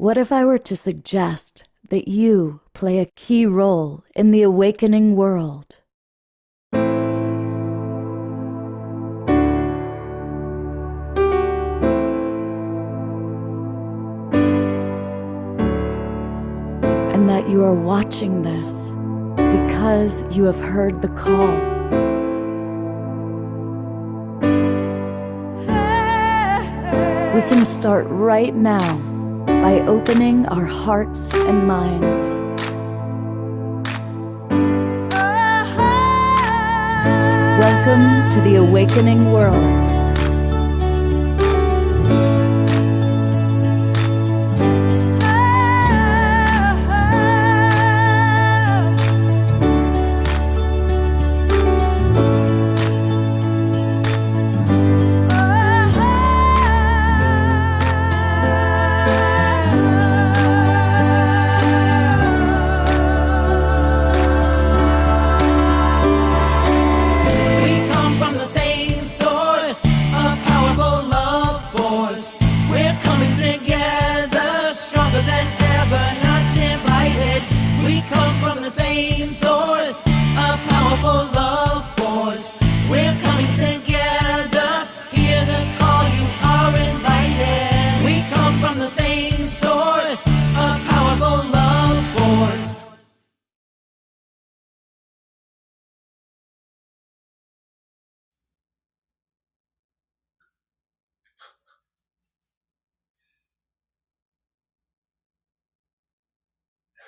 What if I were to suggest that you play a key role in the awakening world? And that you are watching this because you have heard the call. We can start right now by opening our hearts and minds. Welcome to the awakening world.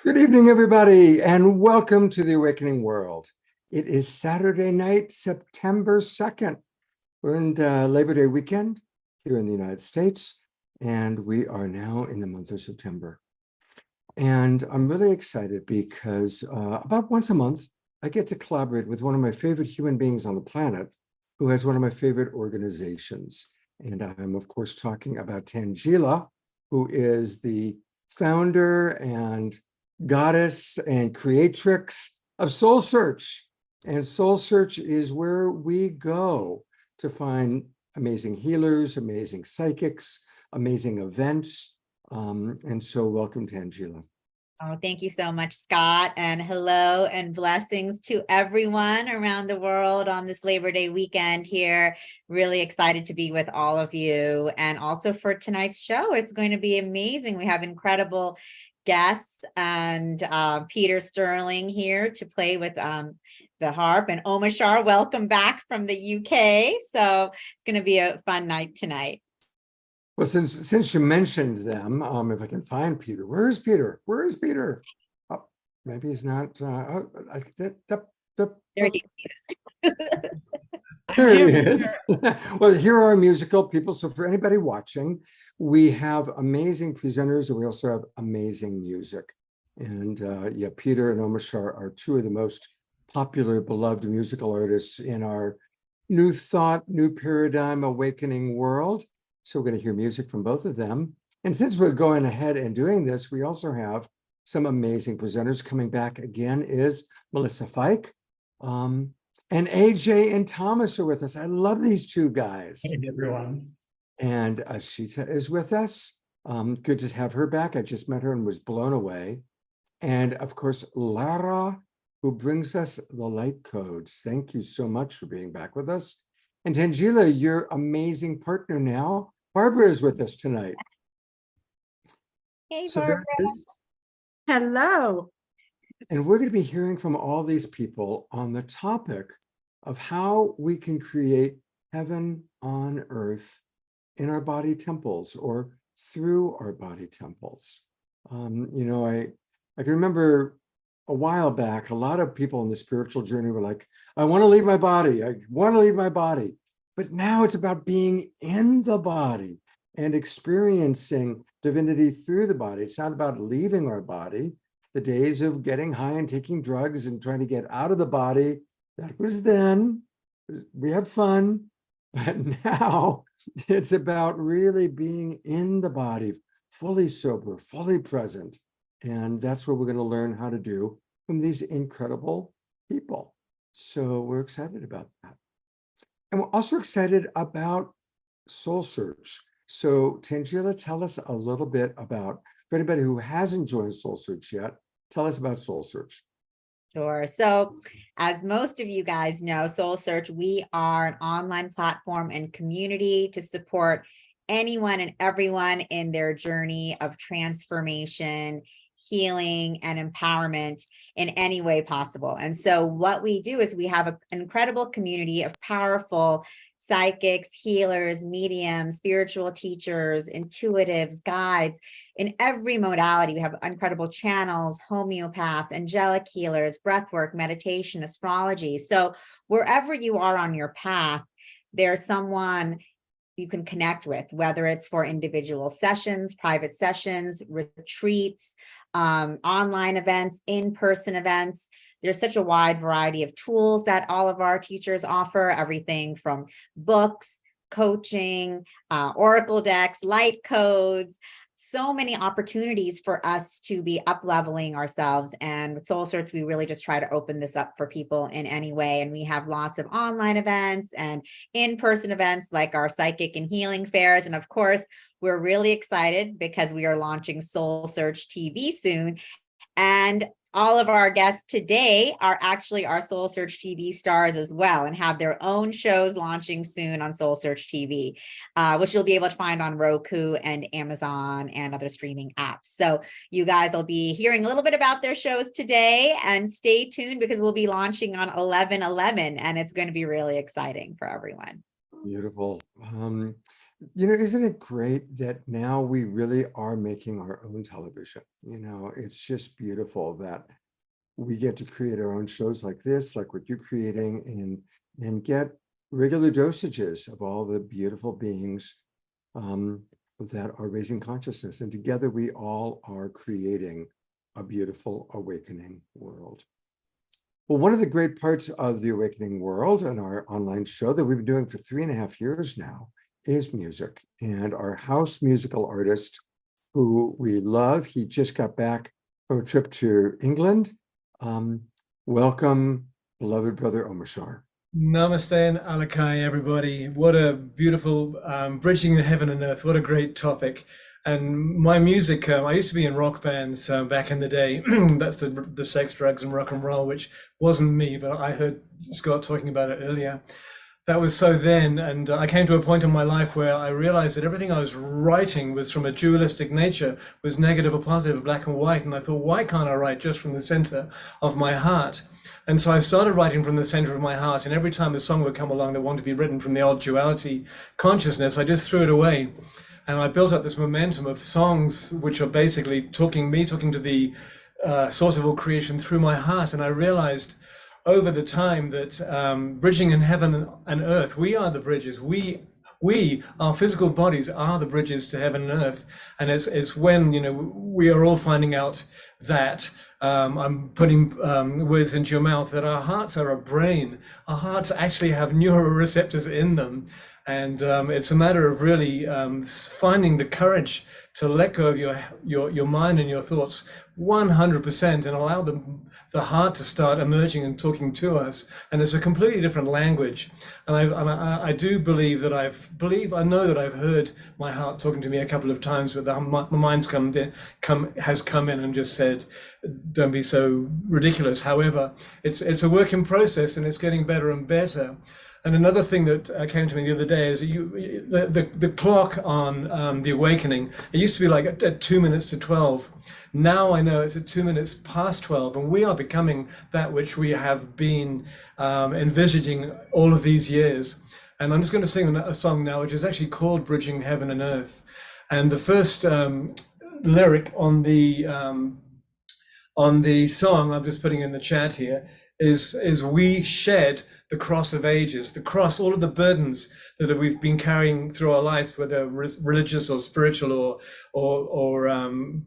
Good evening, everybody, and welcome to the Awakening World. It is Saturday night, September 2nd. We're in Labor Day weekend here in the United States, and we are now in the month of September. And I'm really excited because about once a month, I get to collaborate with one of my favorite human beings on the planet who has one of my favorite organizations. And I'm, of course, talking about Tangela, who is the founder and goddess and creatrix of Soul Search. And Soul Search is where we go to find amazing healers, amazing psychics, amazing events. And so welcome, Tangela. Oh, thank you so much, Scott. And hello and blessings to everyone around the world on this Labor Day weekend here. Really excited to be with all of you. And also for tonight's show, it's going to be amazing. We have incredible guests and Peter Sterling here to play with the harp, and Omashar, welcome back from the UK. So it's going to be a fun night tonight. Well, since you mentioned them, if I can find Peter, where is Peter? Where is Peter? Oh, maybe he's not. There he is. There he is. Well, here are our musical people. So for anybody watching, we have amazing presenters and we also have amazing music. And yeah, Peter and Omashar are two of the most popular, beloved musical artists in our new thought, new paradigm, awakening world. So we're going to hear music from both of them. And since we're going ahead and doing this, we also have some amazing presenters. Coming back again is Melissa Fike. And AJ and Thomas are with us. I love these two guys. Hey, everyone. And Ashita is with us. Good to have her back. I just met her and was blown away. And of course, Lara, who brings us the light codes. Thank you so much for being back with us. And Tangela, your amazing partner now, Barbara, is with us tonight. Hey, So Barbara. Hello. And we're going to be hearing from all these people on the topic of how we can create heaven on earth in our body temples or through our body temples. You know, I can remember a while back, a lot of people in the spiritual journey were like, I want to leave my body. I want to leave my body. But now it's about being in the body and experiencing divinity through the body. It's not about leaving our body. The days of getting high and taking drugs and trying to get out of the body, that was then. We had fun. But now it's about really being in the body, fully sober, fully present. And that's what we're going to learn how to do from these incredible people. So we're excited about that. And we're also excited about Soul Search. So Tangela, tell us a little bit about for anybody who hasn't joined Soul Search yet, tell us about Soul Search. Sure. So as most of you guys know, Soul Search, we are an online platform and community to support anyone and everyone in their journey of transformation, healing, and empowerment in any way possible. And so what we do is we have an incredible community of powerful psychics, healers, mediums, spiritual teachers, intuitives, guides in every modality. We have incredible channels, homeopaths, angelic healers, breathwork, meditation, astrology. So wherever you are on your path, there's someone you can connect with, whether it's for individual sessions, private sessions, retreats, online events, in-person events. There's such a wide variety of tools that all of our teachers offer, everything from books, coaching, oracle decks, light codes, so many opportunities for us to be up-leveling ourselves. And with Soul Search, we really just try to open this up for people in any way. And we have lots of online events and in-person events like our psychic and healing fairs. And of course, we're really excited because we are launching Soul Search TV soon. And all of our guests today are actually our Soul Search TV stars as well, and have their own shows launching soon on Soul Search TV, which you'll be able to find on Roku and Amazon and other streaming apps. So you guys will be hearing a little bit about their shows today, and stay tuned because we'll be launching on 11/11, and it's going to be really exciting for everyone. Beautiful. Isn't it great that now we really are making our own television? It's just beautiful that we get to create our own shows like this, like what you're creating, and get regular dosages of all the beautiful beings that are raising consciousness. And together we all are creating a beautiful awakening world. Well, one of the great parts of the awakening world and our online show that we've been doing for 3.5 years now is music. And our house musical artist, who we love, he just got back from a trip to England. Welcome, beloved brother Omashar. Namaste and alakai, everybody. What a beautiful bridging heaven and earth. What a great topic. And my music, I used to be in rock bands back in the day. That's the sex, drugs, and rock and roll, which wasn't me, but I heard Scott talking about it earlier. That was so then, and I came to a point in my life where I realized that everything I was writing was from a dualistic nature, was negative or positive, black and white, and I thought, why can't I write just from the center of my heart? And so I started writing from the center of my heart, and every time a song would come along that wanted to be written from the old duality consciousness, I just threw it away. And I built up this momentum of songs which are basically talking to the source of all creation through my heart, and I realized over the time that bridging in heaven and earth, we are the bridges. We, our physical bodies are the bridges to heaven and earth. And it's when, we are all finding out that, I'm putting words into your mouth, that our hearts are a brain. Our hearts actually have neuroreceptors in them. And it's a matter of really finding the courage to let go of your mind and your thoughts 100% and allow the heart to start emerging and talking to us. And it's a completely different language. And I do believe that I know that I've heard my heart talking to me a couple of times, but my mind's has come in and just said, don't be so ridiculous. However, it's a work in process, and it's getting better and better. And another thing that came to me the other day is the clock on the awakening. It used to be like at 2 minutes to 12. Now I know it's at 2 minutes past 12, and we are becoming that which we have been envisaging all of these years. And I'm just going to sing a song now, which is actually called "Bridging Heaven and Earth." And the first lyric on the song, I'm just putting in the chat here, is we shed the cross of ages, the cross, all of the burdens that we've been carrying through our lives, whether religious or spiritual or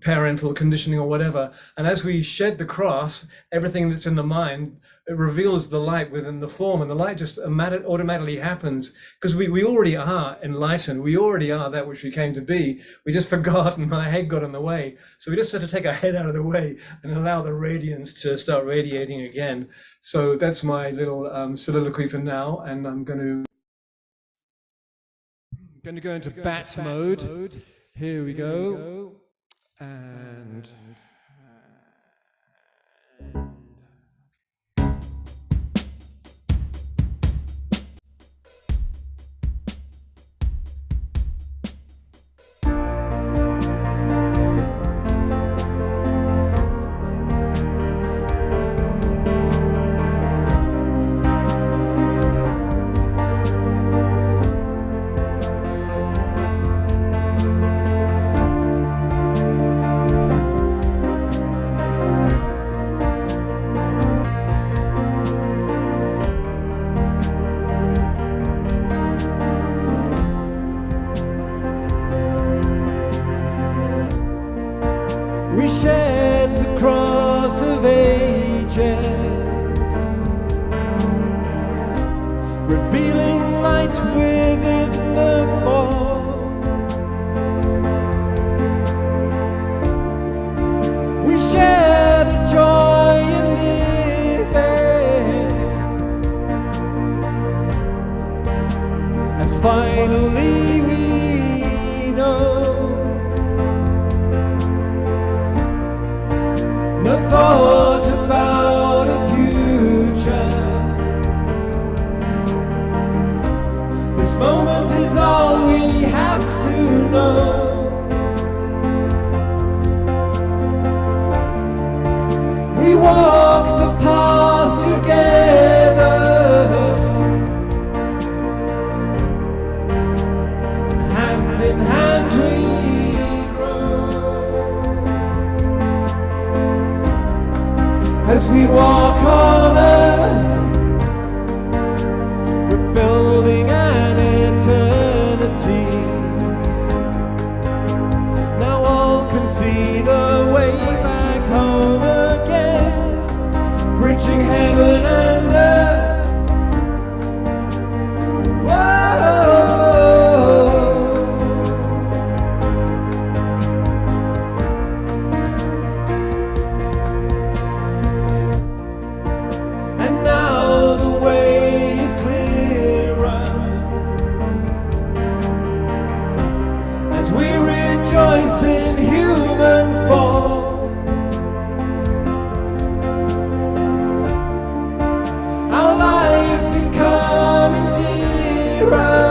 parental conditioning or whatever. And as we shed the cross, everything that's in the mind, it reveals the light within the form, and the light just automatically happens because we already are enlightened. We already are that which we came to be. We just forgot, and our head got in the way. So we just had to take our head out of the way and allow the radiance to start radiating again. So that's my little soliloquy for now, and I'm going to go into bat mode. Here we go. And we shed the cross of ages, revealing light within the fall. We share the joy in living, as finally we know no thought about a future. This moment is all we have to know. We walk the path together, hand in hand we grow. As we walk on earth, we're building an eternity. Now all can see the way back home again, bridging heaven and earth. Whoa. And now the way is clearer, as we rejoice in human fall. Our lives becoming dearer.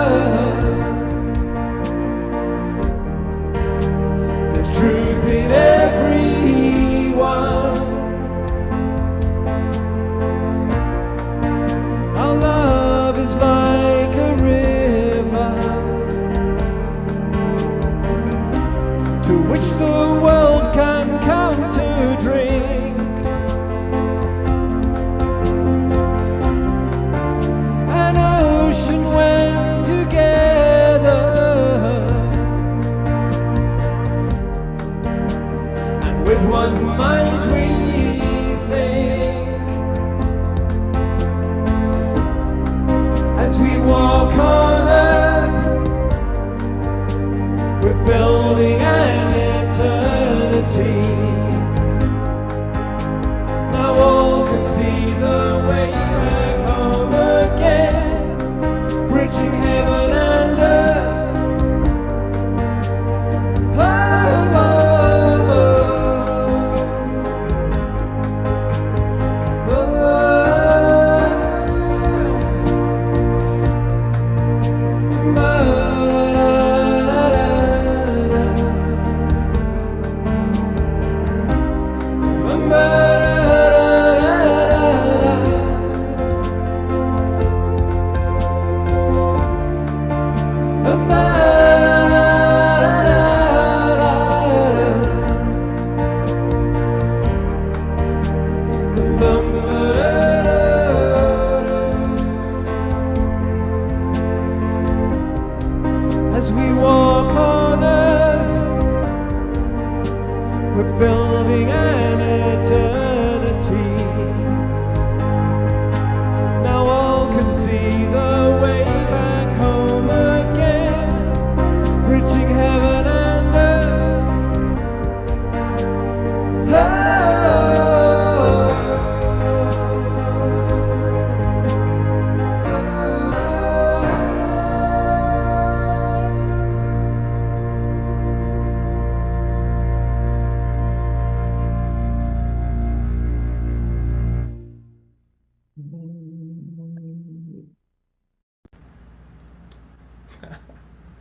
There's truth in everyone. Our love is like a river, to which the world can come to drink. An ocean went to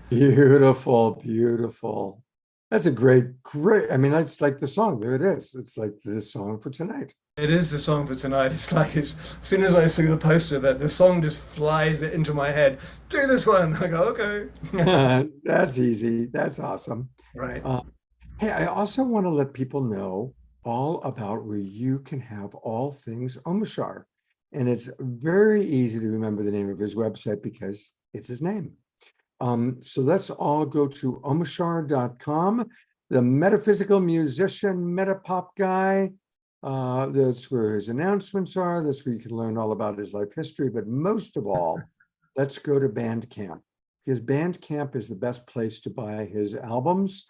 Beautiful, beautiful. That's a great. I mean, that's like the song. There it is. It's like this song for tonight. It is the song for tonight. It's like as soon as I see the poster, that the song just flies into my head. Do this one. I go, okay. That's easy. That's awesome. Right. Hey, I also want to let people know all about where you can have all things Omashar. And it's very easy to remember the name of his website because it's his name. So let's all go to omashar.com. The metaphysical musician, metapop guy. That's where his announcements are. That's where you can learn all about his life history. But most of all, let's go to Bandcamp, because Bandcamp is the best place to buy his albums.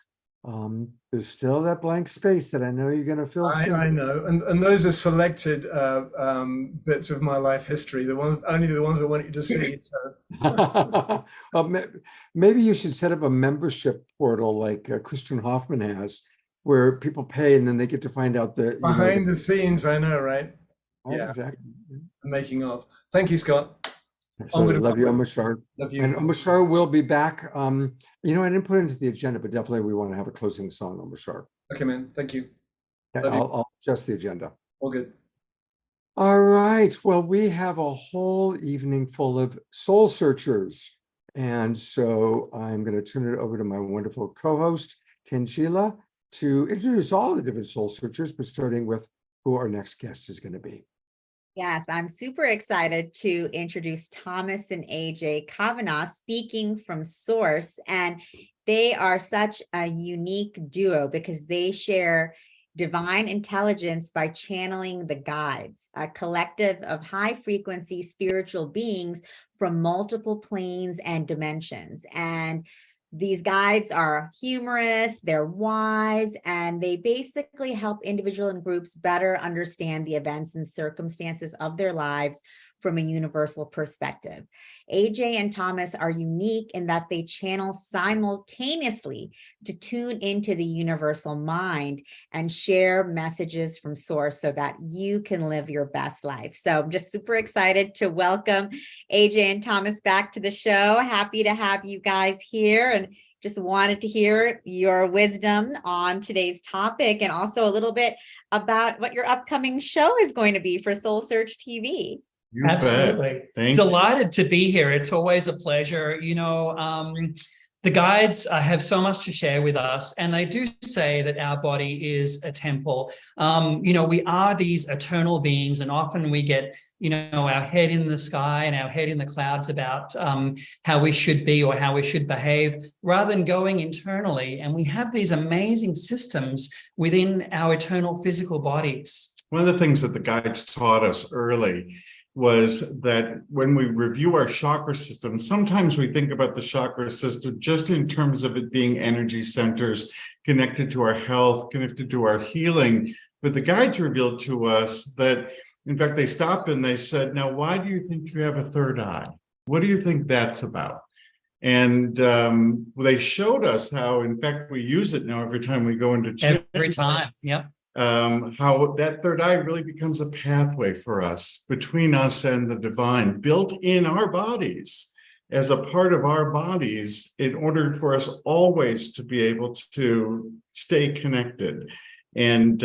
There's still that blank space that I know you're going to fill soon. I know, and those are selected bits of my life history. The ones I want you to see. So. Maybe you should set up a membership portal like Christian Hoffman has, where people pay and then they get to find out the behind the scenes. I know, right? Yeah, exactly. The making of. Thank you, Scott. Absolutely. Love you, Omashar. Love you. And Omashar will be back. I didn't put it into the agenda, but definitely we want to have a closing song, Omashar. Okay, man. Thank you. Yeah, I'll adjust the agenda. All good. All right. Well, we have a whole evening full of soul searchers. And so I'm going to turn it over to my wonderful co-host, Tangela, to introduce all the different soul searchers, but starting with who our next guest is going to be. Yes, I'm super excited to introduce Thomas and AJ Kavanagh, speaking from Source. And they are such a unique duo because they share divine intelligence by channeling the guides, a collective of high frequency spiritual beings from multiple planes and dimensions. And these guides are humorous, they're wise, and they basically help individuals and groups better understand the events and circumstances of their lives from a universal perspective. AJ and Thomas are unique in that they channel simultaneously to tune into the universal mind and share messages from source so that you can live your best life. So I'm just super excited to welcome AJ and Thomas back to the show. Happy to have you guys here, and just wanted to hear your wisdom on today's topic and also a little bit about what your upcoming show is going to be for Soul Search TV. You Absolutely. Delighted to be here. It's always a pleasure. The guides have so much to share with us, and they do say that our body is a temple. We are these eternal beings, and often we get, our head in the sky and our head in the clouds about how we should be or how we should behave, rather than going internally. And we have these amazing systems within our eternal physical bodies. One of the things that the guides taught us early was that when we review our chakra system, sometimes we think about the chakra system just in terms of it being energy centers connected to our health, connected to our healing. But the guides revealed to us that, in fact, they stopped and they said, now, why do you think you have a third eye? What do you think that's about? And they showed us how, in fact, we use it now every time we go into chant. Every time, yeah. How that third eye really becomes a pathway for us, between us and the divine, built in our bodies, as a part of our bodies, in order for us always to be able to stay connected. And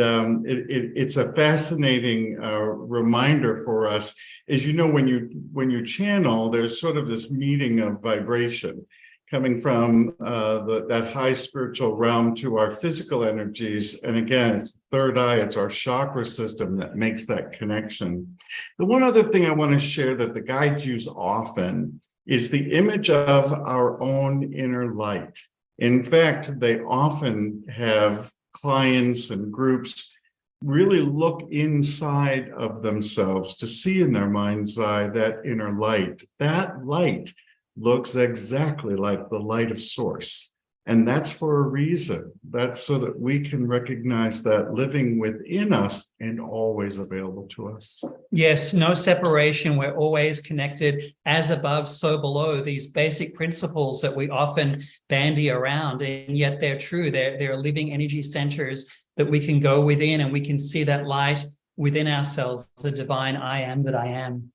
it's a fascinating reminder for us. As you know, when you channel, there's sort of this meeting of vibration coming from that high spiritual realm to our physical energies. And again, it's the third eye, it's our chakra system that makes that connection. The one other thing I want to share that the guides use often is the image of our own inner light. In fact, they often have clients and groups really look inside of themselves to see in their mind's eye that inner light. That light looks exactly like the light of source. And that's for a reason. That's so that we can recognize that living within us and always available to us. Yes, no separation. We're always connected, as above, so below. These basic principles that we often bandy around, and yet they're true. They're living energy centers that we can go within, and we can see that light within ourselves, the divine I am that I am.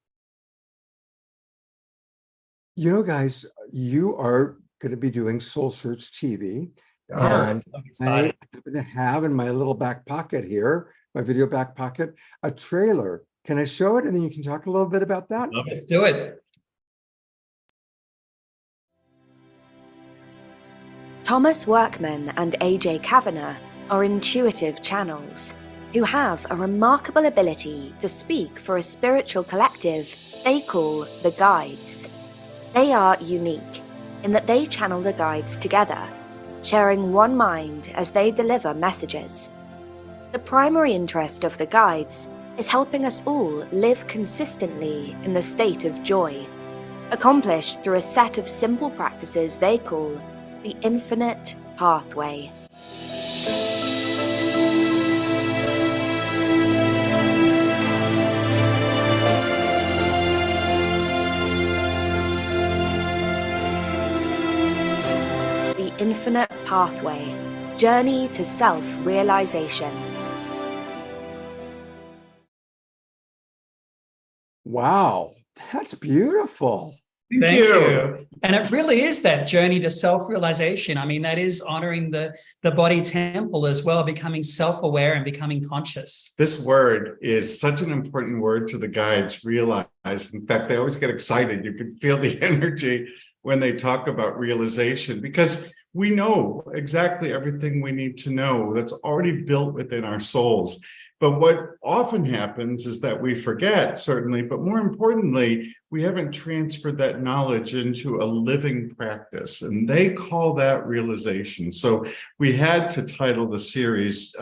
Guys, you are going to be doing Soul Search TV. Oh, And I'm I excited. happen to have in my little back pocket here, my video back pocket, a trailer. Can I show it? And then you can talk a little bit about that. Let's do it. Thomas Workman and AJ Kavanagh are intuitive channels who have a remarkable ability to speak for a spiritual collective they call the Guides. They are unique in that they channel the Guides together, sharing one mind as they deliver messages. The primary interest of the Guides is helping us all live consistently in the state of joy, accomplished through a set of simple practices they call the infinite pathway. The infinite pathway, journey to self-realization. Wow, that's beautiful. Thank you. And it really is that journey to self-realization. I mean, that is honoring the body temple as well, becoming self-aware and becoming conscious. This word is such an important word to the Guides, realize. In fact, they always get excited. You can feel the energy when they talk about realization, because we know exactly everything we need to know that's already built within our souls. But what often happens is that we forget, certainly, but more importantly, we haven't transferred that knowledge into a living practice, and they call that realization. So we had to title the series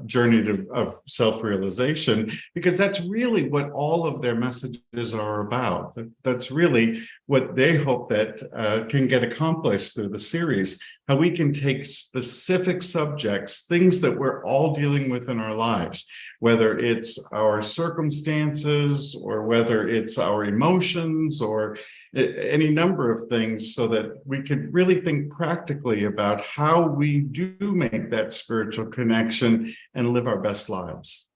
Journey of Self-Realization, because that's really what all of their messages are about. That's really what they hope that can get accomplished through the series, how we can take specific subjects, things that we're all dealing with in our lives, whether it's our circumstances or whether it's our emotions or any number of things, so that we could really think practically about how we do make that spiritual connection and live our best lives.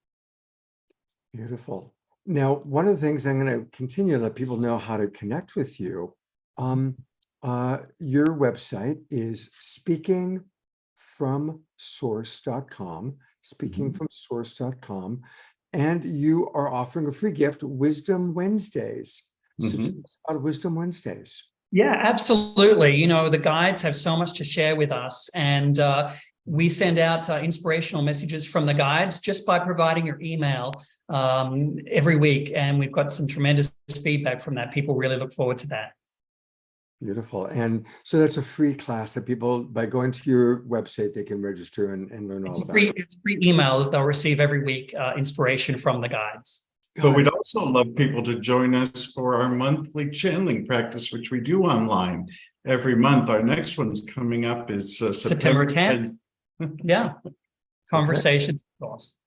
Beautiful. Now, one of the things I'm going to continue to let people know how to connect with you. Your website is speakingfromsource.com, speakingfromsource.com, and you are offering a free gift, Wisdom Wednesdays. So tell us about Wisdom Wednesdays. Yeah, absolutely. You know, the Guides have so much to share with us, and we send out inspirational messages from the Guides just by providing your email every week. And we've got some tremendous feedback from that. People really look forward to that. Beautiful. And so that's a free class that people, by going to your website, they can register and learn all about it. It's a free email that they'll receive every week, inspiration from the Guides. But we'd also love people to join us for our monthly channeling practice, which we do online every month. Our next one's coming up is September 10th. Yeah. Conversations, of course.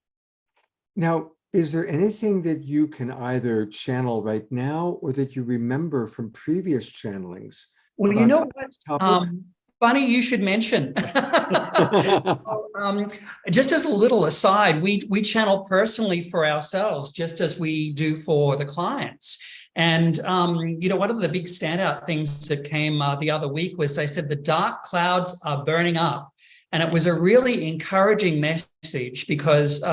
Now, is there anything that you can either channel right now or that you remember from previous channelings? Well, you know what? Funny you should mention. Just as a little aside, we channel personally for ourselves, just as we do for the clients. And, you know, one of the big standout things that came the other week was they said the dark clouds are burning up. And it was a really encouraging message because,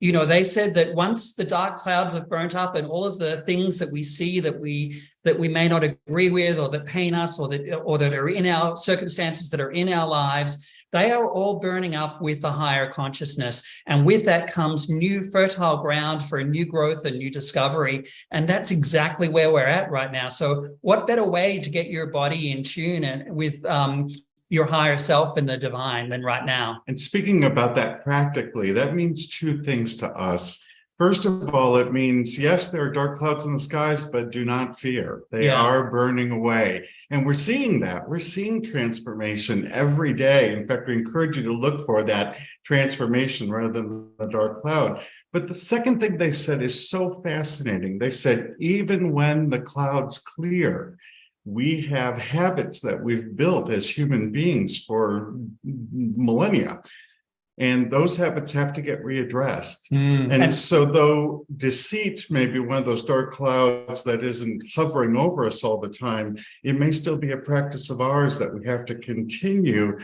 you know, they said that once the dark clouds have burnt up and all of the things that we see that we may not agree with, or that pain us, or that are in our circumstances that are in our lives, they are all burning up with the higher consciousness. And with that comes new fertile ground for new growth and new discovery. And that's exactly where we're at right now. So what better way to get your body in tune and with your higher self and the divine than right now? And speaking about that practically, that means two things to us. First of all, it means, yes, there are dark clouds in the skies, but do not fear. They are burning away. And we're seeing that. We're seeing transformation every day. In fact, we encourage you to look for that transformation rather than the dark cloud. But the second thing they said is so fascinating. They said, even when the clouds clear, we have habits that we've built as human beings for millennia. And those habits have to get readdressed. Mm. And so though deceit may be one of those dark clouds that isn't hovering over us all the time, it may still be a practice of ours that we have to continue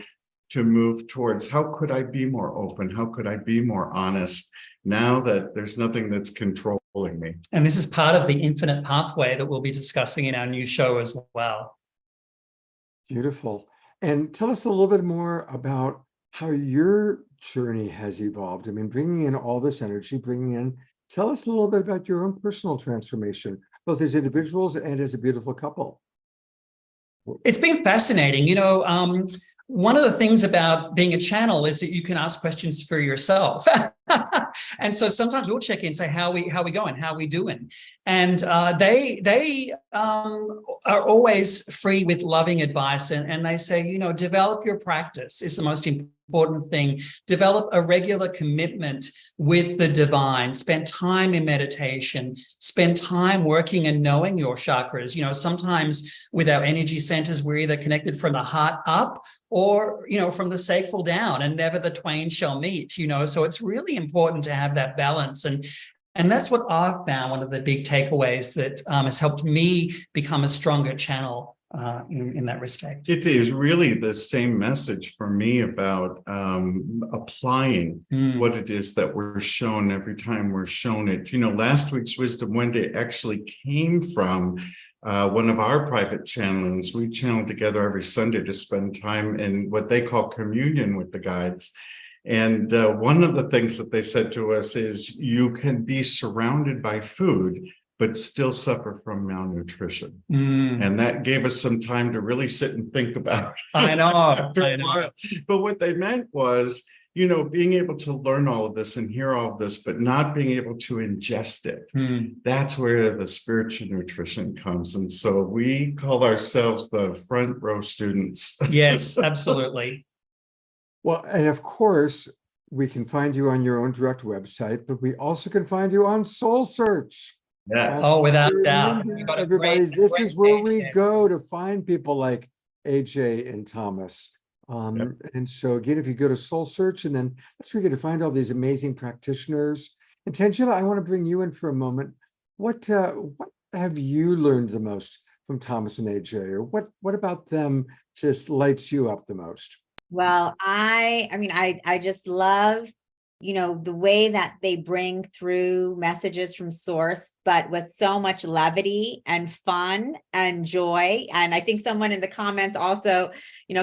to move towards. How could I be more open? How could I be more honest now that there's nothing that's controlling me? And this is part of the infinite pathway that we'll be discussing in our new show as well. Beautiful. And tell us a little bit more about how your journey has evolved. I mean, bringing in all this energy, tell us a little bit about your own personal transformation, both as individuals and as a beautiful couple. It's been fascinating. One of the things about being a channel is that you can ask questions for yourself. And so sometimes we'll check in and say, how we going? How we doing? And they are always free with loving advice. And they say, develop your practice is the most important thing. Develop a regular commitment with the divine. Spend time in meditation. Spend time working and knowing your chakras. Sometimes with our energy centers, we're either connected from the heart up or, from the sacral down, and never the twain shall meet, so it's really important to have that balance. And that's what I've found one of the big takeaways that has helped me become a stronger channel in that respect. It is really the same message for me about applying what it is that we're shown every time we're shown it. Last week's Wisdom Wednesday actually came from one of our private channelings. We channel together every Sunday to spend time in what they call communion with the guides. And one of the things that they said to us is you can be surrounded by food, but still suffer from malnutrition. And that gave us some time to really sit and think about it. I know. But what they meant was, being able to learn all of this and hear all of this, but not being able to ingest it. That's where the spiritual nutrition comes. And so we call ourselves the front row students. Yes, absolutely. Well, and of course, we can find you on your own direct website, but we also can find you on Soul Search. Yes. Oh, without doubt. Everybody, this is where we go to find people like AJ and Thomas. And so again, if you go to Soul Search, and then that's where you get to find all these amazing practitioners. And Tangela, I want to bring you in for a moment. What have you learned the most from Thomas and AJ, or what about them just lights you up the most? Well, I just love, the way that they bring through messages from source, but with so much levity and fun and joy. And I think someone in the comments also,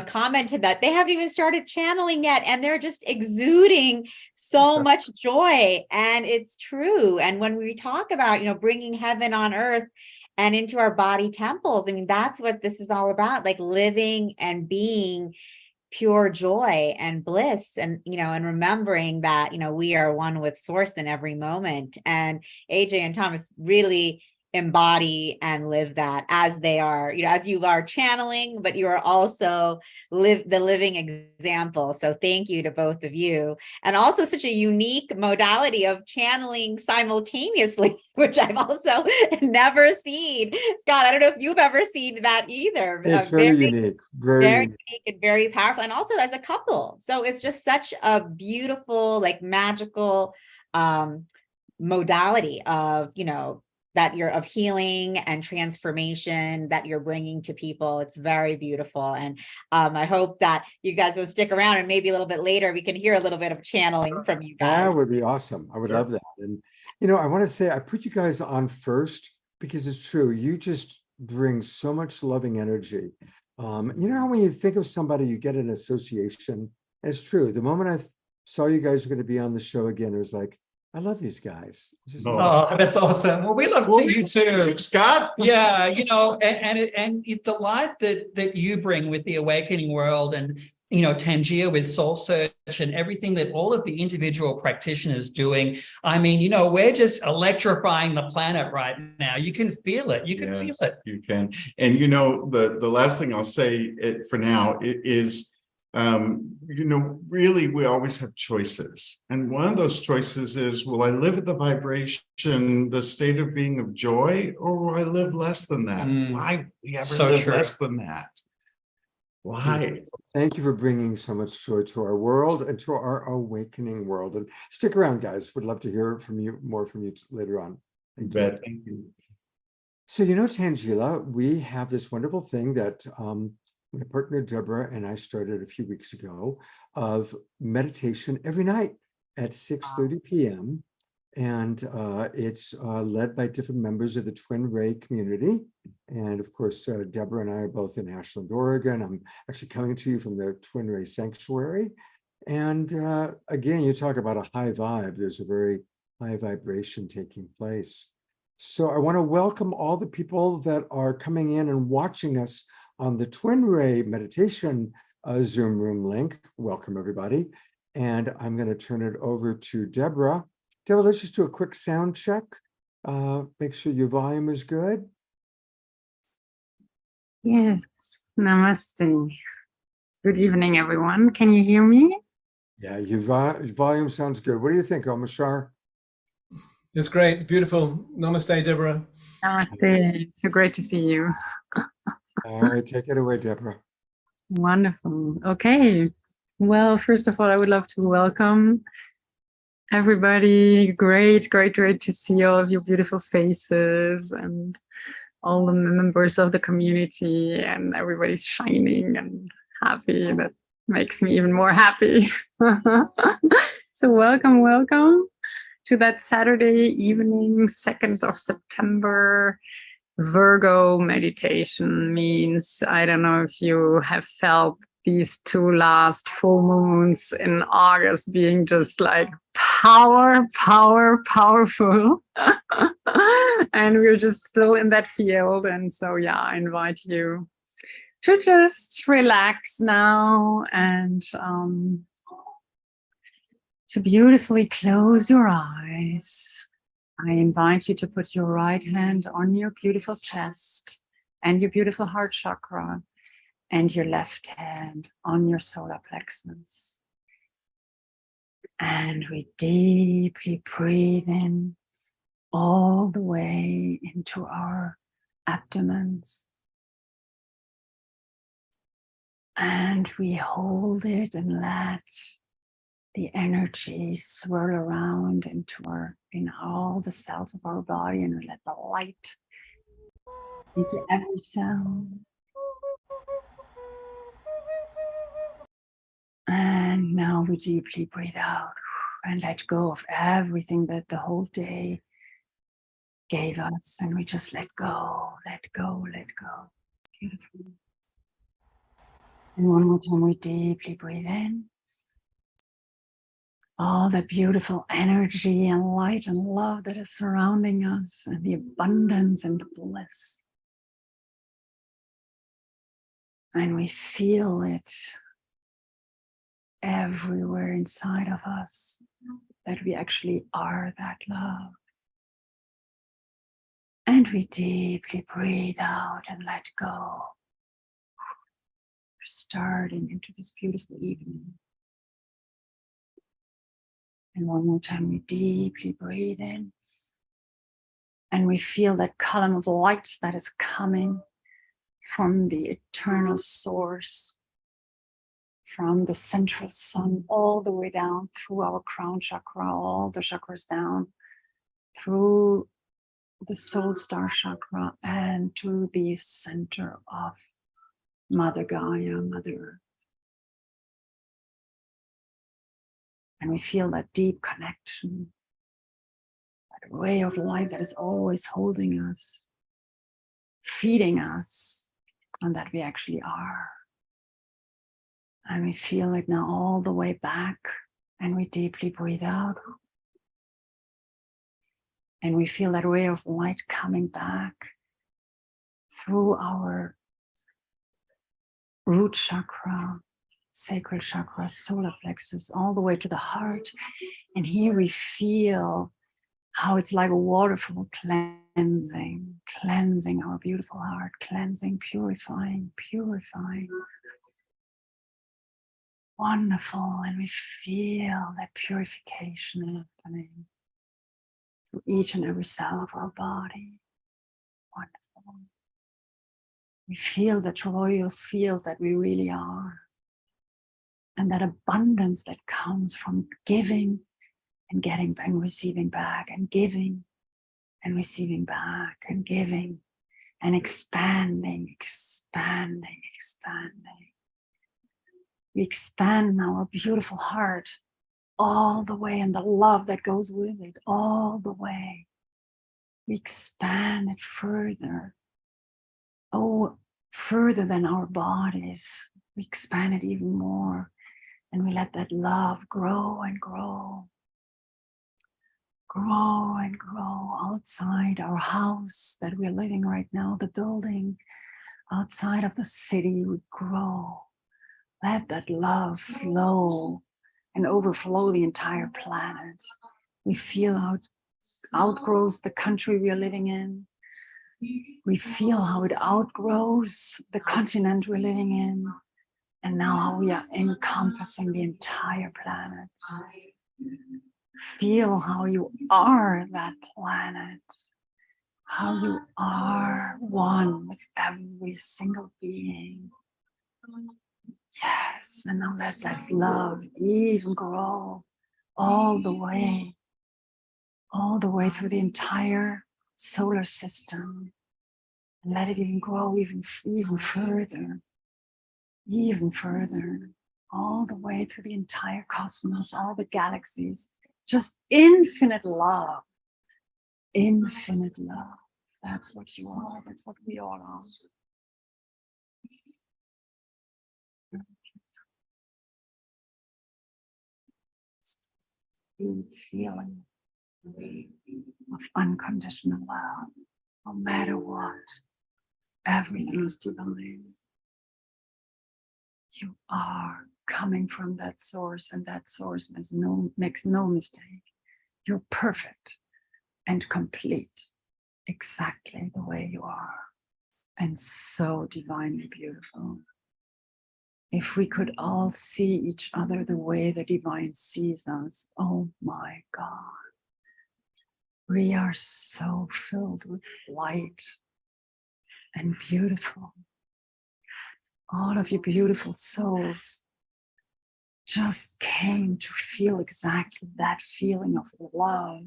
commented that they haven't even started channeling yet, and they're just exuding so much joy. And it's true. And when we talk about, bringing heaven on earth and into our body temples, that's what this is all about, like living and being pure joy and bliss, and and remembering that we are one with source in every moment. And AJ and Thomas really embody and live that as they are, as you are channeling, but you are also the living example. So thank you to both of you. And also such a unique modality of channeling simultaneously, which I've also never seen. Scott, I don't know if you've ever seen that either. It's very unique, very unique and very powerful, and also as a couple. So it's just such a beautiful, like magical modality of, that you're of healing and transformation that you're bringing to people. It's very beautiful. And I hope that you guys will stick around, and maybe a little bit later we can hear a little bit of channeling from you guys. That would be awesome. I would love that. And, I want to say I put you guys on first because it's true. You just bring so much loving energy. How when you think of somebody, you get an association. And it's true. The moment I saw you guys were going to be on the show again, it was like, I love these guys. Oh, that's awesome. Well, we love you too, Scott. Yeah, and the light that you bring with the awakening world, and Tangia with Soul Search, and everything that all of the individual practitioners doing. We're just electrifying the planet right now. You can feel it. You can feel it. You can. And the last thing I'll say for now is, really, we always have choices. And one of those choices is, will I live at the vibration, the state of being of joy, or will I live less than that? Why we ever live less than that? Why? Thank you for bringing so much joy to our world and to our awakening world. And stick around, guys. Would love to hear from you, more from you later on. Thank you. Thank you. So, Tangela, we have this wonderful thing that my partner Deborah and I started a few weeks ago of meditation every night at 6:30 p.m. And it's led by different members of the Twin Ray community. And of course, Deborah and I are both in Ashland, Oregon. I'm actually coming to you from the Twin Ray Sanctuary. And again, you talk about a high vibe. There's a very high vibration taking place. So I want to welcome all the people that are coming in and watching us on the Twin Ray meditation Zoom room link. Welcome, everybody. And I'm going to turn it over to Deborah. Deborah, let's just do a quick sound check. Make sure your volume is good. Yes, namaste. Good evening, everyone. Can you hear me? Yeah, your volume sounds good. What do you think, Omashar? It's great, beautiful. Namaste, Deborah. Namaste. So great to see you. All right, take it away, Deborah. Wonderful. Okay. Well, first of all, I would love to welcome everybody. Great to see all of your beautiful faces and all the members of the community, and everybody's shining and happy. That makes me even more happy. So welcome to that Saturday evening, 2nd of September. Virgo meditation means, I don't know if you have felt these 2 last full moons in August being just like powerful. And we're just still in that field. And so, yeah, I invite you to just relax now and to beautifully close your eyes. I invite you to put your right hand on your beautiful chest and your beautiful heart chakra, and your left hand on your solar plexus. And we deeply breathe in all the way into our abdomens. And we hold it and let the energy swirl around in all the cells of our body, and we let the light into every cell. And now we deeply breathe out and let go of everything that the whole day gave us. And we just let go. Beautiful. And one more time, we deeply breathe in. All the beautiful energy and light and love that is surrounding us, and the abundance and the bliss. And we feel it everywhere inside of us, that we actually are that love. And we deeply breathe out and let go. Starting into this beautiful evening. And one more time, we deeply breathe in. And we feel that column of light that is coming from the eternal source, from the central sun, all the way down through our crown chakra, all the chakras down, through the soul star chakra, and to the center of Mother Gaia, Mother Earth. And we feel that deep connection, that ray of light that is always holding us, feeding us, and that we actually are. And we feel it now all the way back, and we deeply breathe out. And we feel that ray of light coming back through our root chakra, sacral chakra, solar plexus, all the way to the heart. And here we feel how it's like a waterfall cleansing our beautiful heart, cleansing, purifying. Wonderful. And we feel that purification happening through each and every cell of our body. Wonderful. We feel that royal field that we really are. And that abundance that comes from giving and getting and receiving back, and giving and receiving back, and giving and expanding, expanding, expanding. We expand our beautiful heart all the way, and the love that goes with it all the way. We expand it further. Oh, further than our bodies. We expand it even more. And we let that love grow and grow. Grow and grow outside our house that we're living right now, the building outside of the city would grow. Let that love flow and overflow the entire planet. We feel how it outgrows the country we are living in. We feel how it outgrows the continent we're living in. And now how we are encompassing the entire planet. Feel how you are that planet. How you are one with every single being. Yes, and now let that love even grow all the way through the entire solar system. And let it even grow even further, all the way through the entire cosmos, all the galaxies. Just infinite love. Infinite love. That's what you are. That's what we all are. Deep feeling of unconditional love. No matter what, everything is divine. You are coming from that source, and that source makes no mistake. You're perfect and complete, exactly the way you are, and so divinely beautiful. If we could all see each other the way the divine sees us, oh my God. We are so filled with light and beautiful. All of you beautiful souls just came to feel exactly that feeling of love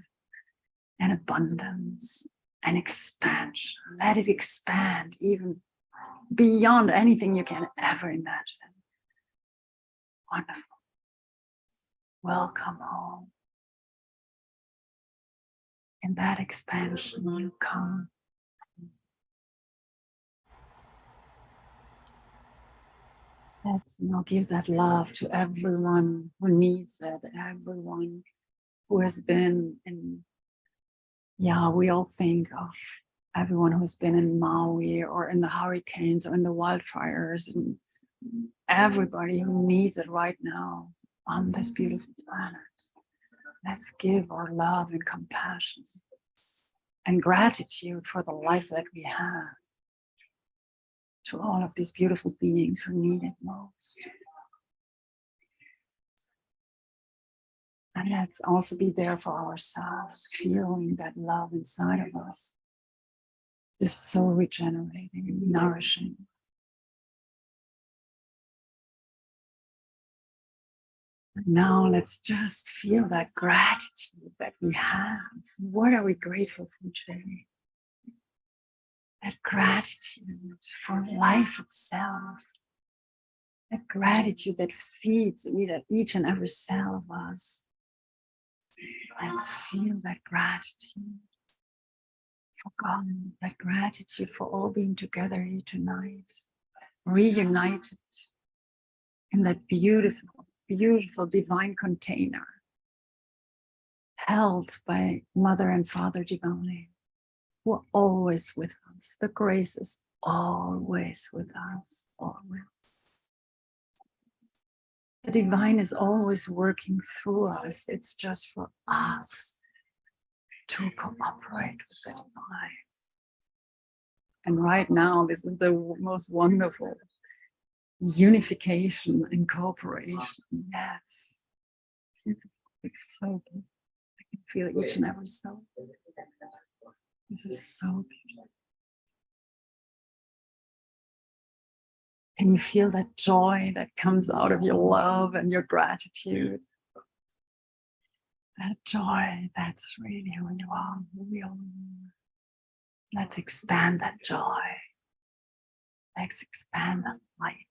and abundance and expansion. Let it expand even beyond anything you can ever imagine. Wonderful. Welcome home. In that expansion, you come. Let's now give that love to everyone who needs it, everyone who has been in, we all think of everyone who's been in Maui or in the hurricanes or in the wildfires, and everybody who needs it right now on this beautiful planet. Let's give our love and compassion and gratitude for the life that we have to all of these beautiful beings who need it most. And let's also be there for ourselves, feeling that love inside of us is so regenerating and nourishing. And now let's just feel that gratitude that we have. What are we grateful for today? That gratitude for life itself. That gratitude that feeds each and every cell of us. Let's feel that gratitude for God, that gratitude for all being together here tonight, reunited in that beautiful, beautiful divine container, held by Mother and Father Divinely, who are always with us. The grace is always with us, always. The divine is always working through us. It's just for us to cooperate with the divine. And right now, this is the most wonderful unification and cooperation. Yes. It's so good. I can feel each and every soul. This is so beautiful. Can you feel that joy that comes out of your love and your gratitude? That joy, that's really who you are, who we are. Let's expand that joy. Let's expand that light.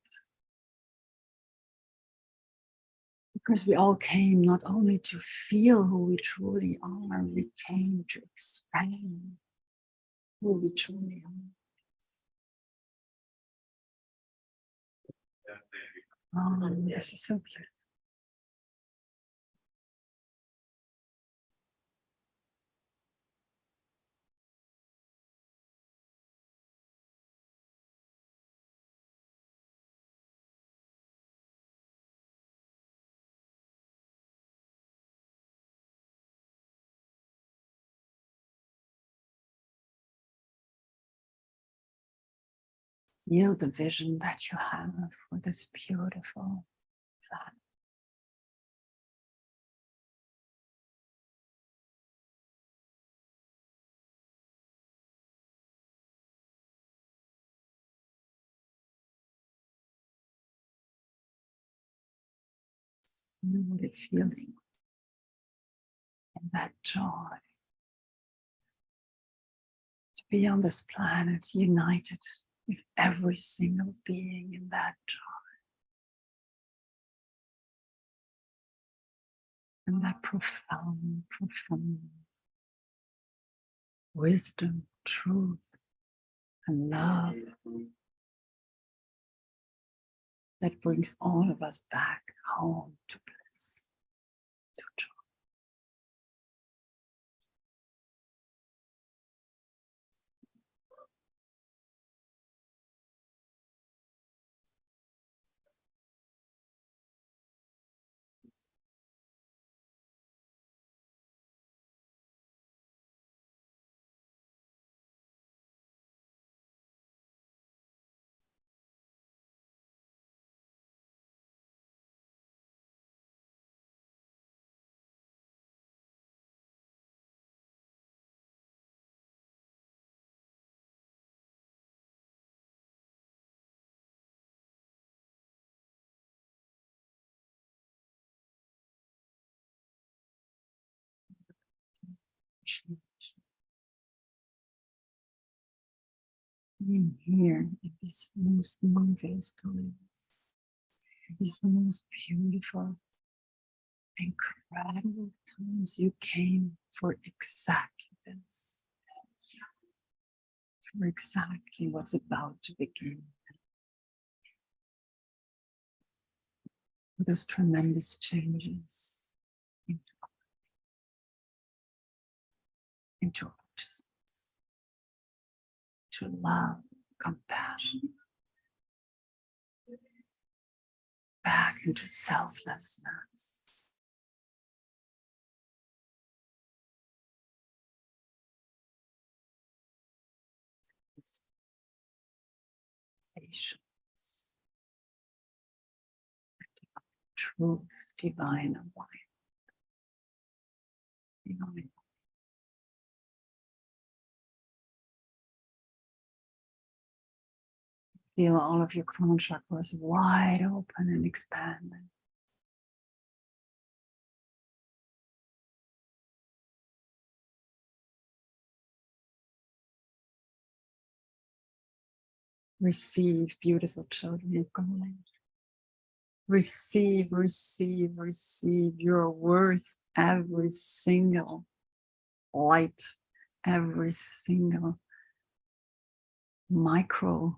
Because we all came not only to feel who we truly are, we came to expand who we truly are. Oh, this is so beautiful. Feel the vision that you have for this beautiful planet. Feel what it feels like. And that joy to be on this planet united with every single being in that joy. And that profound, profound wisdom, truth, and love that brings all of us back home to bliss, to joy. Being here in these most moving stories, these most beautiful, incredible times, you came for exactly this, for exactly what's about to begin. For those tremendous changes into consciousness, to love, compassion, back into selflessness. Patience, truth, divine alignment, divine. Feel all of your crown chakras wide open and expanding. Receive, beautiful children of God. Receive, receive, receive. You're worth every single light, every single macro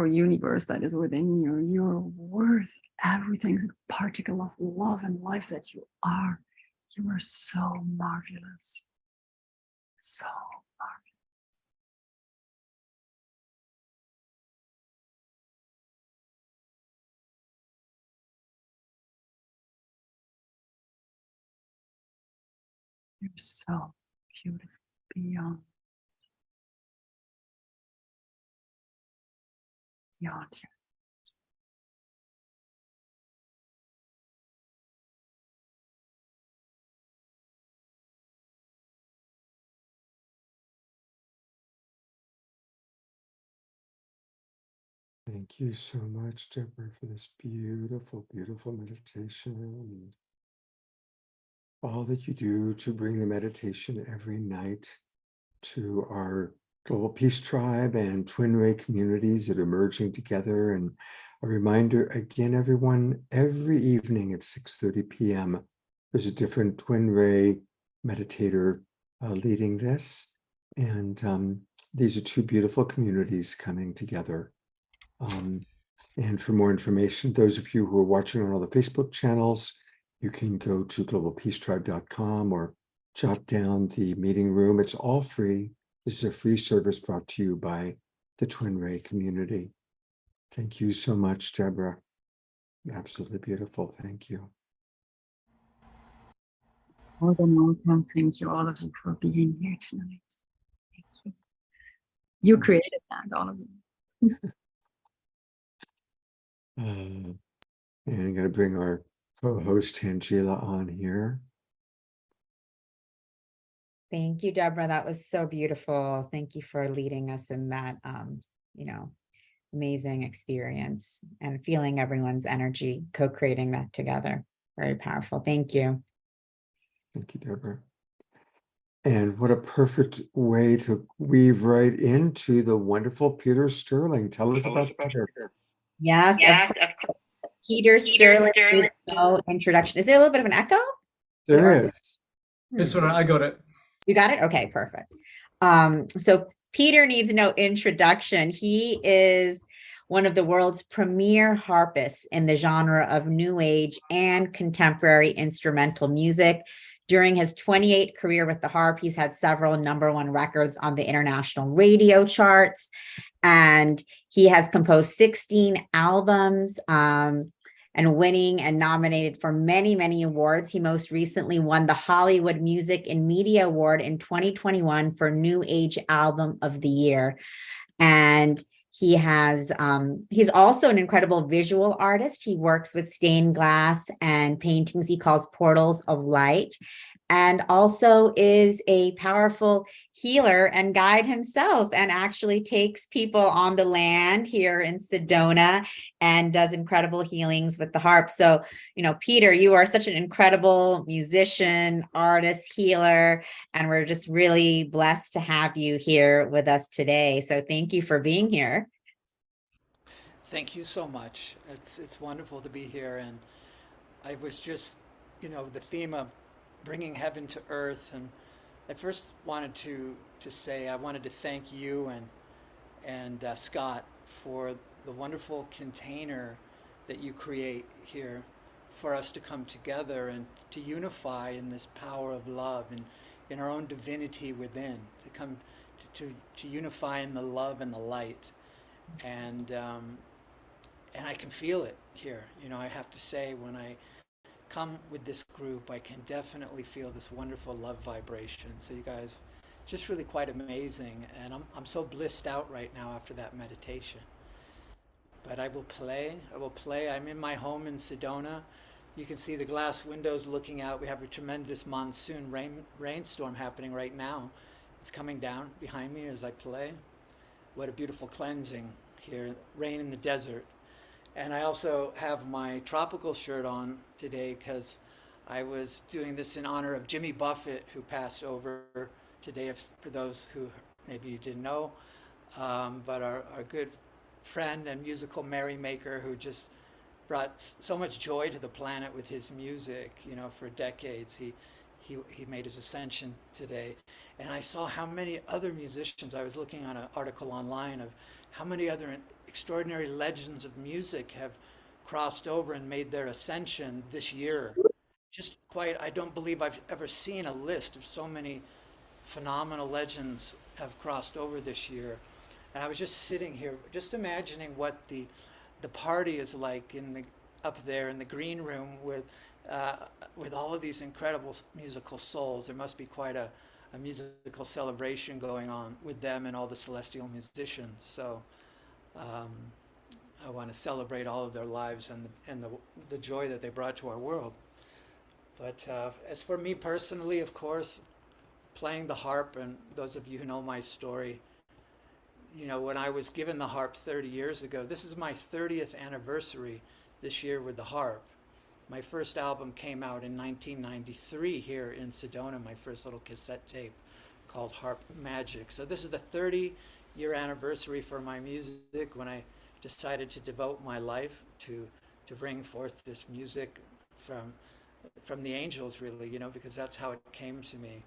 universe that is within you. You're worth everything, particle of love and life that you are. You are so marvelous. So marvelous. You're so beautiful beyond you. Thank Thank you so much, Deborah, for this beautiful, beautiful meditation and all that you do to bring the meditation every night to our Global Peace Tribe and Twin Ray communities that are merging together. And a reminder again, everyone, every evening at 6:30 p.m., there's a different Twin Ray meditator leading this. And these are two beautiful communities coming together. And for more information, those of you who are watching on all the Facebook channels, you can go to globalpeacetribe.com or jot down the meeting room. It's all free. This is a free service brought to you by the Twin Ray community. Thank you so much, Deborah. Absolutely beautiful. Thank you. More than welcome. Thank you, all of you, for being here tonight. Thank you. You created that, all of you. And I'm going to bring our co-host Angela on here. Thank you, Deborah. That was so beautiful. Thank you for leading us in that, amazing experience and feeling everyone's energy, co-creating that together. Very powerful. Thank you. Thank you, Deborah. And what a perfect way to weave right into the wonderful Peter Sterling. Tell us about Peter. Yes, of course. Peter Sterling. No introduction. Is there a little bit of an echo? There is. It's all right. I got it. You got it? Okay, perfect. So Peter needs no introduction. He is one of the world's premier harpists in the genre of New Age and contemporary instrumental music. During his 28 career with the harp, he's had several #1 records on the international radio charts, and he has composed 16 albums, and winning and nominated for many, many awards. He most recently won the Hollywood Music and Media Award in 2021 for New Age Album of the Year. And he has, he's also an incredible visual artist. He works with stained glass and paintings he calls portals of light, and also is a powerful healer and guide himself, and actually takes people on the land here in Sedona and does incredible healings with the harp. So, Peter, you are such an incredible musician, artist, healer, and we're just really blessed to have you here with us today. So thank you for being here. Thank you so much. It's wonderful to be here. And I was just, the theme of bringing heaven to earth. And I first wanted to say I wanted to thank you and Scott for the wonderful container that you create here for us to come together and to unify in this power of love and in our own divinity within, to come to unify in the love and the light. And I can feel it here. I have to say, when I come with this group, I can definitely feel this wonderful love vibration. So you guys, just really quite amazing. And I'm so blissed out right now after that meditation. But I will play. I'm in my home in Sedona. You can see the glass windows looking out. We have a tremendous monsoon rainstorm happening right now. It's coming down behind me as I play. What a beautiful cleansing here, rain in the desert. And I also have my tropical shirt on today because I was doing this in honor of Jimmy Buffett, who passed over today, for those who maybe you didn't know, but our good friend and musical merrymaker who just brought so much joy to the planet with his music, for decades. He made his ascension today. And I saw how many other musicians, I was looking on an article online of how many other extraordinary legends of music have crossed over and made their ascension this year. I don't believe I've ever seen a list of so many phenomenal legends have crossed over this year. And I was just sitting here, just imagining what the party is like up there in the green room with all of these incredible musical souls. There must be quite a musical celebration going on with them and all the celestial musicians. So I want to celebrate all of their lives and the joy that they brought to our world. But as for me personally, of course, playing the harp, and those of you who know my story, you know, when I was given the harp 30 years ago, this is my 30th anniversary this year with the harp. My first album came out in 1993 here in Sedona, my first little cassette tape called Harp Magic. So this is the 30-year anniversary for my music, when I decided to devote my life to bring forth this music from the angels, really, you know, because that's how it came to me.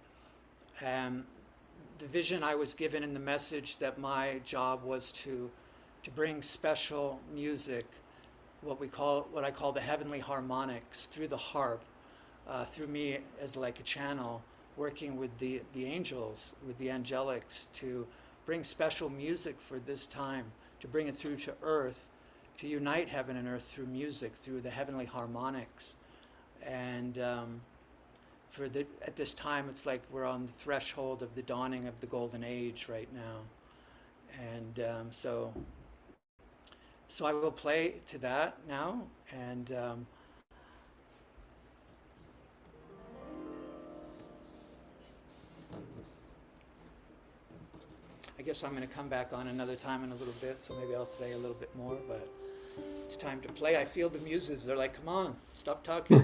The vision I was given in the message that my job was to bring special music, what I call the heavenly harmonics, through the harp, through me as like a channel, working with the angels, with the angelics, to bring special music for this time, to bring it through to earth, to unite heaven and earth through music, through the heavenly harmonics. And at this time, it's like we're on the threshold of the dawning of the golden age right now. And so I will play to that now. And I guess I'm going to come back on another time in a little bit, so maybe I'll say a little bit more, but it's time to play. I feel the muses. They're like, come on, stop talking.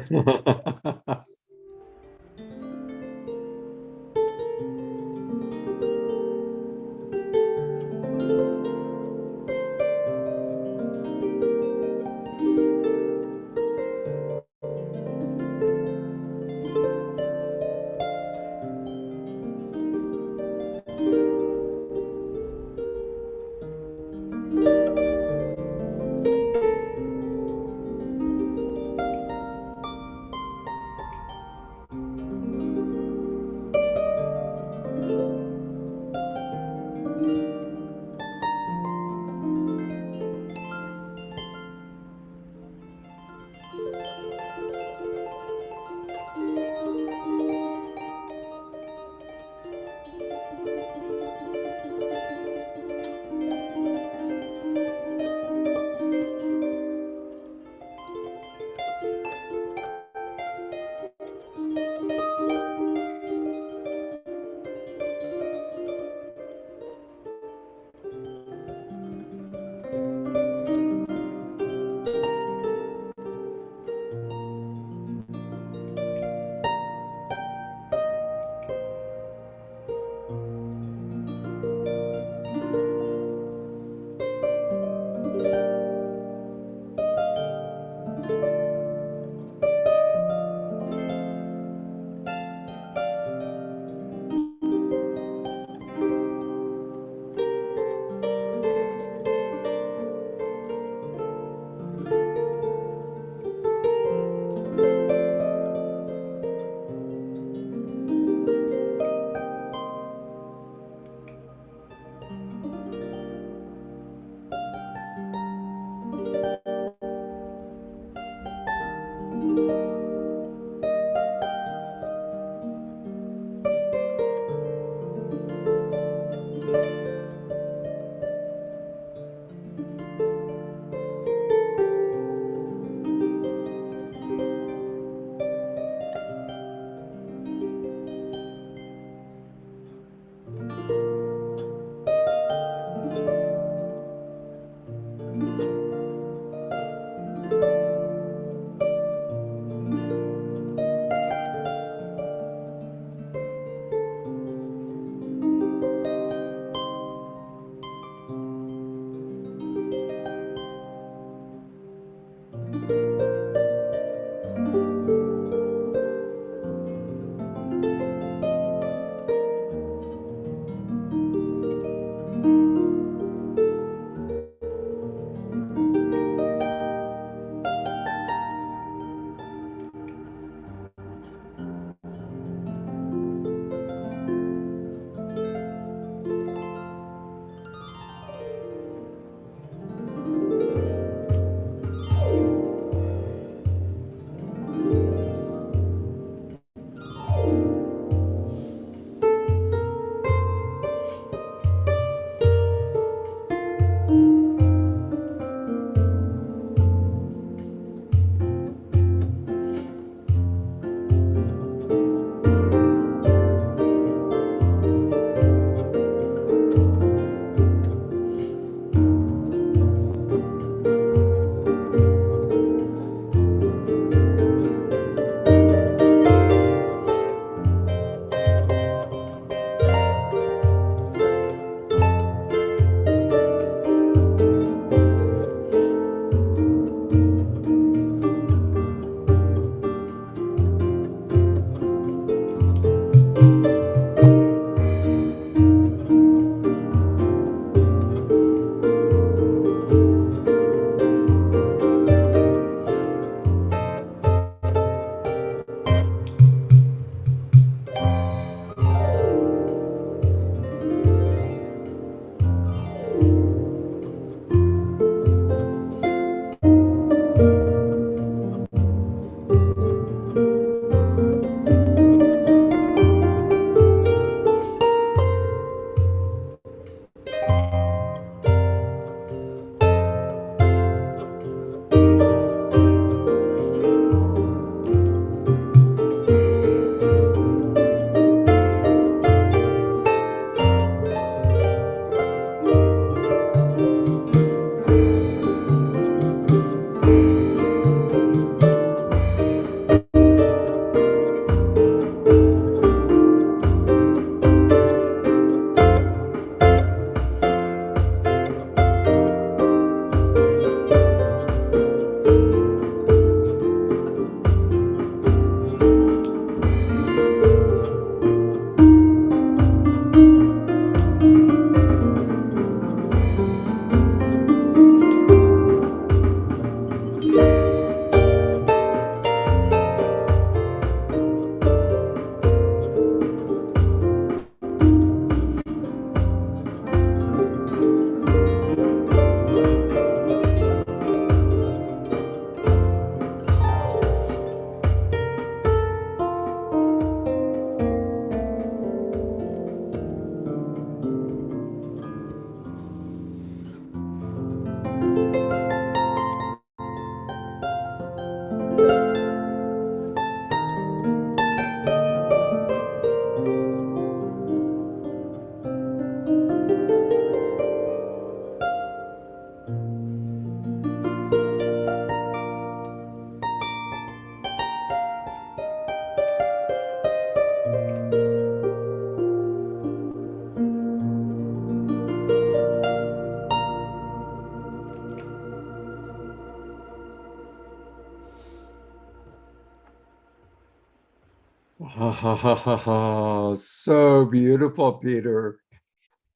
So beautiful, Peter.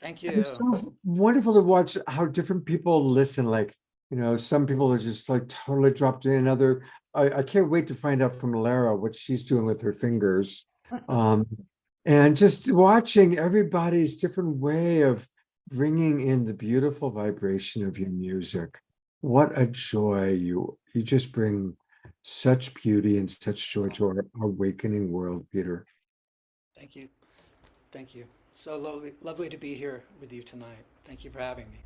Thank And it's you. so wonderful to watch how different people listen. Like, some people are just like totally dropped in. I can't wait to find out from Lara what she's doing with her fingers. Um, and just watching everybody's different way of bringing in the beautiful vibration of your music. What a joy. You just bring such beauty and such joy to our awakening world, Peter. Thank you. Thank you. So lovely to be here with you tonight. Thank you for having me.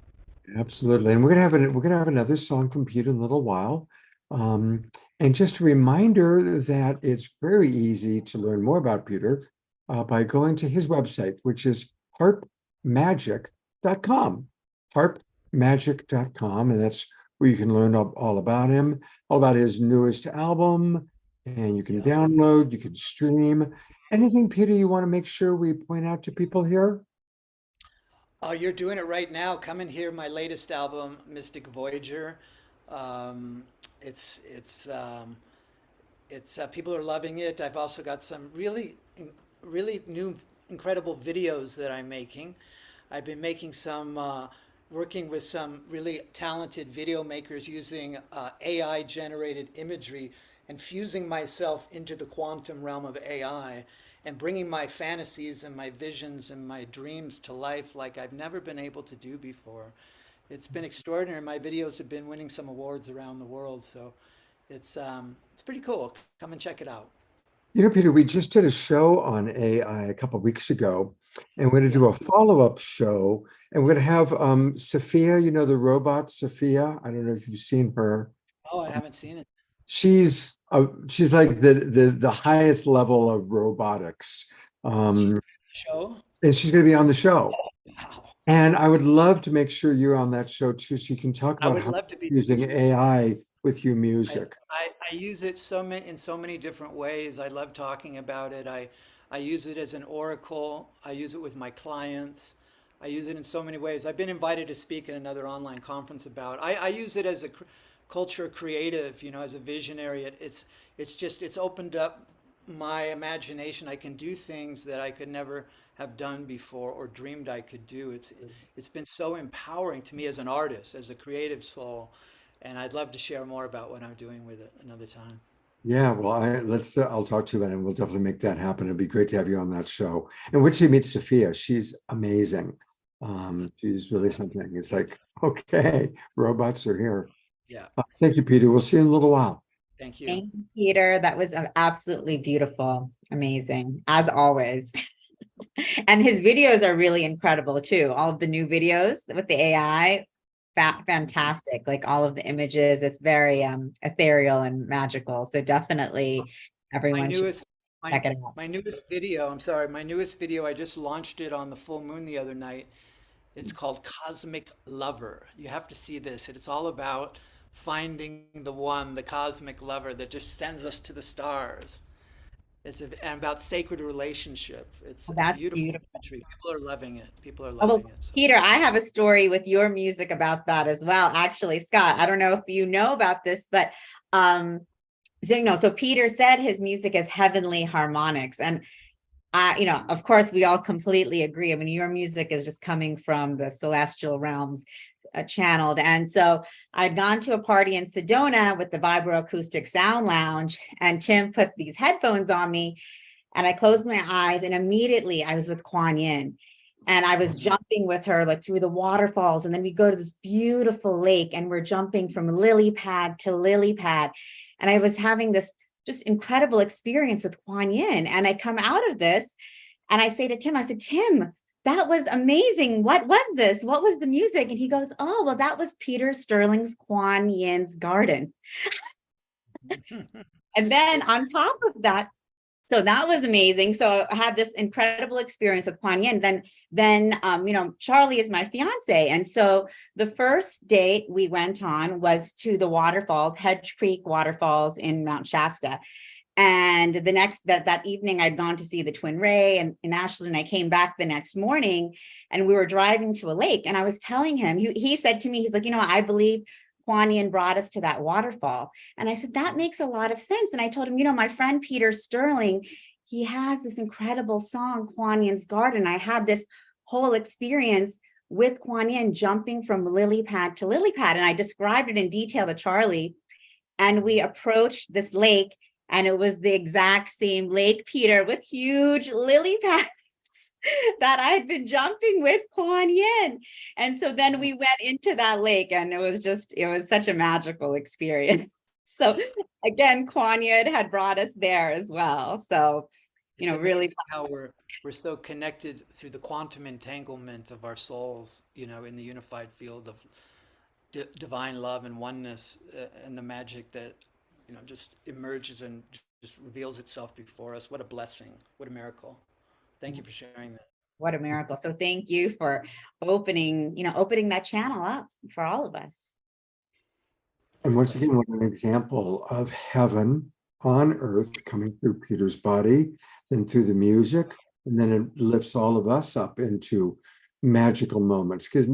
Absolutely. And we're gonna have another song from Peter in a little while. And just a reminder that it's very easy to learn more about Peter by going to his website, which is harpmagic.com. Harpmagic.com. And that's where you can learn all about him, all about his newest album. And you can download, you can stream. Anything, Peter, you want to make sure we point out to people here? Oh, you're doing it right now. Come and hear my latest album, Mystic Voyager. Um, it's people are loving it. I've also got some really new, incredible videos that I'm making. I've been making some, working with some really talented video makers using AI generated imagery and fusing myself into the quantum realm of AI and bringing my fantasies and my visions and my dreams to life like I've never been able to do before. It's been extraordinary. My videos have been winning some awards around the world, so it's pretty cool. Come and check it out. Peter, we just did a show on AI a couple of weeks ago, and we're going to do Yeah. a follow-up show, and we're going to have Sophia, the robot Sophia. I don't know if you've seen her. Oh, I haven't seen it. She's like the highest level of robotics. Show? And she's going to be on the show. Wow. And I would love to make sure you're on that show too, so you can talk I about would how love to be. you're using AI with your music. I use it in so many different ways. I love talking about it. I use it as an oracle. I use it with my clients. I use it in so many ways. I've been invited to speak at another online conference about. I use it as a culture creative, as a visionary. It's opened up my imagination. I can do things that I could never have done before or dreamed I could do. It's been so empowering to me as an artist, as a creative soul. And I'd love to share more about what I'm doing with it another time. Yeah, well, I'll talk to you about it, and we'll definitely make that happen. It'd be great to have you on that show. And once you meet Sophia, she's amazing. She's really something. It's like, okay, robots are here. Yeah. Thank you, Peter. We'll see you in a little while. Thank you. Thank you, Peter. That was absolutely beautiful. Amazing, as always. And his videos are really incredible too. All of the new videos with the AI, fantastic. Like all of the images, it's very ethereal and magical. So definitely everyone should check it out. My newest video, I'm sorry, my newest video, I just launched it on the full moon the other night. It's called Cosmic Lover. You have to see this. It's all about finding the one, the cosmic lover that just sends us to the stars. And about sacred relationship. It's That's beautiful beautiful. imagery. People are loving it. People are Oh, well, loving it. So. Peter, I have a story with your music about that as well. Actually, Scott, I don't know if you know about this, but so Peter said his music is heavenly harmonics. And of course, we all completely agree. I mean, your music is just coming from the celestial realms, channeled. And so I'd gone to a party in Sedona with the Vibroacoustic Sound Lounge, and Tim put these headphones on me, and I closed my eyes, and immediately I was with Kuan Yin, and I was jumping with her like through the waterfalls. And then we go to this beautiful lake, and we're jumping from lily pad to lily pad. And I was having this just incredible experience with Kuan Yin. And I come out of this and I say to Tim, Tim, that was amazing. What was this? What was the music? And he goes, oh, well, that was Peter Sterling's Kuan Yin's Garden. And then on top of that, so that was amazing. So I had this incredible experience with Kuan Yin. Then Charlie is my fiance. And so the first date we went on was to the waterfalls, Hedge Creek waterfalls in Mount Shasta. And the next that evening, I'd gone to see the Twin Ray in Ashland. I came back the next morning, and we were driving to a lake. And I was telling him, he said to me, he's like, I believe Kuan Yin brought us to that waterfall. And I said, that makes a lot of sense. And I told him, my friend Peter Sterling, he has this incredible song, Kuan Yin's Garden. I had this whole experience with Kuan Yin jumping from lily pad to lily pad. And I described it in detail to Charlie. And we approached this lake, and it was the exact same lake, Peter, with huge lily pads that I had been jumping with Kuan Yin. And so then we went into that lake, and it was such a magical experience. So again, Kuan Yin had brought us there as well. So, It's really amazing how we're so connected through the quantum entanglement of our souls, in the unified field of divine love and oneness, and the magic that, just emerges and just reveals itself before us. What a blessing. What a miracle. Thank you for sharing that. what a miracle. So thank you for opening that channel up for all of us. And once again, what an example of heaven on earth coming through Peter's body, then through the music, and then it lifts all of us up into magical moments. Because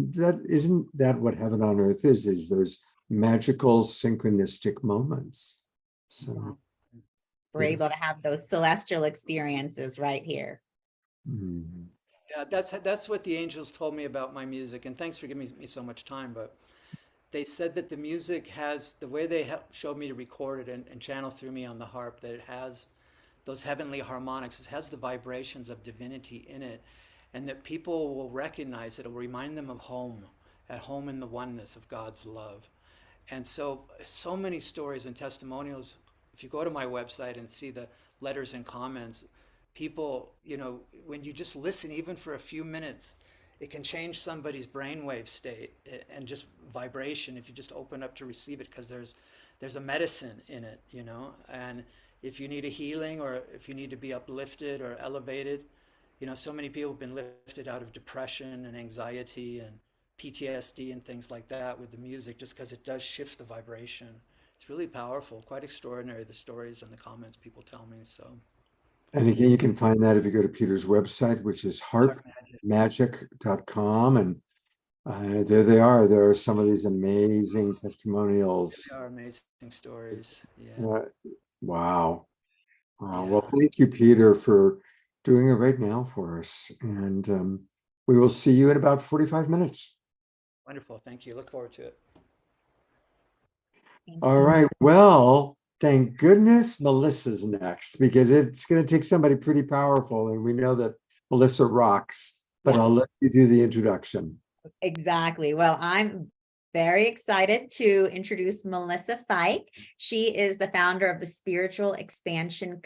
isn't that what heaven on earth is those magical synchronistic moments. So we're able to have those celestial experiences right here. Yeah, that's what the angels told me about my music. And thanks for giving me so much time, but they said that the music has, the way they showed me to record it and channel through me on the harp, that it has those heavenly harmonics, it has the vibrations of divinity in it, and that people will recognize it. It'll remind them of home, at home in the oneness of God's love. And so many stories and testimonials. If you go to my website and see the letters and comments, people, when you just listen, even for a few minutes, it can change somebody's brainwave state and just vibration if you just open up to receive it, because there's a medicine in it, and if you need a healing, or if you need to be uplifted or elevated, so many people have been lifted out of depression and anxiety and PTSD and things like that with the music, just because it does shift the vibration. It's really powerful, quite extraordinary, the stories and the comments people tell me. So. And again, you can find that if you go to Peter's website, which is heartmagic.com. And there they are. There are some of these amazing testimonials. They are amazing stories. Yeah. Wow. Yeah. Well, thank you, Peter, for doing it right now for us. And we will see you in about 45 minutes. Wonderful. Thank you. Look forward to it. All right. Well, thank goodness Melissa's next, because it's going to take somebody pretty powerful. And we know that Melissa rocks, but I'll let you do the introduction. Exactly. Well, I'm very excited to introduce Melissa Fike. She is the founder of the Spiritual Expansion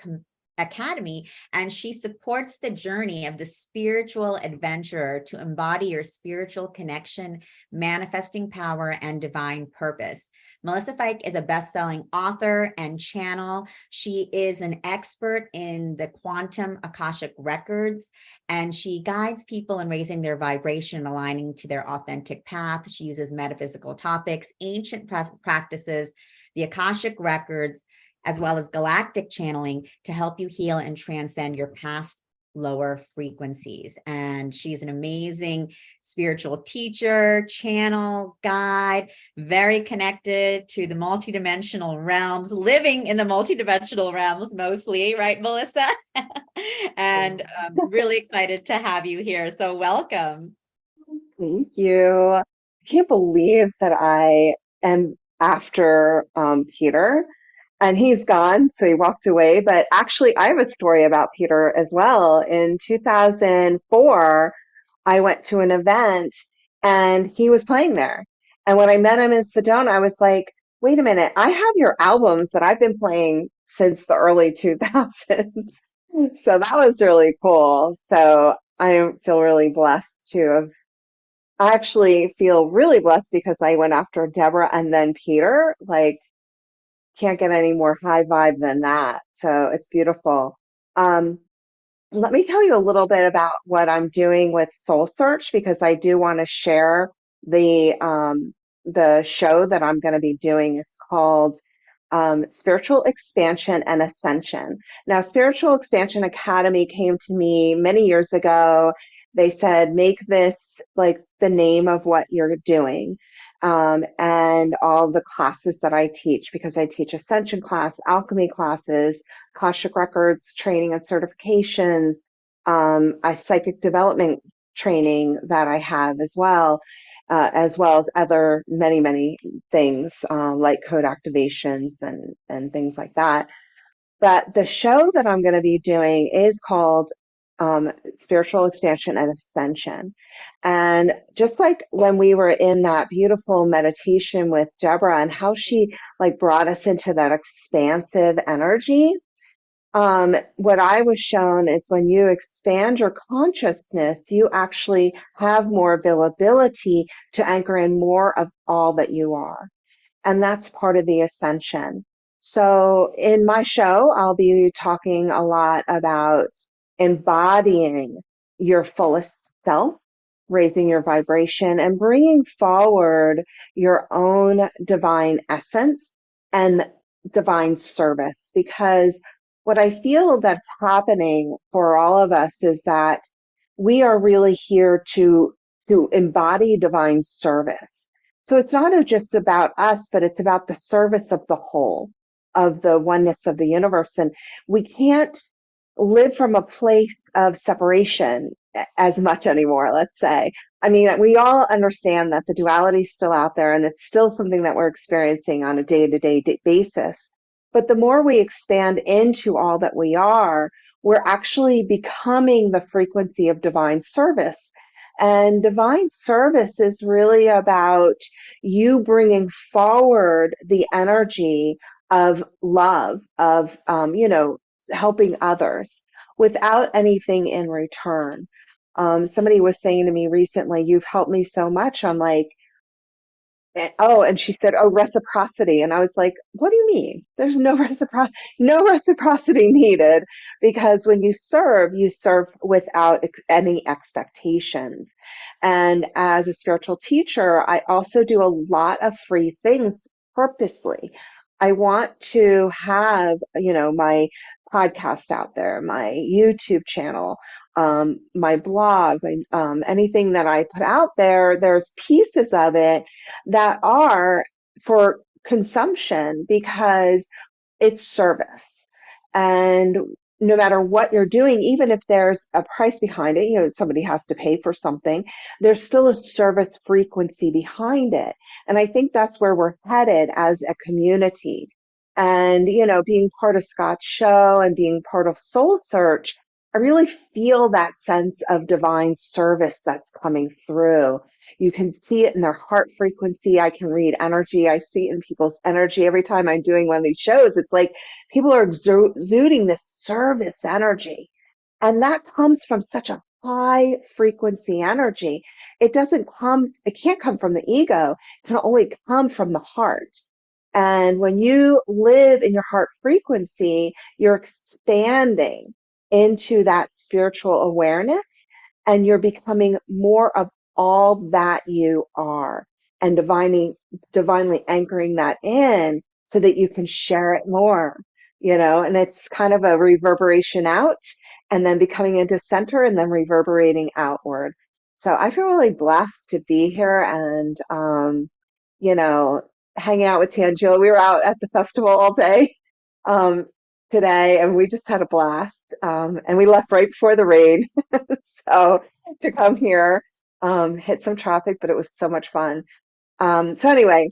Academy, and she supports the journey of the spiritual adventurer to embody your spiritual connection, manifesting power, and divine purpose. Melissa Fike is a best-selling author and channel. She is an expert in the quantum Akashic records, and she guides people in raising their vibration, aligning to their authentic path. She uses metaphysical topics, ancient practices, the Akashic records, as well as galactic channeling to help you heal and transcend your past lower frequencies. And she's an amazing spiritual teacher, channel, guide, very connected to the multidimensional realms, living in the multidimensional realms mostly, right, Melissa? And I'm really excited to have you here. So welcome. Thank you. I can't believe that I am after Peter. And he's gone, so he walked away. But actually, I have a story about Peter as well. In 2004, I went to an event and he was playing there. And when I met him in Sedona, I was like, wait a minute, I have your albums that I've been playing since the early 2000s. So that was really cool. So I feel really blessed to I actually feel really blessed because I went after Deborah and then Peter. Like, can't get any more high vibe than that. So it's beautiful. Um, Let me tell you a little bit about what I'm doing with Soul Search, because I do want to share the show that I'm going to be doing. It's called Spiritual Expansion and Ascension. Now, Spiritual Expansion Academy came to me many years ago. They said, make this like the name of what you're doing. and all the classes that I teach, because I teach Ascension class, alchemy classes, Akashic Records training and certifications, a psychic development training that I have as well as other many things like code activations and things like that. But the show that I'm going to be doing is called Spiritual Expansion and Ascension. And just like when we were in that beautiful meditation with Deborah and how she like brought us into that expansive energy, what I was shown is when you expand your consciousness, you actually have more ability to anchor in more of all that you are. And that's part of the ascension. So in my show, I'll be talking a lot about embodying your fullest self, raising your vibration, and bringing forward your own divine essence and divine service. Because what I feel that's happening for all of us is that we are really here to embody divine service. So it's not just about us, but it's about the service of the whole, of the oneness of the universe. And we can't live from a place of separation as much anymore, let's say. I mean, we all understand that the duality is still out there and it's still something that we're experiencing on a day-to-day basis. But the more we expand into all that we are, we're actually becoming the frequency of divine service. And divine service is really about you bringing forward the energy of love, of, helping others without anything in return. Somebody was saying to me recently, "You've helped me so much." I'm like, "Oh," and she said, "Oh, reciprocity." And I was like, "What do you mean? There's no reciprocity needed, because when you serve without any expectations." And as a spiritual teacher, I also do a lot of free things purposely. I want to have, my podcast out there, my YouTube channel, my blog, anything that I put out there, there's pieces of it that are for consumption because it's service. And no matter what you're doing, even if there's a price behind it, somebody has to pay for something, there's still a service frequency behind it. And I think that's where we're headed as a community. And, being part of Scott's show and being part of Soul Search, I really feel that sense of divine service that's coming through. You can see it in their heart frequency. I can read energy. I see it in people's energy every time I'm doing one of these shows. It's like people are exuding this service energy. And that comes from such a high frequency energy. It can't come from the ego. It can only come from the heart. And when you live in your heart frequency, you're expanding into that spiritual awareness and you're becoming more of all that you are and divinely anchoring that in so that you can share it more, and it's kind of a reverberation out and then becoming into center and then reverberating outward. So I feel really blessed to be here and, you know, hanging out with Tangela. We were out at the festival all day today and we just had a blast. And we left right before the rain. So to come here, hit some traffic, but it was so much fun. So anyway,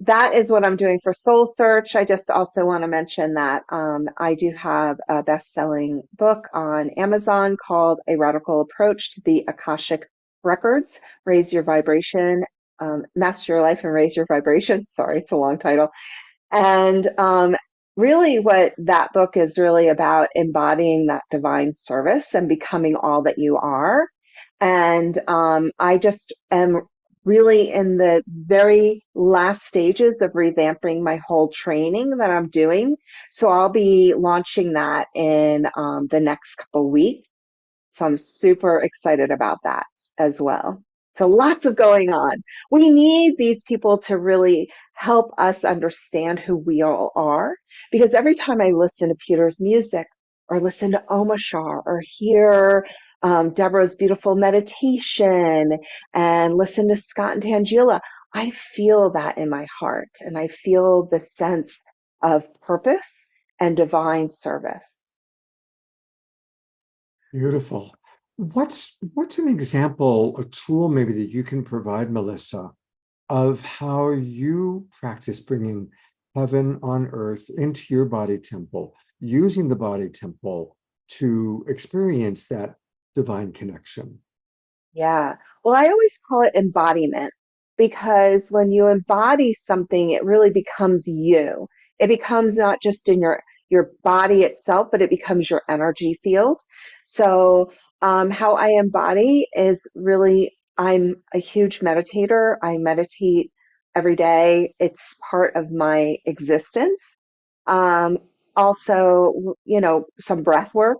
that is what I'm doing for Soul Search. I just also want to mention that I do have a best-selling book on Amazon called A Radical Approach to the Akashic Records, Raise Your Vibration, Master Your Life and Raise Your Vibration. Sorry, it's a long title. And really what that book is really about embodying that divine service and becoming all that you are. And I just am really in the very last stages of revamping my whole training that I'm doing. So I'll be launching that in the next couple weeks. So I'm super excited about that as well. So lots of going on. We need these people to really help us understand who we all are, because every time I listen to Peter's music or listen to Omashar or hear Deborah's beautiful meditation and listen to Scott and Tangela, I feel that in my heart, and I feel the sense of purpose and divine service. Beautiful. What's an example, a tool maybe that you can provide, Melissa, of how you practice bringing heaven on earth into your body temple, using the body temple to experience that divine connection? Yeah. Well, I always call it embodiment because when you embody something, it really becomes you. It becomes not just in your body itself, but it becomes your energy field. So, how I embody is really, I'm a huge meditator. I meditate every day. It's part of my existence. Um, Also, some breath work.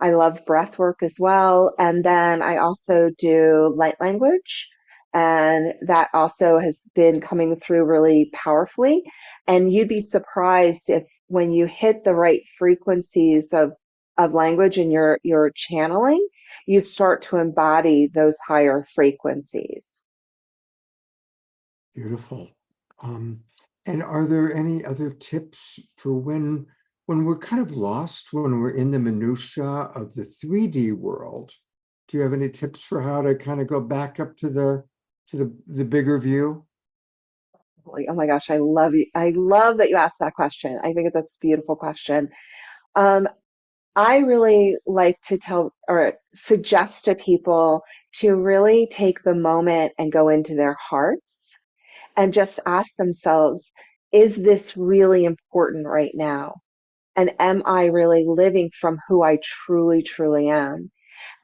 I love breath work as well. And then I also do light language. And that also has been coming through really powerfully. And you'd be surprised if when you hit the right frequencies of language and you're channeling, you start to embody those higher frequencies. Beautiful. Um, and are there any other tips for when we're kind of lost, when we're in the minutia of the 3D world? Do you have any tips for how to kind of go back up to the bigger view? Like, oh my gosh, I love you. I love that you asked that question. I think that's a beautiful question. Um, I really like to tell or suggest to people to really take the moment and go into their hearts and just ask themselves, is this really important right now? And am I really living from who I truly, truly am?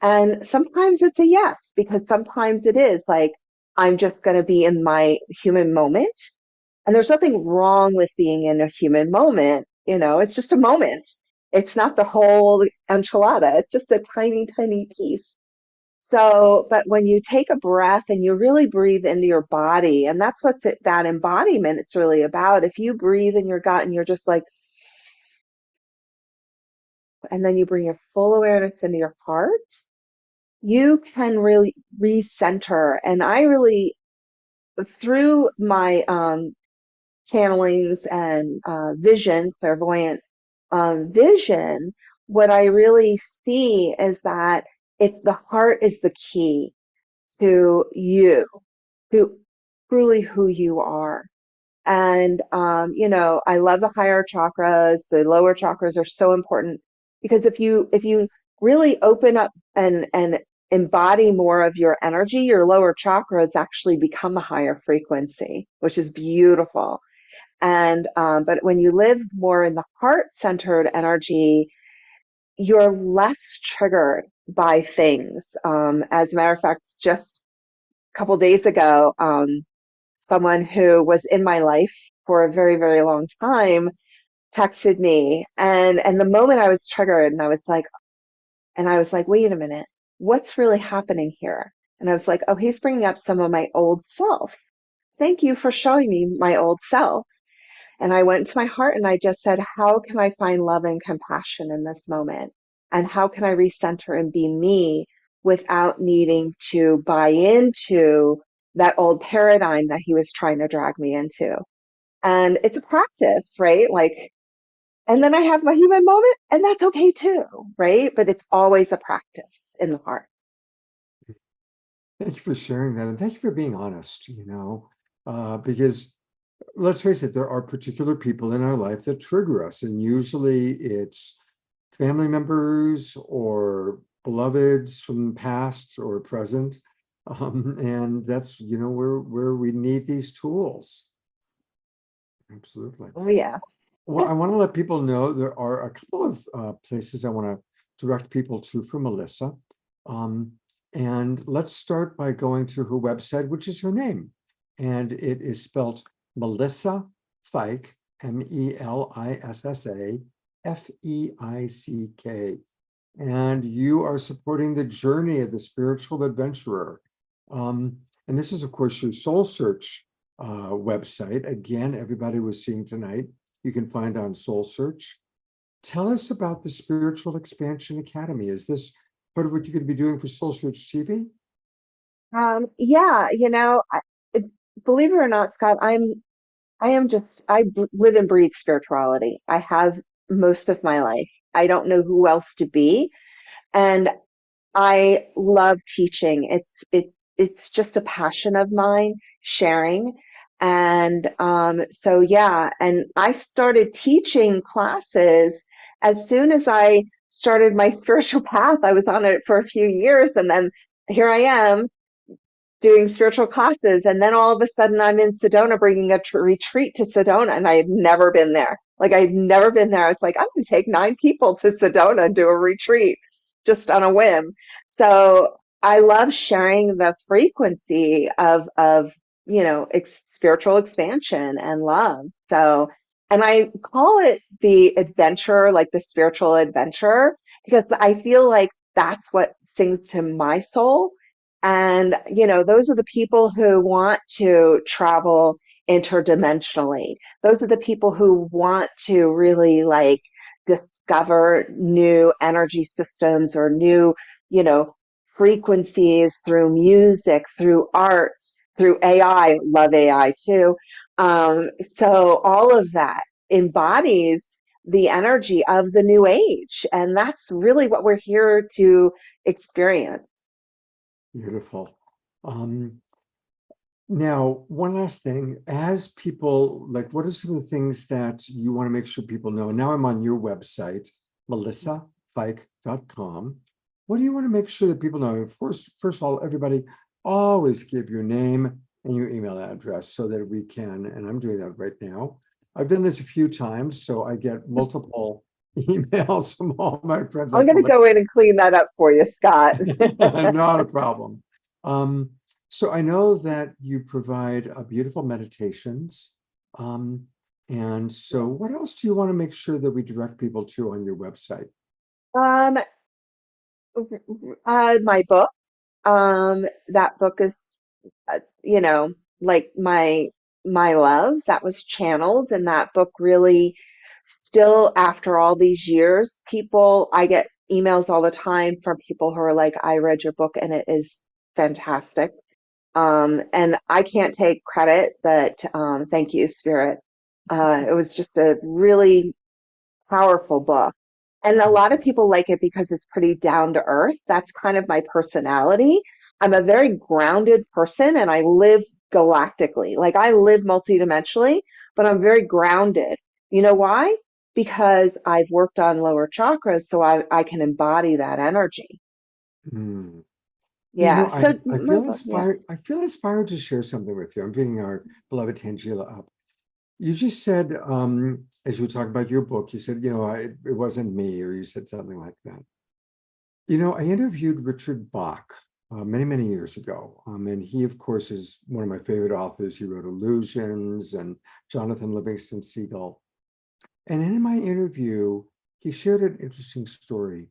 And sometimes it's a yes, because sometimes it is like, I'm just going to be in my human moment. And there's nothing wrong with being in a human moment. It's just a moment. It's not the whole enchilada. It's just a tiny, tiny piece. So, but when you take a breath and you really breathe into your body, and that's that embodiment it's really about. If you breathe in your gut and you're just like, and then you bring your full awareness into your heart, you can really recenter. And I really, through my channelings and clairvoyant vision, what I really see is that the heart is the key to you, to truly who you are. And, I love the higher chakras. The lower chakras are so important because if you really open up and embody more of your energy, your lower chakras actually become a higher frequency, which is beautiful. And, but when you live more in the heart centered energy, you're less triggered by things. As a matter of fact, just a couple days ago, someone who was in my life for a very, very long time texted me. And the moment I was triggered and I was like, wait a minute, what's really happening here? And I was like, oh, he's bringing up some of my old self. Thank you for showing me my old self. And I went to my heart and I just said, how can I find love and compassion in this moment? And how can I recenter and be me without needing to buy into that old paradigm that he was trying to drag me into? And it's a practice, right? Like, and then I have my human moment, and that's okay too, right? But it's always a practice in the heart. Thank you for sharing that, and thank you for being honest, because let's face it, there are particular people in our life that trigger us, and usually it's family members or beloveds from the past or present. And that's, where we need these tools. Absolutely. Oh, yeah. Well, I want to let people know there are a couple of places I want to direct people to for Melissa. And let's start by going to her website, which is her name. And it is spelled Melissa Feick, Melissa Feick. And you are supporting the journey of the spiritual adventurer. And this is, of course, your Soul Search website. Again, everybody was seeing tonight. You can find on Soul Search. Tell us about the Spiritual Expansion Academy. Is this part of what you're going to be doing for Soul Search TV? Yeah, believe it or not, Scott, live and breathe spirituality. I have most of my life. I don't know who else to be. And I love teaching. It's just a passion of mine, sharing. And so yeah, and I started teaching classes as soon as I started my spiritual path. I was on it for a few years, and then here I am doing spiritual classes. And then all of a sudden I'm in Sedona bringing a retreat to Sedona, and I had never been there. Like, I'd never been there. I was like, I'm going to take 9 people to Sedona and do a retreat just on a whim. So I love sharing the frequency of, spiritual expansion and love. So, and I call it the adventure, like the spiritual adventure, because I feel like that's what sings to my soul. And, those are the people who want to travel interdimensionally. Those are the people who want to really like discover new energy systems or new, you know, frequencies through music, through art, through AI. Love AI too. So all of that embodies the energy of the new age. And that's really what we're here to experience. Beautiful. Um, Now, one last thing, as people, like, what are some of the things that you want to make sure people know? Now I'm on your website, melissafike.com. What do you want to make sure that people know? Of course, first of all, everybody always give your name and your email address so that we can, and I'm doing that right now. I've done this a few times, so I get multiple emails from all my friends. I'm going to go in and clean that up for you, Scott. Not a problem. So I know that you provide beautiful meditations. And so what else do you want to make sure that we direct people to on your website? My book. That book is, like my love that was channeled, and that book really still, after all these years, I get emails all the time from people who are like, I read your book and it is fantastic. And I can't take credit, but thank you, Spirit. It was just a really powerful book. And a lot of people like it because it's pretty down to earth. That's kind of my personality. I'm a very grounded person and I live galactically. Like, I live multidimensionally, but I'm very grounded. You know why? Because I've worked on lower chakras, so I can embody that energy. Hmm. Yeah. So I my feel book, yeah. inspired. I feel inspired to share something with you. I'm bringing our beloved Tangela up. You just said, as you were talking about your book, you said, it wasn't me, or you said something like that. I interviewed Richard Bach many, many years ago. And he, of course, is one of my favorite authors. He wrote Illusions and Jonathan Livingston Seagull. And in my interview, he shared an interesting story.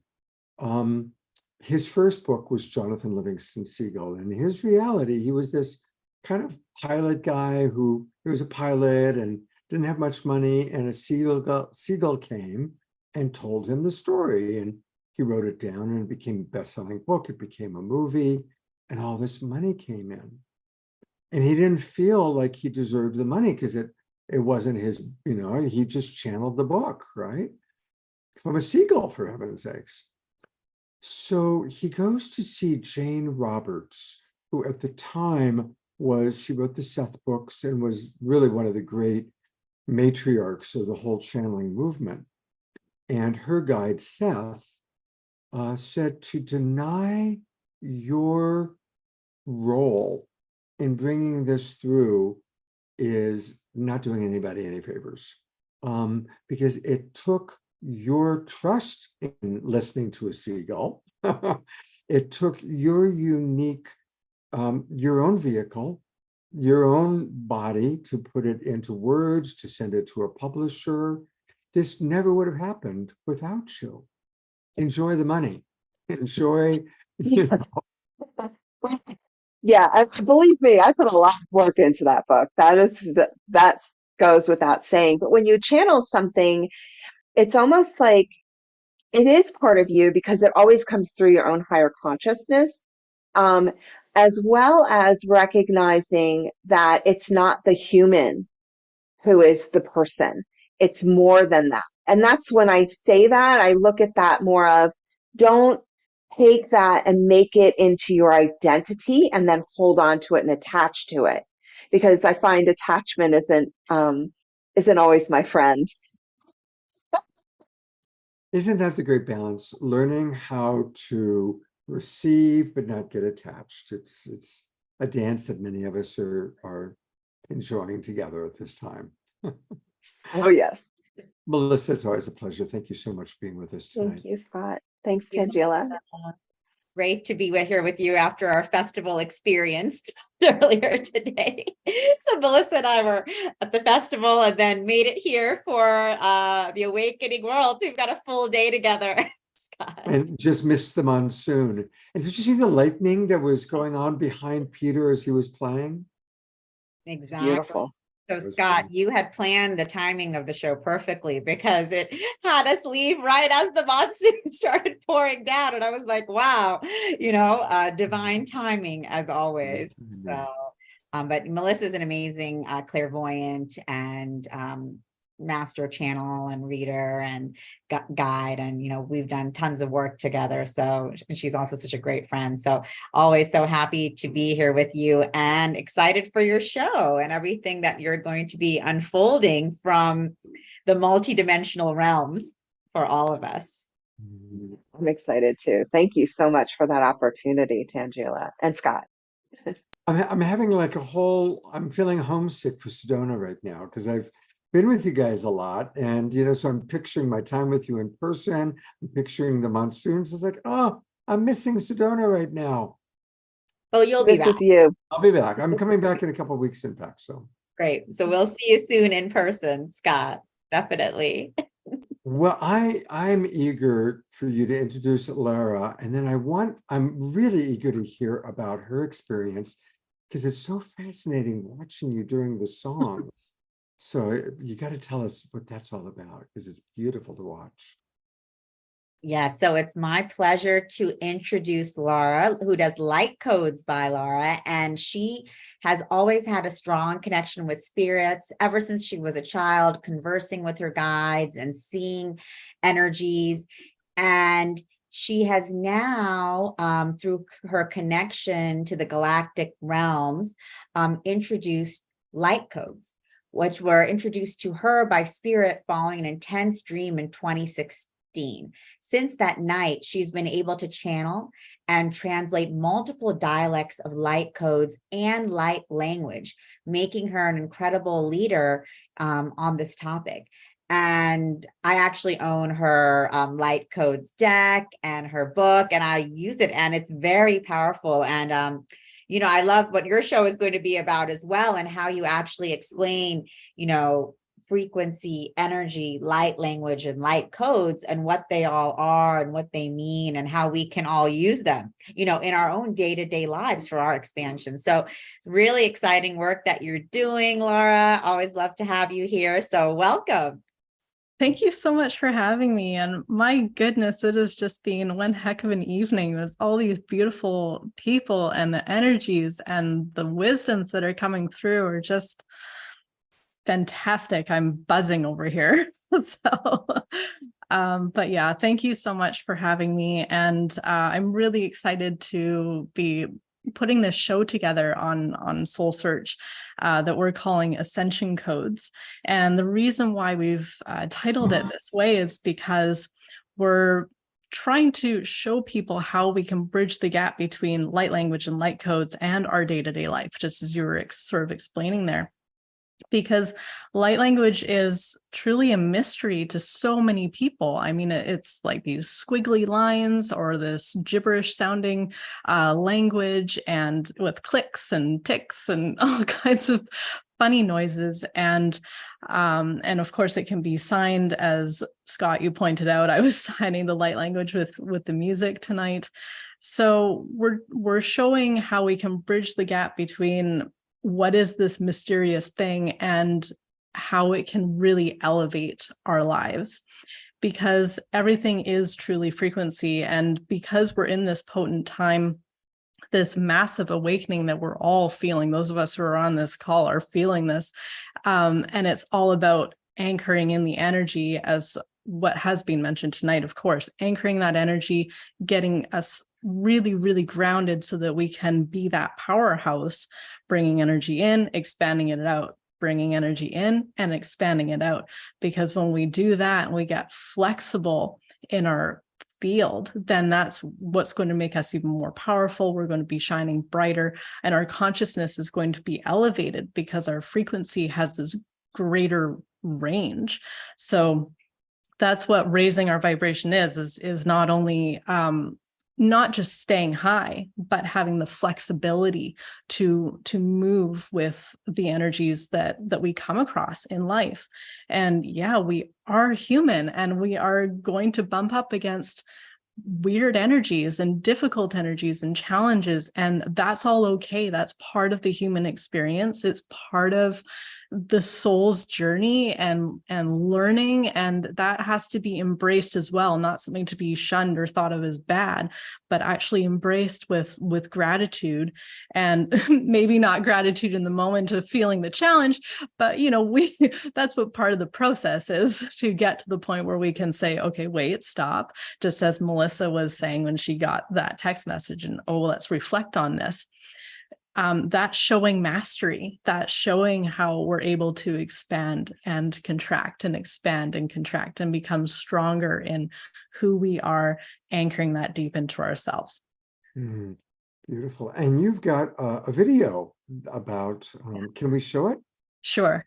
His first book was Jonathan Livingston Seagull. And his reality, he was this kind of pilot guy he was a pilot and didn't have much money. And a seagull came and told him the story. And he wrote it down and it became a best-selling book. It became a movie and all this money came in. And he didn't feel like he deserved the money because it wasn't his, he just channeled the book, right? From a seagull, for heaven's sakes. So he goes to see Jane Roberts, who at the time she wrote the Seth books and was really one of the great matriarchs of the whole channeling movement. And her guide, Seth, said to deny your role in bringing this through is not doing anybody any favors, because it took your trust in listening to a seagull. It took your unique, your own vehicle, your own body to put it into words, to send it to a publisher. This never would have happened without you. Enjoy the money. Enjoy. Yeah, believe me, I put a lot of work into that book. That goes without saying. But when you channel something, it's almost like it is part of you because it always comes through your own higher consciousness. as well as recognizing that it's not the human who is the person. It's more than that. And that's when I say that, I look at that more of, don't take that and make it into your identity and then hold on to it and attach to it. Because I find attachment isn't always my friend. Isn't that the great balance? Learning how to receive but not get attached. It's a dance that many of us are enjoying together at this time. Oh, yes. Melissa, it's always a pleasure. Thank you so much for being with us tonight. Thank you, Scott. Thanks, You, Tangela. Melissa. Great to be here with you after our festival experience earlier today. So Melissa and I were at the festival and then made it here for the Awakening Worlds. We've got a full day together. Scott. And just missed the monsoon. And did you see the lightning that was going on behind Peter as he was playing? Exactly. Beautiful. So That was Scott, fun. you had planned the timing of the show perfectly because it had us leave right as the monsoon started pouring down. And I was like, wow, divine timing as always. So, but Melissa's an amazing clairvoyant and master channel and reader and guide. And, we've done tons of work together. So she's also such a great friend. So always so happy to be here with you and excited for your show and everything that you're going to be unfolding from the multidimensional realms for all of us. I'm excited too. Thank you so much for that opportunity, Tangela and Scott. I'm having I'm feeling homesick for Sedona right now because I've been with you guys a lot. And, so I'm picturing my time with you in person. I'm picturing the monsoons. It's like, oh, I'm missing Sedona right now. Well, you'll be This back. is you. I'll be back. I'm coming back in a couple of weeks, in fact. So Great. So we'll see you soon in person, Scott. Definitely. Well, I'm eager for you to introduce Lara, and then I'm really eager to hear about her experience because it's so fascinating watching you during the songs. So you got to tell us what that's all about because it's beautiful to watch. Yeah, so it's my pleasure to introduce Laura, who does Light Codes by Laura, and she has always had a strong connection with spirits ever since she was a child, conversing with her guides and seeing energies. And she has now, through her connection to the galactic realms, introduced light codes, which were introduced to her by spirit following an intense dream in 2016. Since that night, she's been able to channel and translate multiple dialects of light codes and light language, making her an incredible leader on this topic. And I actually own her light codes deck and her book, and I use it, and it's very powerful. And I love what your show is going to be about as well, and how you actually explain, frequency, energy, light language, and light codes, and what they all are and what they mean, and how we can all use them, in our own day-to-day lives for our expansion. So it's really exciting work that you're doing, Laura. Always love to have you here. So welcome. Thank you so much for having me. And my goodness, it has just been one heck of an evening. There's all these beautiful people, and the energies and the wisdoms that are coming through are just fantastic. I'm buzzing over here. But yeah, thank you so much for having me. And I'm really excited to be putting this show together on Soul Search that we're calling Ascension Codes. And the reason why we've titled it this way is because we're trying to show people how we can bridge the gap between light language and light codes and our day-to-day life, just as you were sort of explaining there. Because light language is truly a mystery to so many people. I mean, it's like these squiggly lines or this gibberish sounding language, and with clicks and ticks and all kinds of funny noises. And of course, it can be signed, as Scott, you pointed out. I was signing the light language with the music tonight. So we're showing how we can bridge the gap between what is this mysterious thing and how it can really elevate our lives, because everything is truly frequency. And because we're in this potent time, this massive awakening that we're all feeling. Those of us who are on this call are feeling this. And it's all about anchoring in the energy, as what has been mentioned tonight, of course, anchoring that energy, getting us really, really grounded so that we can be that powerhouse, bringing energy in, expanding it out, bringing energy in and expanding it out. Because when we do that and we get flexible in our field, then that's what's going to make us even more powerful. We're going to be shining brighter, and our consciousness is going to be elevated because our frequency has this greater range. So that's what raising our vibration is not only not just staying high, but having the flexibility to move with the energies that we come across in life. And yeah, we are human, and we are going to bump up against weird energies and difficult energies and challenges, and that's all okay. That's part of the human experience. It's part of the soul's journey and learning, and that has to be embraced as well, not something to be shunned or thought of as bad, but actually embraced with gratitude. And maybe not gratitude in the moment of feeling the challenge, but that's what part of the process is, to get to the point where we can say, okay, wait, stop, just as Melissa was saying when she got that text message, and let's reflect on this. That's showing mastery. That's showing how we're able to expand and contract and expand and contract and become stronger in who we are, anchoring that deep into ourselves. Beautiful. And you've got a video about, can we show it? Sure.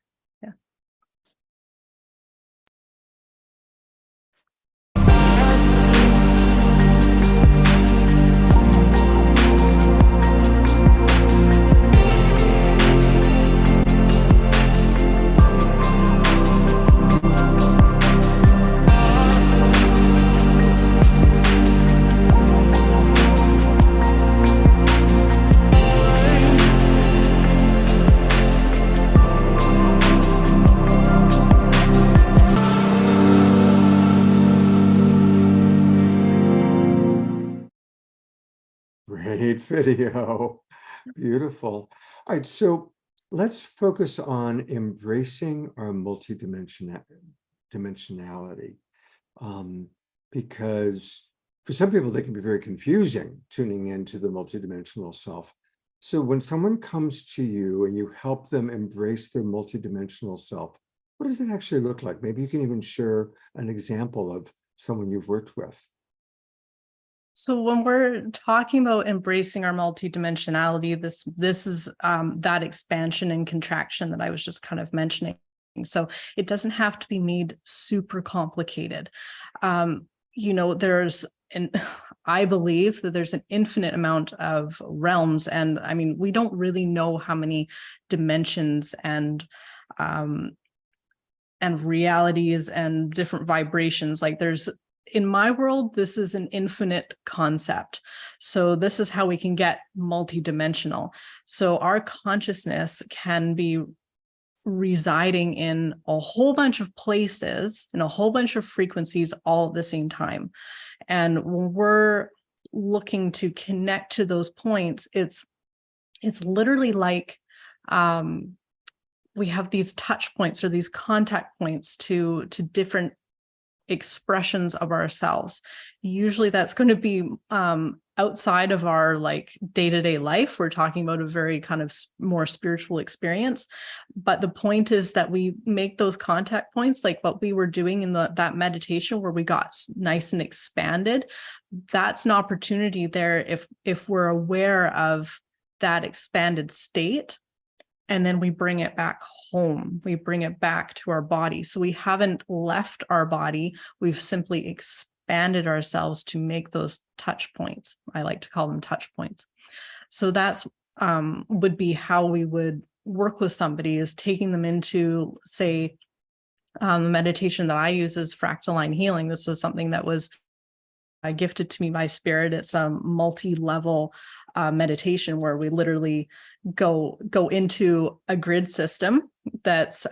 Great video. Beautiful. All right, so let's focus on embracing our multidimensionality, because for some people they can be very confusing tuning into the multidimensional self. So when someone comes to you and you help them embrace their multidimensional self, what does it actually look like? Maybe you can even share an example of someone you've worked with. So when we're talking about embracing our multidimensionality, this is that expansion and contraction that I was just kind of mentioning. So it doesn't have to be made super complicated. I believe that there's an infinite amount of realms, and I mean, we don't really know how many dimensions and realities and different vibrations. Like in my world, this is an infinite concept. So this is how we can get multidimensional. So our consciousness can be residing in a whole bunch of places, in a whole bunch of frequencies all at the same time. And when we're looking to connect to those points, it's literally like we have these touch points or these contact points to different expressions of ourselves. Usually that's going to be outside of our day-to-day life. We're talking about a very kind of more spiritual experience, but the point is that we make those contact points, like what we were doing in that meditation where we got nice and expanded. That's an opportunity there if we're aware of that expanded state, and then we bring it back home. We bring it back to our body. So we haven't left our body. We've simply expanded ourselves to make those touch points. I like to call them touch points. So that's would be how we would work with somebody, is taking them into, say, the meditation that I use is fractal line healing. This was something that was gifted to me by Spirit. It's a multi-level meditation where we literally go into a grid system that's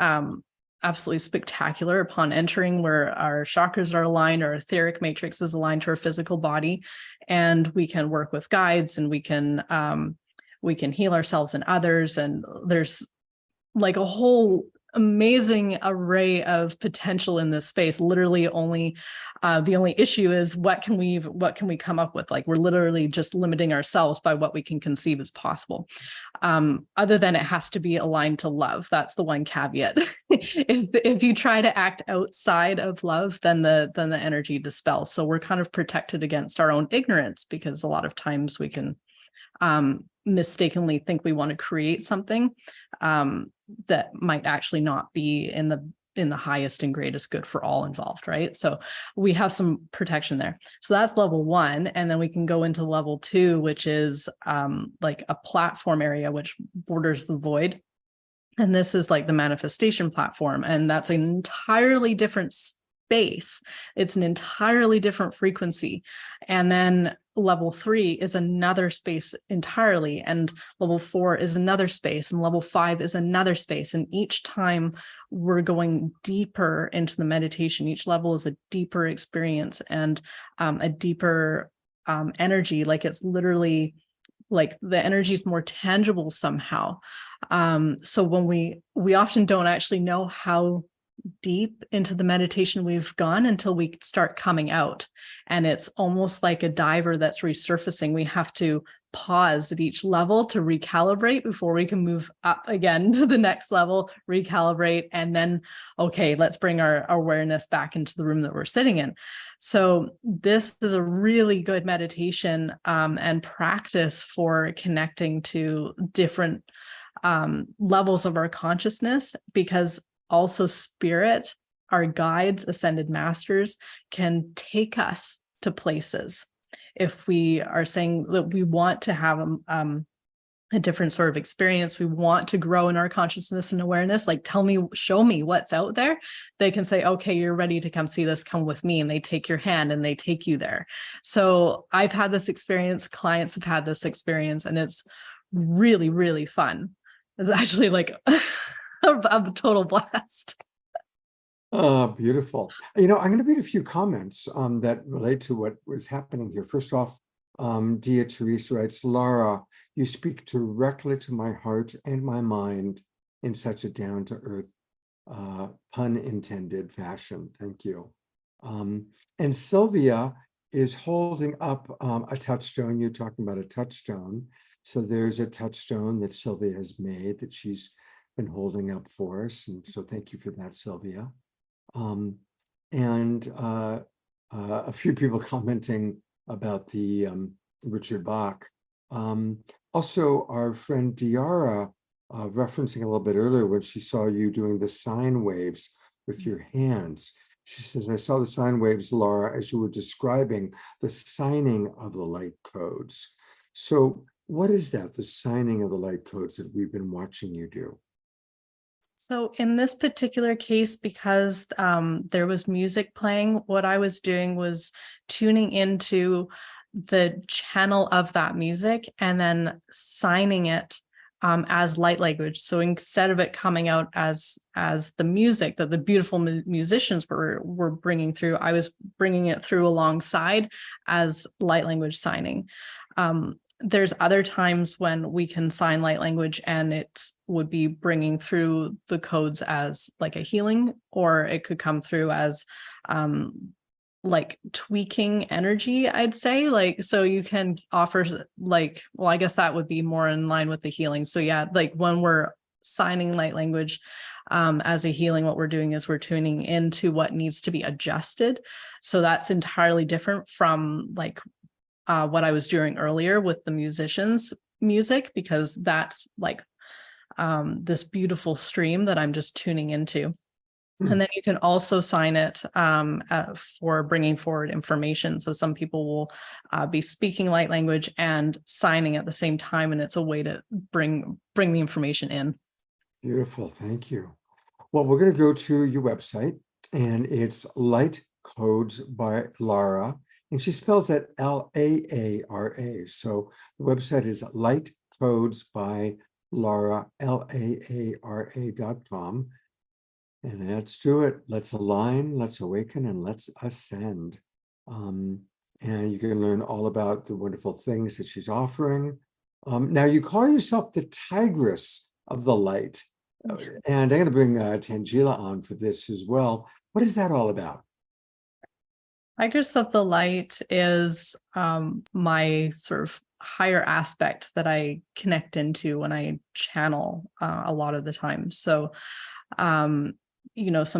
absolutely spectacular upon entering, where our chakras are aligned, our etheric matrix is aligned to our physical body, and we can work with guides, and we can heal ourselves and others. And there's like a whole amazing array of potential in this space. Literally only the only issue is what can we come up with? Like, we're literally just limiting ourselves by what we can conceive as possible. Other than it has to be aligned to love. That's the one caveat. if you try to act outside of love, then the energy dispels. So we're kind of protected against our own ignorance, because a lot of times we can mistakenly think we want to create something that might actually not be in the highest and greatest good for all involved, right? So we have some protection there. So that's level 1. And then we can go into level 2, which is like a platform area which borders the void. And this is like the manifestation platform. And that's an entirely different space. It's an entirely different frequency. And then level 3 is another space entirely. And level 4 is another space. And level 5 is another space. And each time we're going deeper into the meditation, each level is a deeper experience and a deeper energy. Like, it's literally like the energy is more tangible somehow. So when we often don't actually know how deep into the meditation we've gone until we start coming out. And it's almost like a diver that's resurfacing. We have to pause at each level to recalibrate before we can move up again to the next level, recalibrate, and then, okay, let's bring our awareness back into the room that we're sitting in. So this is a really good meditation and practice for connecting to different levels of our consciousness, because also spirit, our guides, ascended masters, can take us to places. If we are saying that we want to have a different sort of experience, we want to grow in our consciousness and awareness, like, tell me, show me what's out there. They can say, okay, you're ready to come see this, come with me. And they take your hand and they take you there. So I've had this experience, clients have had this experience, and it's really, really fun. It's actually like a total blast. Oh, beautiful. I'm going to read a few comments that relate to what was happening here. First off, Dia Teresa writes, Laura, you speak directly to my heart and my mind in such a down-to-earth, pun intended fashion. Thank you. And Sylvia is holding up a touchstone. You're talking about a touchstone. So there's a touchstone that Sylvia has made that she's been holding up for us. And so thank you for that, Sylvia. And a few people commenting about the Richard Bach. Also, our friend Diara, referencing a little bit earlier when she saw you doing the sine waves with your hands. She says, I saw the sine waves, Laura, as you were describing the signing of the light codes. So what is that, the signing of the light codes that we've been watching you do? So in this particular case, because there was music playing, what I was doing was tuning into the channel of that music and then signing it as light language. So instead of it coming out as the music that the beautiful musicians were bringing through, I was bringing it through alongside as light language signing. There's other times when we can sign light language and it would be bringing through the codes as like a healing, or it could come through as like tweaking energy, I'd say. Like, so you can offer like, well, I guess that would be more in line with the healing. So yeah, like when we're signing light language as a healing, what we're doing is we're tuning into what needs to be adjusted. So that's entirely different from like what I was doing earlier with the musicians' music, because that's like this beautiful stream that I'm just tuning into. And then you can also sign it for bringing forward information. So some people will be speaking light language and signing at the same time, and it's a way to bring the information in. Beautiful, thank you. Well, we're going to go to your website, and it's Light Codes by Laura. And she spells that L-A-A-R-A. So the website is Light Codes by Laura, LAARA.com. And let's do it. Let's align, let's awaken, and let's ascend. and you can learn all about the wonderful things that she's offering. Now, you call yourself the Tigress of the Light. And I'm going to bring Tangela on for this as well. What is that all about? Tigress of the Light is my sort of higher aspect that I connect into when I channel a lot of the time. So, some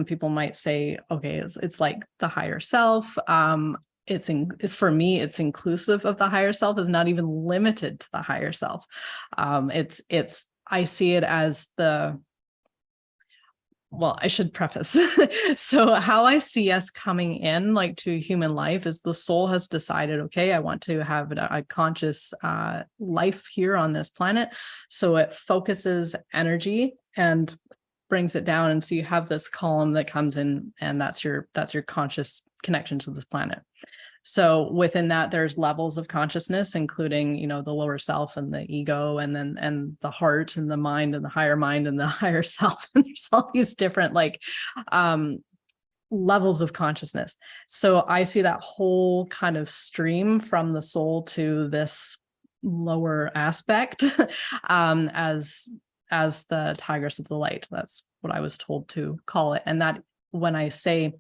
people might say, okay, it's like the higher self. For me, it's inclusive of the higher self, is not even limited to the higher self. I see it as I should preface. So how I see us coming in like to human life is the soul has decided, okay, I want to have a conscious life here on this planet. So it focuses energy and brings it down. And so you have this column that comes in, and that's your conscious connection to this planet. So within that, there's levels of consciousness, including, the lower self and the ego, and the heart and the mind and the higher self. And there's all these different levels of consciousness. So I see that whole kind of stream from the soul to this lower aspect as the Tigress of the Light. That's what I was told to call it. And that when I say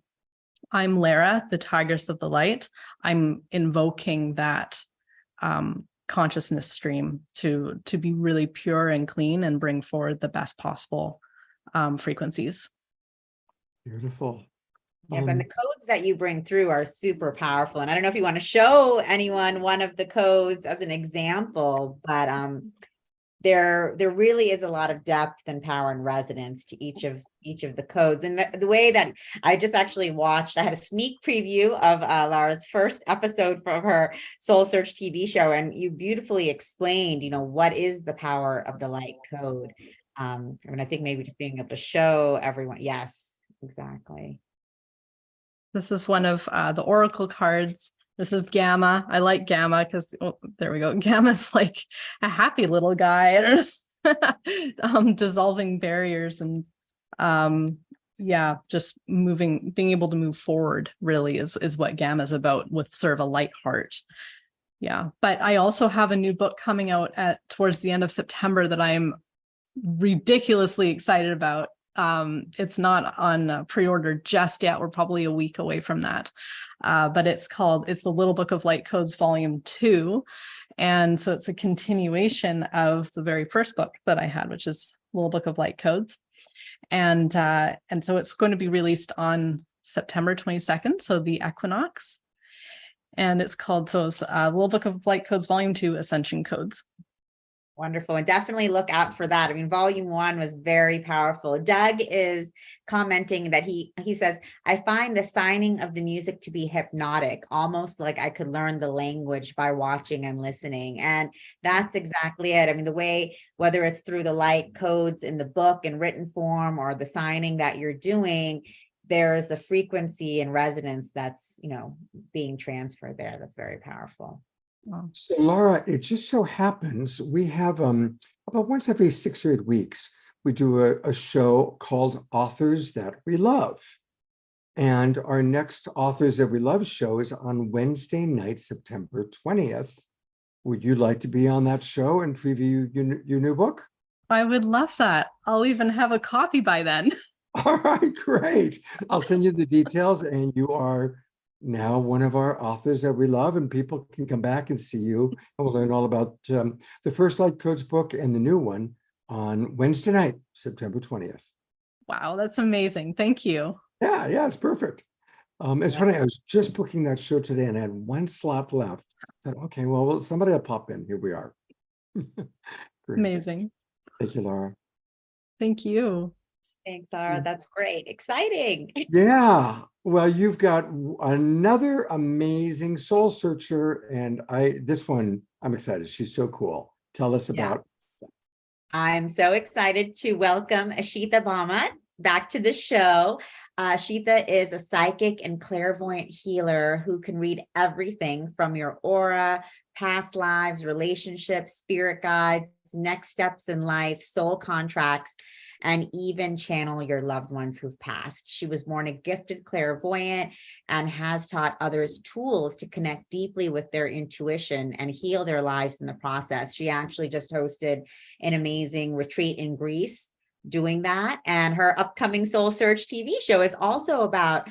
I'm Lara, the Tigress of the Light, I'm invoking that consciousness stream to be really pure and clean and bring forward the best possible frequencies. Beautiful. Yeah, and the codes that you bring through are super powerful. And I don't know if you want to show anyone one of the codes as an example, but there really is a lot of depth and power and resonance to each of the codes. And the way that I just actually watched, I had a sneak preview of Lara's first episode from her Soul Search TV show, and you beautifully explained, what is the power of the light code. I think maybe just being able to show everyone. Yes, exactly. This is one of the oracle cards. This is Gamma. I like Gamma because, there we go. Gamma's like a happy little guy, dissolving barriers and, just being able to move forward really is what Gamma's about, with sort of a light heart. Yeah. But I also have a new book coming out towards the end of September that I'm ridiculously excited about. It's not on pre-order just yet. We're probably a week away from that. But it's the Little Book of Light Codes Volume 2. And so it's a continuation of the very first book that I had, which is Little Book of Light Codes. And so it's going to be released on September 22nd, so the equinox. And it's Little Book of Light Codes Volume 2, Ascension Codes. Wonderful. And definitely look out for that. Volume 1 was very powerful. Doug is commenting that he says, I find the signing of the music to be hypnotic, almost like I could learn the language by watching and listening. And that's exactly it. The way, whether it's through the light codes in the book in written form or the signing that you're doing, there's a frequency and resonance that's, being transferred there. That's very powerful. So Laura, it just so happens we have about once every 6 or 8 weeks, we do a show called Authors That We Love. And our next Authors That We Love show is on Wednesday night, September 20th. Would you like to be on that show and preview your new book? I would love that. I'll even have a copy by then. All right, great. I'll send you the details, and you are now one of our authors that we love, and people can come back and see you, and we'll learn all about the first Light Codes book and the new one on Wednesday night, September 20th. Wow, that's amazing. Thank you. Yeah, it's perfect. It's funny, I was just booking that show today and I had one slot left. I thought, okay, well, somebody will pop in. Here we are. Great. Amazing. Thank you, Laura. Thank you. Thanks, Lara. That's great. Exciting. Yeah. Well, you've got another amazing soul searcher, and this one, I'm excited. She's so cool. Tell us about. I'm so excited to welcome Ashita Bama back to the show. Ashita is a psychic and clairvoyant healer who can read everything from your aura, past lives, relationships, spirit guides, next steps in life, soul contracts. and even channel your loved ones who've passed. She was born a gifted clairvoyant and has taught others tools to connect deeply with their intuition and heal their lives in the process. She actually just hosted an amazing retreat in Greece doing that. And her upcoming Soul Search TV show is also about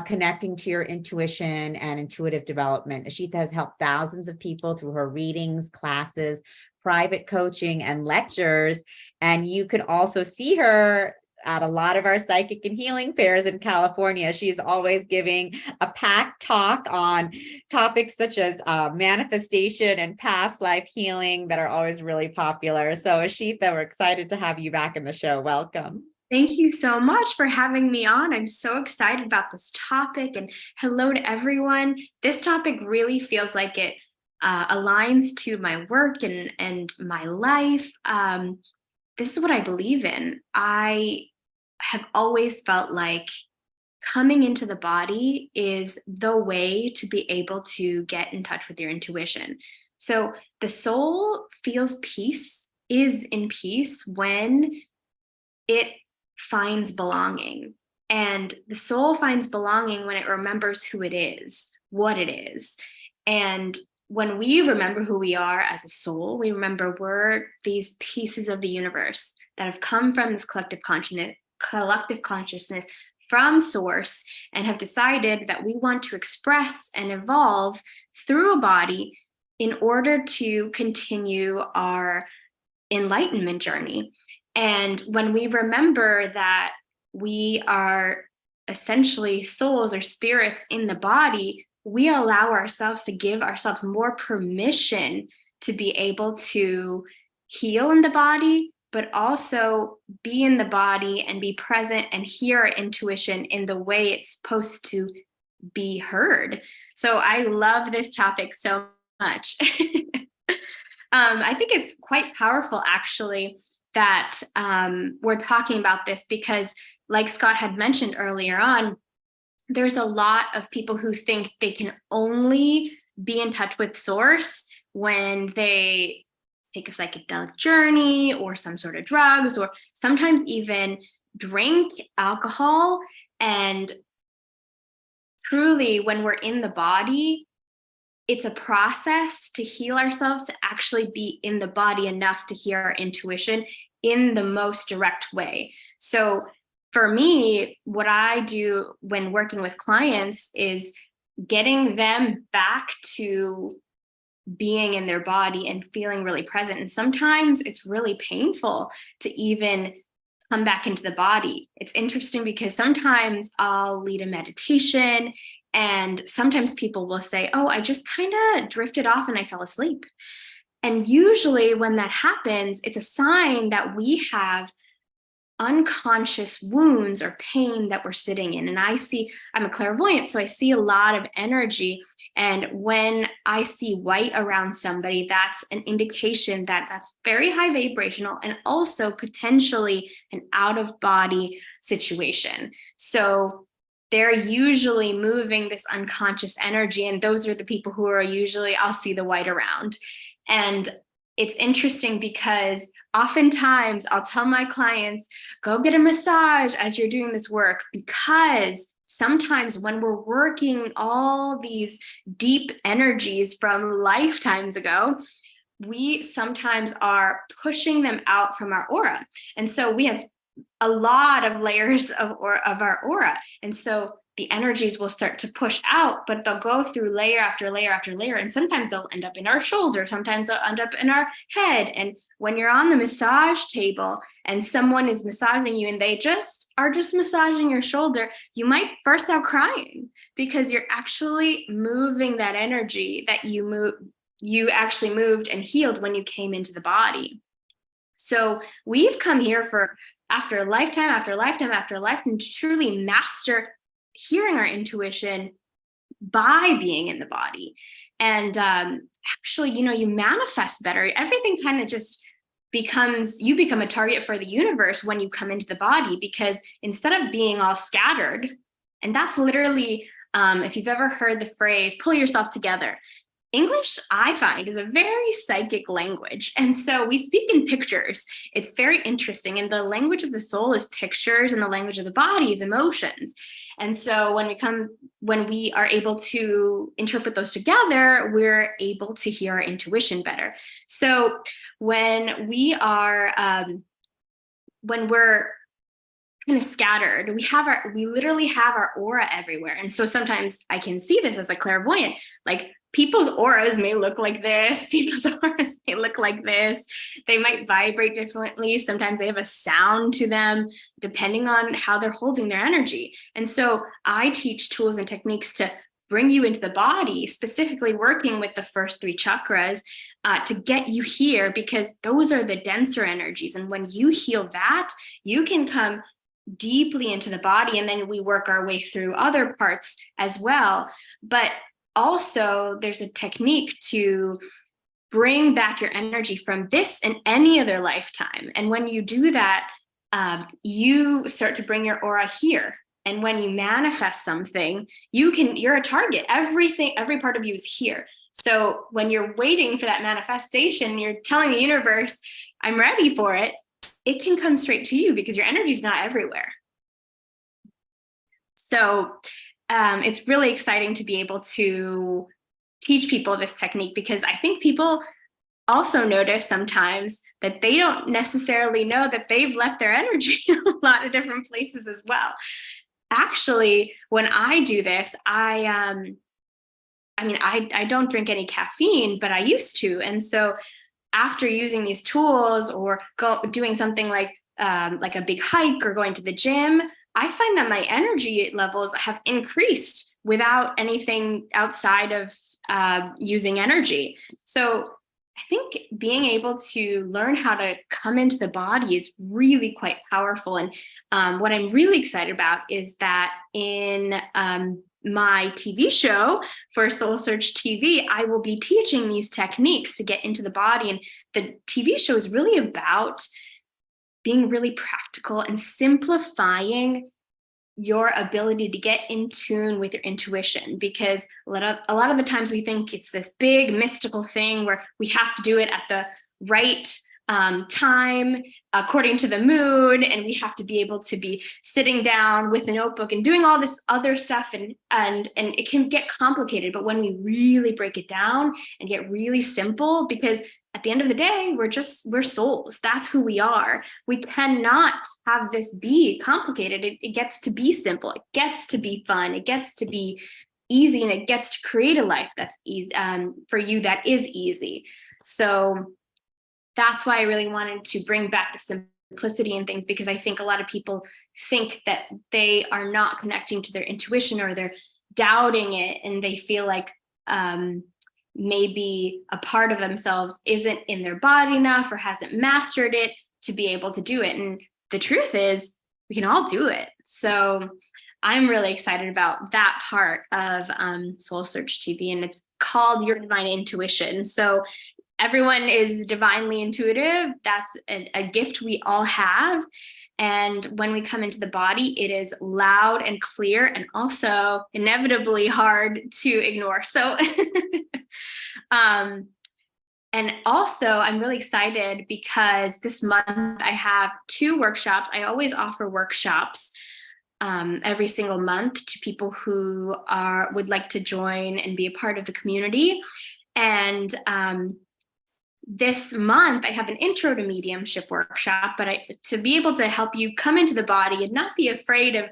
connecting to your intuition and intuitive development. Ashita has helped thousands of people through her readings, classes, private coaching, and lectures. And you can also see her at a lot of our psychic and healing fairs in California. She's always giving a packed talk on topics such as manifestation and past life healing that are always really popular. So Ashita, we're excited to have you back in the show. Welcome. Thank you so much for having me on. I'm so excited about this topic, and hello to everyone. This topic really feels like it aligns to my work and my life. This is what I believe in. I have always felt like coming into the body is the way to be able to get in touch with your intuition. So the soul feels peace, is in peace when it finds belonging. And the soul finds belonging when it remembers who it is, what it is. And when we remember who we are as a soul, we remember we're these pieces of the universe that have come from this collective consciousness from source and have decided that we want to express and evolve through a body in order to continue our enlightenment journey. And when we remember that we are essentially souls or spirits in the body, we allow ourselves to give ourselves more permission to be able to heal in the body, but also be in the body and be present and hear our intuition in the way it's supposed to be heard. So I love this topic so much. I think it's quite powerful, actually, that we're talking about this because, like Scott had mentioned earlier on, there's a lot of people who think they can only be in touch with source when they take a psychedelic journey or some sort of drugs, or sometimes even drink alcohol. And truly, when we're in the body, it's a process to heal ourselves, to actually be in the body enough to hear our intuition in the most direct way. So for me, what I do when working with clients is getting them back to being in their body and feeling really present. And sometimes it's really painful to even come back into the body. It's interesting because sometimes I'll lead a meditation and sometimes people will say, oh, I just kind of drifted off and I fell asleep. And usually when that happens, it's a sign that we have unconscious wounds or pain that we're sitting in. And I'm a clairvoyant, so I see a lot of energy. And when I see white around somebody, that's an indication that that's very high vibrational and also potentially an out of body situation. So they're usually moving this unconscious energy. And those are the people who are usually, I'll see the white around. And it's interesting because oftentimes I'll tell my clients, go get a massage as you're doing this work, because sometimes when we're working all these deep energies from lifetimes ago, we sometimes are pushing them out from our aura. And so we have a lot of layers of our aura. And so the energies will start to push out, but they'll go through layer after layer after layer. And sometimes they'll end up in our shoulder. Sometimes they'll end up in our head. And when you're on the massage table and someone is massaging you and they are just massaging your shoulder, you might burst out crying because you're actually moving that energy that you actually moved and healed when you came into the body. So we've come here after lifetime after lifetime after lifetime to truly master hearing our intuition by being in the body. And actually, you manifest better. Everything kind of just you become a target for the universe when you come into the body, because instead of being all scattered, and that's literally, if you've ever heard the phrase, pull yourself together. English, I find, is a very psychic language. And so we speak in pictures. It's very interesting. And the language of the soul is pictures, and the language of the body is emotions. And so when we are able to interpret those together, we're able to hear our intuition better. So when we're kind of scattered, we literally have our aura everywhere. And so sometimes I can see this as a clairvoyant, like people's auras may look like this, people's auras may look like this. They might vibrate differently. Sometimes they have a sound to them, depending on how they're holding their energy. And so I teach tools and techniques to bring you into the body, specifically working with the first 3 chakras to get you here, because those are the denser energies. And when you heal that, you can come deeply into the body, and then we work our way through other parts as well. But also there's a technique to bring back your energy from this and any other lifetime. And when you do that, you start to bring your aura here. And when you manifest something, you're a target. Every part of you is here. So when you're waiting for that manifestation, you're telling the universe, I'm ready for it. It can come straight to you because your energy is not everywhere. So it's really exciting to be able to teach people this technique, because I think people also notice sometimes that they don't necessarily know that they've left their energy in a lot of different places as well. Actually, when I do this, I don't drink any caffeine, but I used to. And so after using these tools or doing something like a big hike or going to the gym, I find that my energy levels have increased without anything outside of using energy. So I think being able to learn how to come into the body is really quite powerful. And what I'm really excited about is that in my TV show for Soul Search TV, I will be teaching these techniques to get into the body. And the TV show is really about being really practical and simplifying your ability to get in tune with your intuition, because a lot of the times we think it's this big mystical thing where we have to do it at the right time according to the moon, and we have to be able to be sitting down with a notebook and doing all this other stuff, and it can get complicated. But when we really break it down and get really simple, because at the end of the day, we're souls. That's who we are. We cannot have this be complicated. It gets to be simple. It gets to be fun. It gets to be easy, and it gets to create a life that's easy for you, that is easy. So that's why I really wanted to bring back the simplicity in things, because I think a lot of people think that they are not connecting to their intuition, or they're doubting it, and they feel like maybe a part of themselves isn't in their body enough or hasn't mastered it to be able to do it. And the truth is, we can all do it. So I'm really excited about that part of Soul Search TV, and it's called Your Divine Intuition. So everyone is divinely intuitive. That's a gift we all have. And when we come into the body, it is loud and clear, and also inevitably hard to ignore. So, and also I'm really excited because this month I have 2 workshops. I always offer workshops every single month to people who would like to join and be a part of the community. And this month I have an intro to mediumship workshop, but to be able to help you come into the body and not be afraid of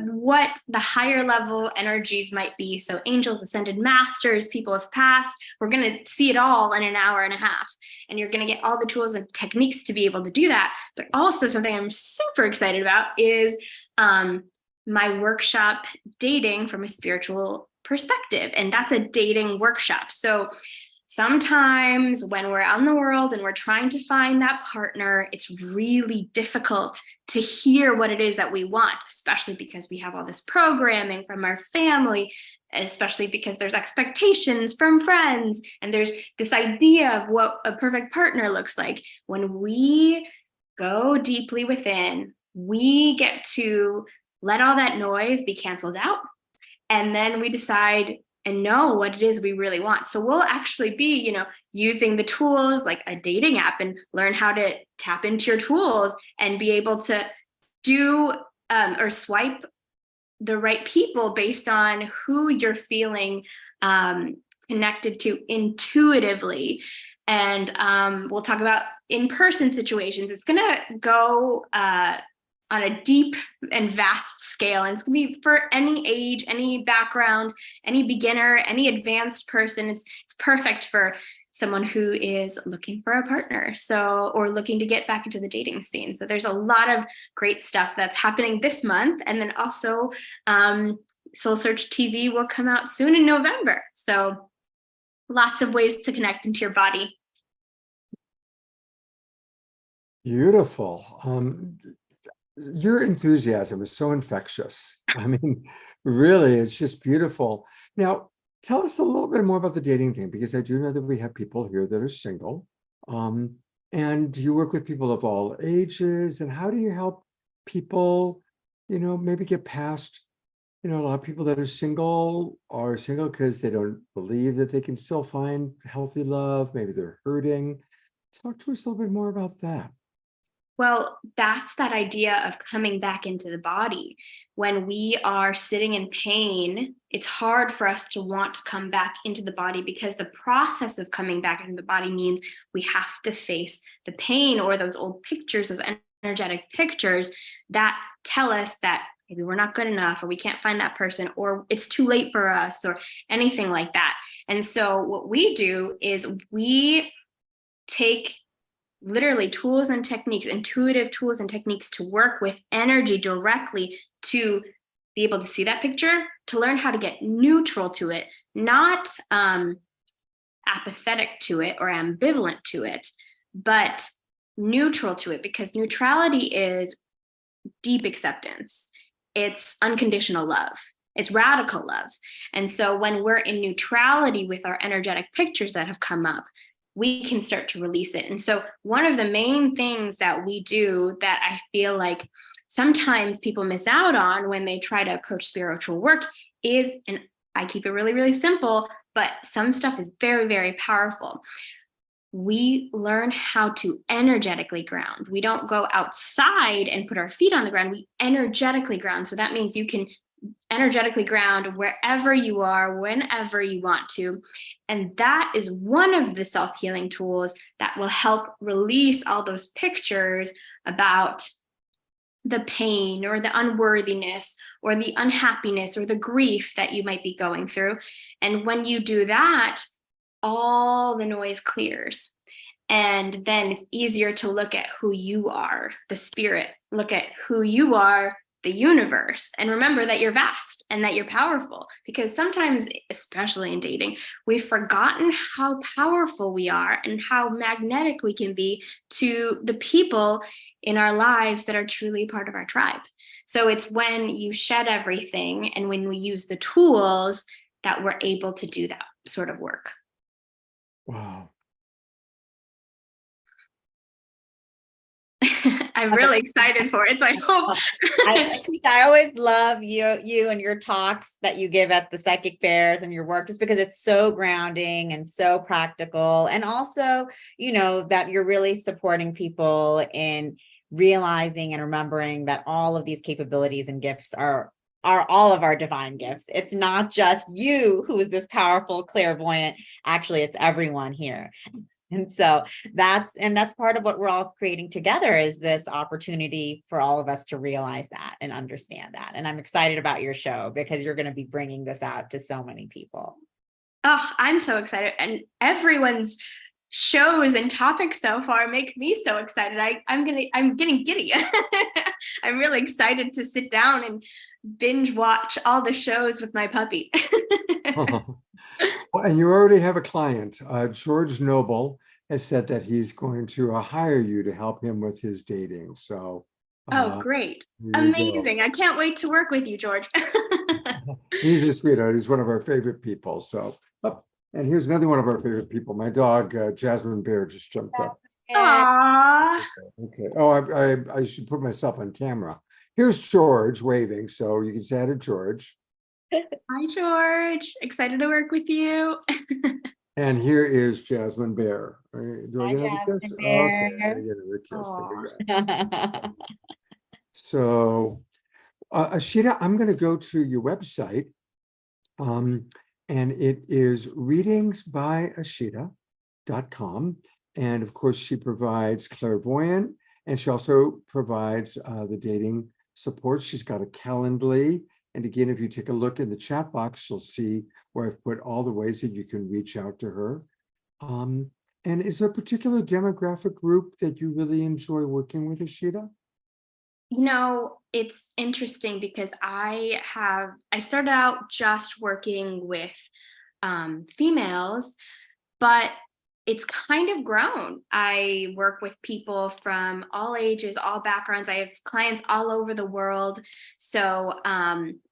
what the higher level energies might be. So angels, ascended masters, people have passed, we're going to see it all in an hour and a half. And you're going to get all the tools and techniques to be able to do that. But also something I'm super excited about is my workshop, Dating from a Spiritual Perspective. And that's a dating workshop. So sometimes when we're out in the world and we're trying to find that partner, it's really difficult to hear what it is that we want, especially because we have all this programming from our family, especially because there's expectations from friends, and there's this idea of what a perfect partner looks like. When we go deeply within, we get to let all that noise be canceled out. And then we decide and know what it is we really want. So we'll actually be, using the tools like a dating app and learn how to tap into your tools and be able to do or swipe the right people based on who you're feeling connected to intuitively. And we'll talk about in-person situations. It's going to go on a deep and vast scale. And it's going to be for any age, any background, any beginner, any advanced person. It's perfect for someone who is looking for a partner, or looking to get back into the dating scene. So there's a lot of great stuff that's happening this month. And then also Soul Search TV will come out soon in November. So lots of ways to connect into your body. Beautiful. Your enthusiasm is so infectious. I mean, really, it's just beautiful. Now, tell us a little bit more about the dating thing, because I do know that we have people here that are single. And you work with people of all ages. And how do you help people, maybe get past, a lot of people that are single because they don't believe that they can still find healthy love. Maybe they're hurting. Talk to us a little bit more about that. Well, that's that idea of coming back into the body. When we are sitting in pain, it's hard for us to want to come back into the body, because the process of coming back into the body means we have to face the pain, or those old pictures, those energetic pictures that tell us that maybe we're not good enough, or we can't find that person, or it's too late for us, or anything like that. And so what we do is we take literally tools and techniques, intuitive tools and techniques, to work with energy directly to be able to see that picture, to learn how to get neutral to it, not apathetic to it or ambivalent to it, but neutral to it, because neutrality is deep acceptance. It's unconditional love. It's radical love. And so when we're in neutrality with our energetic pictures that have come up, we can start to release it. And so one of the main things that we do that I feel like sometimes people miss out on when they try to approach spiritual work is, and I keep it really, really simple, but some stuff is very, very powerful. We learn how to energetically ground. We don't go outside and put our feet on the ground. We energetically ground. So that means you can energetically ground wherever you are, whenever you want to. And that is one of the self-healing tools that will help release all those pictures about the pain or the unworthiness or the unhappiness or the grief that you might be going through. And when you do that, all the noise clears. And then it's easier to look at who you are, the spirit, look at who you are, the universe, and remember that you're vast and that you're powerful. Because sometimes, especially in dating, we've forgotten how powerful we are and how magnetic we can be to the people in our lives that are truly part of our tribe. So it's when you shed everything and when we use the tools that we're able to do that sort of work. Wow. I'm really excited for it. So I hope. I always love you and your talks that you give at the psychic fairs and your work, just because it's so grounding and so practical. And also, that you're really supporting people in realizing and remembering that all of these capabilities and gifts are all of our divine gifts. It's not just you who is this powerful clairvoyant. Actually, it's everyone here. And so that's part of what we're all creating together, is this opportunity for all of us to realize that and understand that. And I'm excited about your show because you're going to be bringing this out to so many people. Oh, I'm so excited. And everyone's shows and topics so far make me so excited. I'm getting giddy. I'm really excited to sit down and binge watch all the shows with my puppy. Well, and you already have a client. George Noble has said that he's going to hire you to help him with his dating. So, oh, great. Amazing. Amazing. I can't wait to work with you, George. He's a sweetheart. He's one of our favorite people. So, and here's another one of our favorite people. My dog, Jasmine Bear, just jumped up. Aww. Okay. Oh, I should put myself on camera. Here's George waving. So you can say hi to George. Hi, George. Excited to work with you. And here is Jasmine Bear. Do I Hi, get another kiss? Jasmine Okay, I Bear. get another kiss. There Aw. we go. So, Ashita, I'm going to go to your website, and it is readingsbyashita.com. And of course, she provides clairvoyant, and she also provides the dating support. She's got a Calendly. And again, if you take a look in the chat box, you'll see where I've put all the ways that you can reach out to her. And is there a particular demographic group that you really enjoy working with, Ashita? You know, it's interesting because I started out just working with females, but it's kind of grown. I work with people from all ages, all backgrounds. I have clients all over the world. So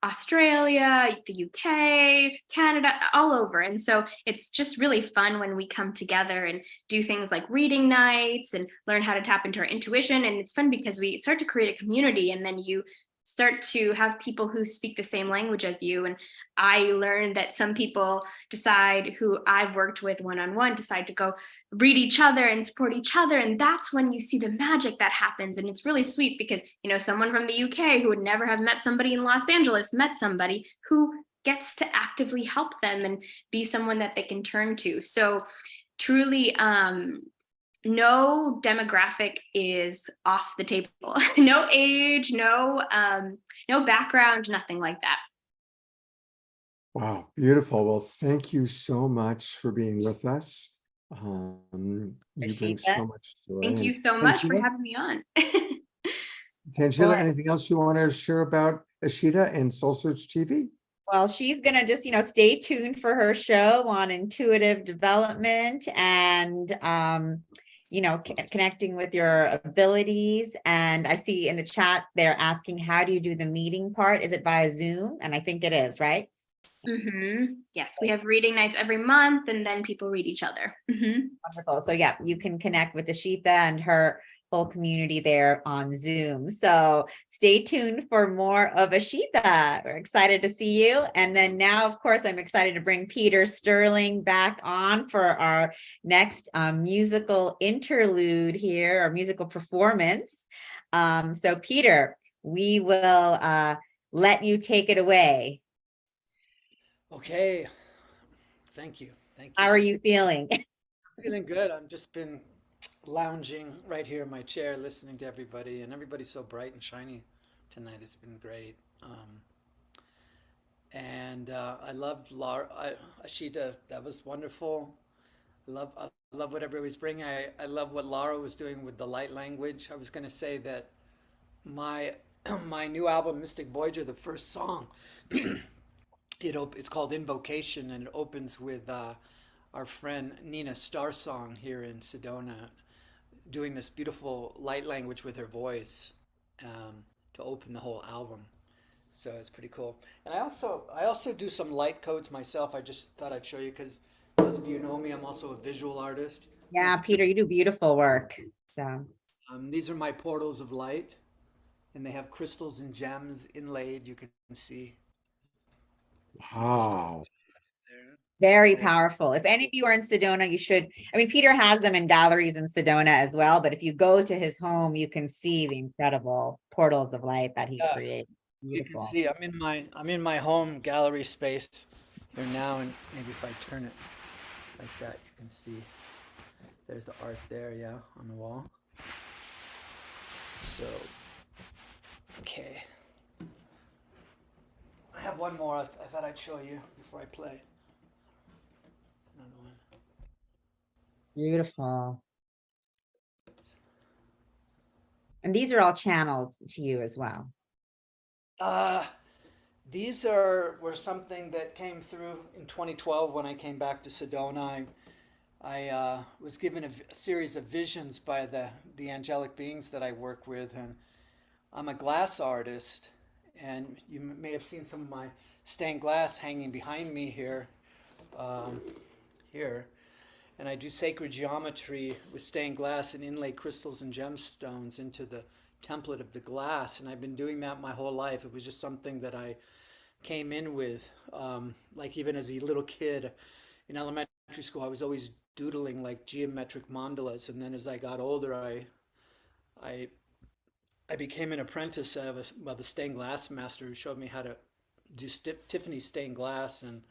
Australia, the UK, Canada, all over. And so it's just really fun when we come together and do things like reading nights and learn how to tap into our intuition. And it's fun because we start to create a community, and then you start to have people who speak the same language as you. And I learned that some people decide, who I've worked with one-on-one, decide to go read each other and support each other. And that's when you see the magic that happens. And it's really sweet because, you know, someone from the UK who would never have met somebody in Los Angeles met somebody who gets to actively help them and be someone that they can turn to. So truly, no demographic is off the table. No age, no background, nothing like that. Wow, beautiful. Well, thank you so much for being with us. You bring so Ashita. much joy. Thank you And so much for Tangela, having me on. Tangela, Well, anything else you want to share about Ashita and Soul Search TV? Well, she's going to just, stay tuned for her show on intuitive development and, connecting with your abilities. And I see in the chat, they're asking, how do you do the meeting part? Is it via Zoom? And I think it is, right? Yes, we have reading nights every month, and then people read each other. Wonderful. So yeah, you can connect with Ashita and her whole community there on Zoom. So stay tuned for more of Ashita. We're excited to see you. And then now, of course, I'm excited to bring Peter Sterling back on for our next musical interlude here, our musical performance. So Peter, we will let you take it away. Okay. Thank you. Thank you. How are you feeling? Feeling good. I've just been lounging right here in my chair, listening to everybody, and everybody's so bright and shiny tonight. It's been great. I loved Ashita. That was wonderful. I love what everybody's bringing. I love what Laura was doing with the light language. I was going to say that my my new album, Mystic Voyager, the first song, it's called Invocation, and it opens with our friend Nina Starsong here in Sedona doing this beautiful light language with her voice to open the whole album. So it's pretty cool. And I also do some light codes myself. I just thought I'd show you because those of you who know me, I'm also a visual artist. Yeah, Peter, you do beautiful work. So these are my portals of light, and they have crystals and gems inlaid. You can see. Wow. very powerful. If any of you are in Sedona, you should. I mean, Peter has them in galleries in Sedona as well, but if you go to his home, you can see the incredible portals of light that he created. You can Beautiful. see I'm in my home gallery space here now, and maybe if I turn it like that, you can see there's the art there, yeah, on the wall. So, okay. I have one more I thought I'd show you before I play. Another one. Beautiful. And these are all channeled to you as well. These were something that came through in 2012 when I came back to Sedona. I was given a series of visions by the angelic beings that I work with, and I'm a glass artist, and you may have seen some of my stained glass hanging behind me here, and I do sacred geometry with stained glass and inlay crystals and gemstones into the template of the glass, and I've been doing that my whole life. It was just something that I came in with. Like even as a little kid in elementary school, I was always doodling like geometric mandalas, and then as I got older, I I became an apprentice of a stained glass master who showed me how to do Tiffany stained glass, and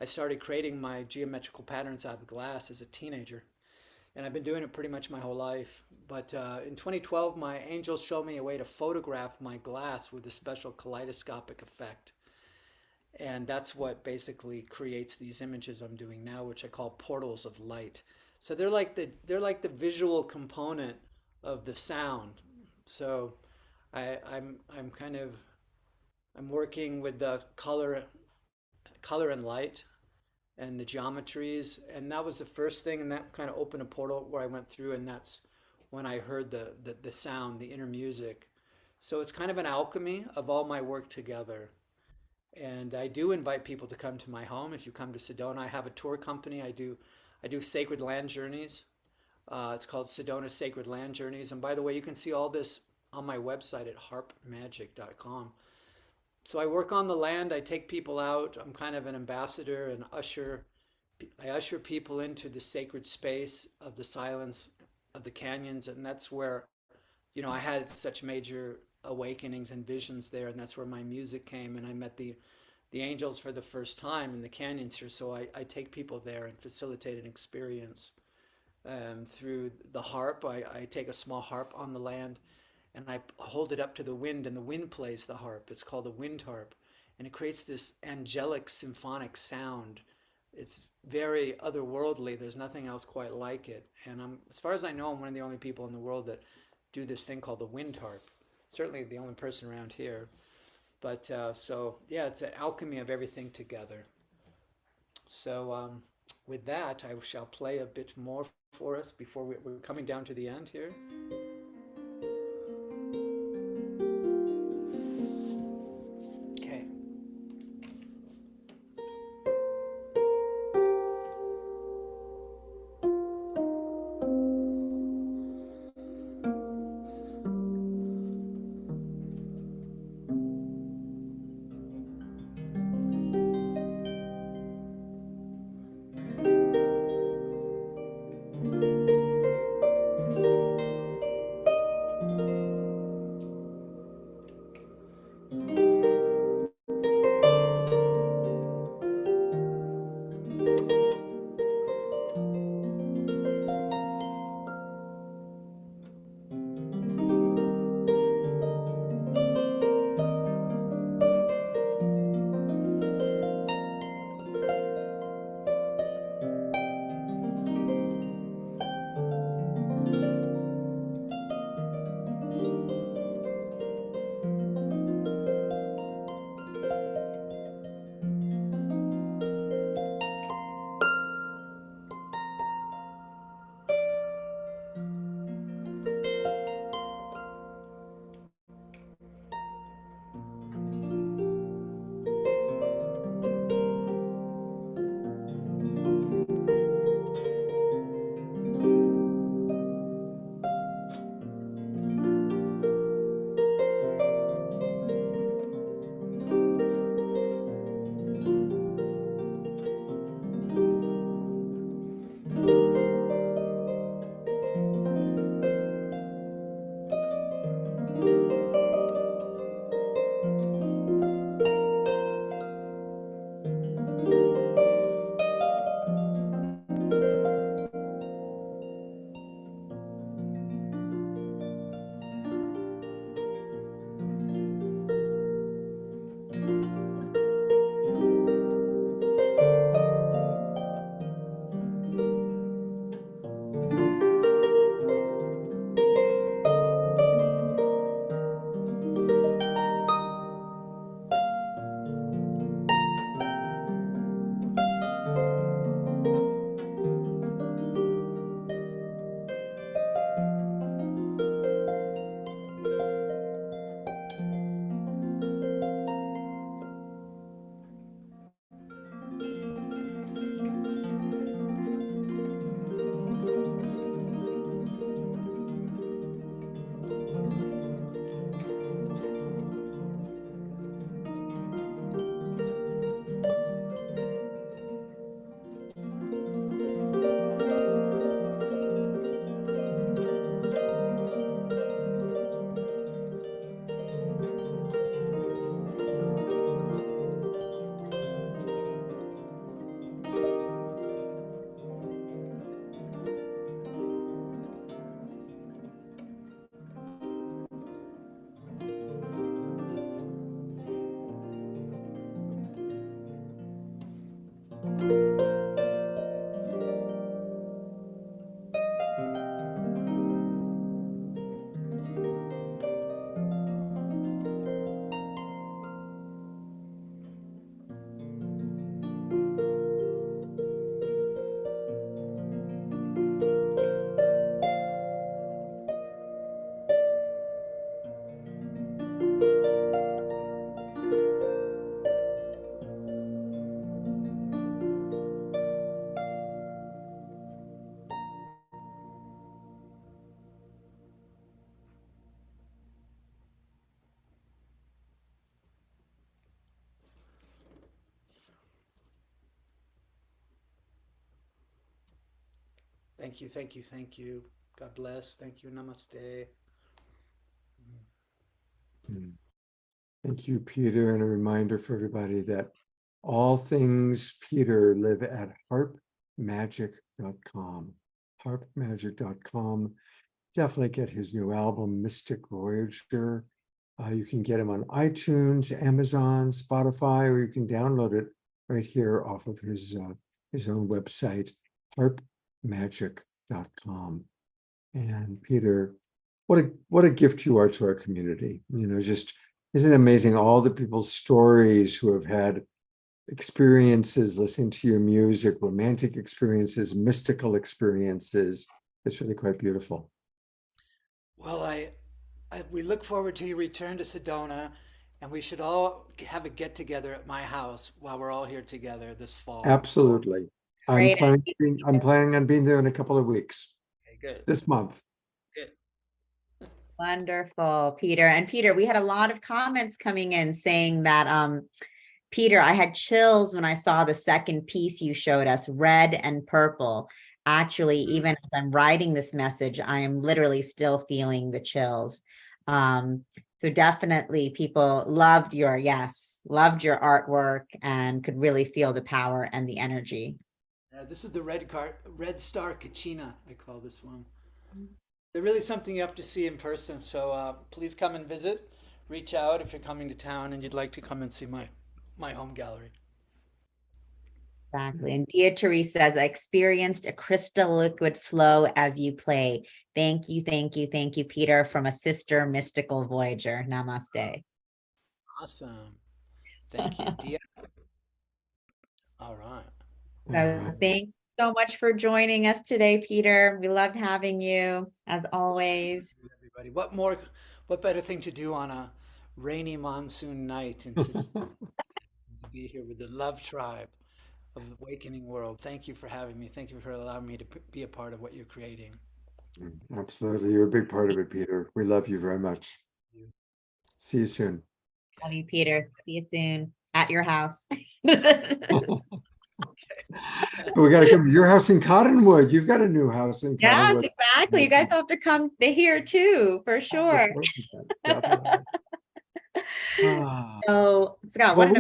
I started creating my geometrical patterns out of glass as a teenager. And I've been doing it pretty much my whole life. But in 2012, my angels showed me a way to photograph my glass with a special kaleidoscopic effect. And that's what basically creates these images I'm doing now, which I call portals of light. So they're like the visual component of the sound. So I'm kind of I'm working with the color and light and the geometries, and that was the first thing, and that kind of opened a portal where I went through, and that's when I heard the sound, the inner music. So it's kind of an alchemy of all my work together. And I do invite people to come to my home. If you come to Sedona, I have a tour company. I do sacred land journeys. It's called Sedona Sacred Land Journeys. And by the way, you can see all this on my website at harpmagic.com. So I work on the land. I take people out. I'm kind of an ambassador and usher. I usher people into the sacred space of the silence of the canyons, and that's where, I had such major awakenings and visions there, and that's where my music came, and I met the angels for the first time in the canyons here. So I take people there and facilitate an experience through the harp. I take a small harp on the land and I hold it up to the wind, and the wind plays the harp. It's called a wind harp, and it creates this angelic symphonic sound. It's very otherworldly. There's nothing else quite like it. And as far as I know, I'm one of the only people in the world that do this thing called the wind harp. Certainly the only person around here. But so yeah, it's an alchemy of everything together. So with that, I shall play a bit more for us before we're coming down to the end here. Okay. Thank you, thank you, thank you. God bless. Thank you. Namaste. Thank you, Peter. And a reminder for everybody that all things Peter live at harpmagic.com. Harpmagic.com. Definitely get his new album, Mystic Voyager. You can get him on iTunes, Amazon, Spotify, or you can download it right here off of his own website, harpmagic.com. And Peter, what a gift you are to our community. Just isn't it amazing all the people's stories who have had experiences listening to your music, romantic experiences, mystical experiences. It's really quite beautiful. Well, we look forward to your return to Sedona, and we should all have a get together at my house while we're all here together this fall. Absolutely. I'm planning on being there in a couple of weeks. Okay, good. This month. Good. Wonderful, Peter. And Peter, we had a lot of comments coming in saying that, Peter, I had chills when I saw the second piece you showed us, red and purple. Actually, even as I'm writing this message, I am literally still feeling the chills. So definitely people loved your artwork and could really feel the power and the energy. This is the red star Kachina, I call this one. They're really something you have to see in person. So please come and visit. Reach out if you're coming to town and you'd like to come and see my home gallery. Exactly. And Dia Therese says, I experienced a crystal liquid flow as you play. Thank you, thank you, thank you, Peter, from a sister mystical voyager. Namaste. Awesome. Thank you, Dia. All right. Thank you so much for joining us today, Peter. We loved having you, as always. Everybody, what better thing to do on a rainy monsoon night in Sydney to be here with the Love Tribe of the Awakening World. Thank you for having me. Thank you for allowing me to be a part of what you're creating. Absolutely. You're a big part of it, Peter. We love you very much. See you soon. Love you, Peter. See you soon at your house. We got to come to your house in Cottonwood. You've got a new house in Cottonwood. Yes, exactly. You guys have to come here too, for sure. So, Scott, well,